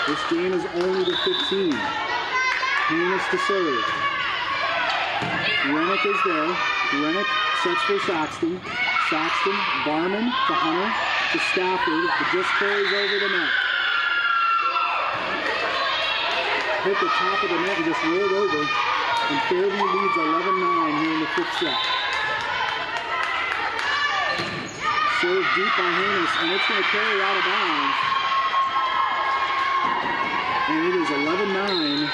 This game is only to 15. Heinous to serve. Rennick is there. Rennick sets for Saxton. Saxton, Barman to Hunter to Stafford. It just carries over the net. Hit the top of the net and just rolled over. And Fairview leads 11-9 here in the 5th set. Served deep by Heinous, and it's going to carry out of bounds. And it is 11-9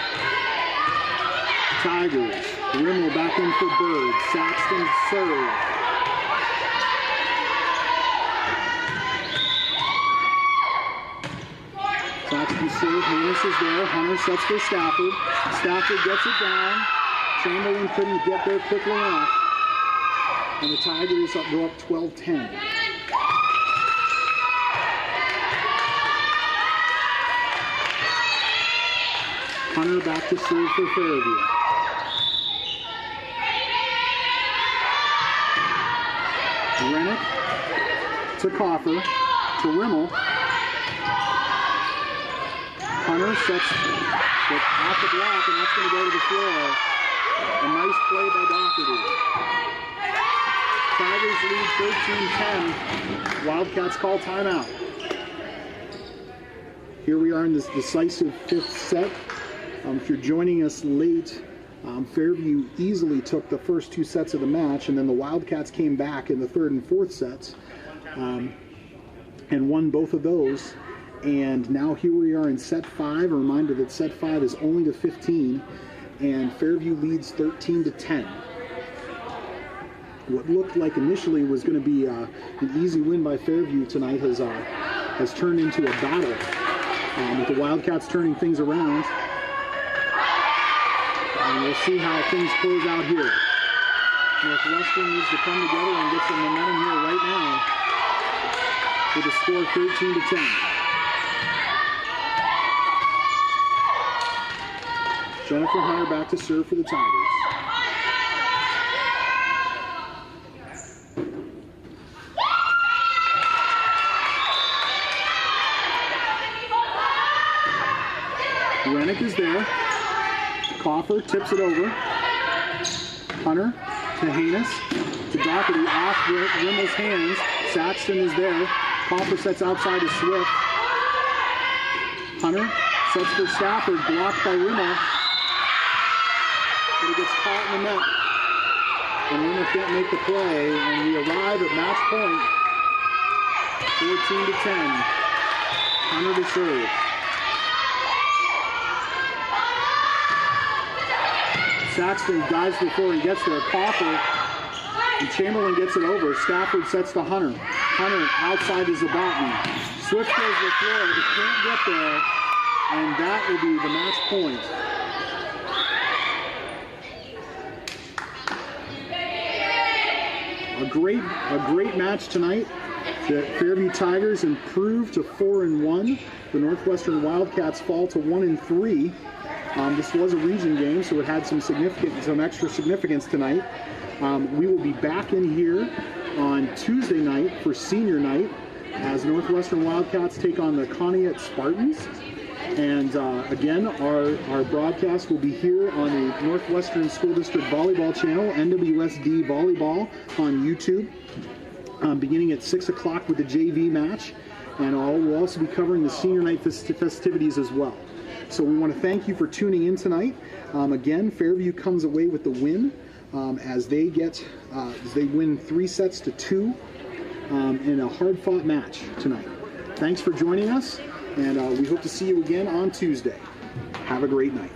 Tigers. Rimmel back in for Bird. Saxton serve. Saxton serve. Heinous is there. Hunter sets for Stafford. Stafford gets it down. Chamberlain couldn't get there quickly enough. And the Tigers go up 12-10. Hunter back to serve for Fairview. Rennick to Coffer to Rimmel. Hunter sets it off the block, and that's going to go to the floor. A nice play by Doherty. Tigers lead 13-10. Wildcats call timeout. Here we are in this decisive 5th set. If you're joining us late, Fairview easily took the first 2 sets of the match, and then the Wildcats came back in the 3rd and 4th sets and won both of those. And now here we are in set 5. A reminder that set 5 is only to 15, and Fairview leads 13-10. What looked like initially was going to be an easy win by Fairview tonight has turned into a battle, with the Wildcats turning things around. And we'll see how things close out here. Northwestern needs to come together and get some momentum here right now with a score 13-10. Jennifer Hunter back to serve for the Tigers. Rennick is there. Coffer tips it over. Hunter to Heinous. To Doherty off Rimmel's hands. Saxton is there. Coffer sets outside to Swift. Hunter sets for Stafford. Blocked by Rimmel. But it gets caught in the net. And Rimmel can't make the play. And we arrive at match point. 14-10. Hunter to serve. Saxton dives before he gets there. Coffer and Chamberlain gets it over. Stafford sets to Hunter. Hunter outside is Zablotny. Swift goes to the floor. He can't get there. And that will be the match point. A great match tonight. The Fairview Tigers improve to 4-1. The Northwestern Wildcats fall to 1-3. This was a region game, so it had some extra significance tonight. We will be back in here on Tuesday night for senior night as Northwestern Wildcats take on the Conneaut Spartans. And again, our broadcast will be here on the Northwestern School District Volleyball channel, NWSD Volleyball on YouTube, beginning at 6 o'clock with the JV match. And we'll also be covering the senior night festivities as well. So we want to thank you for tuning in tonight. Again, Fairview comes away with the win as they win 3-2 in a hard-fought match tonight. Thanks for joining us, and we hope to see you again on Tuesday. Have a great night.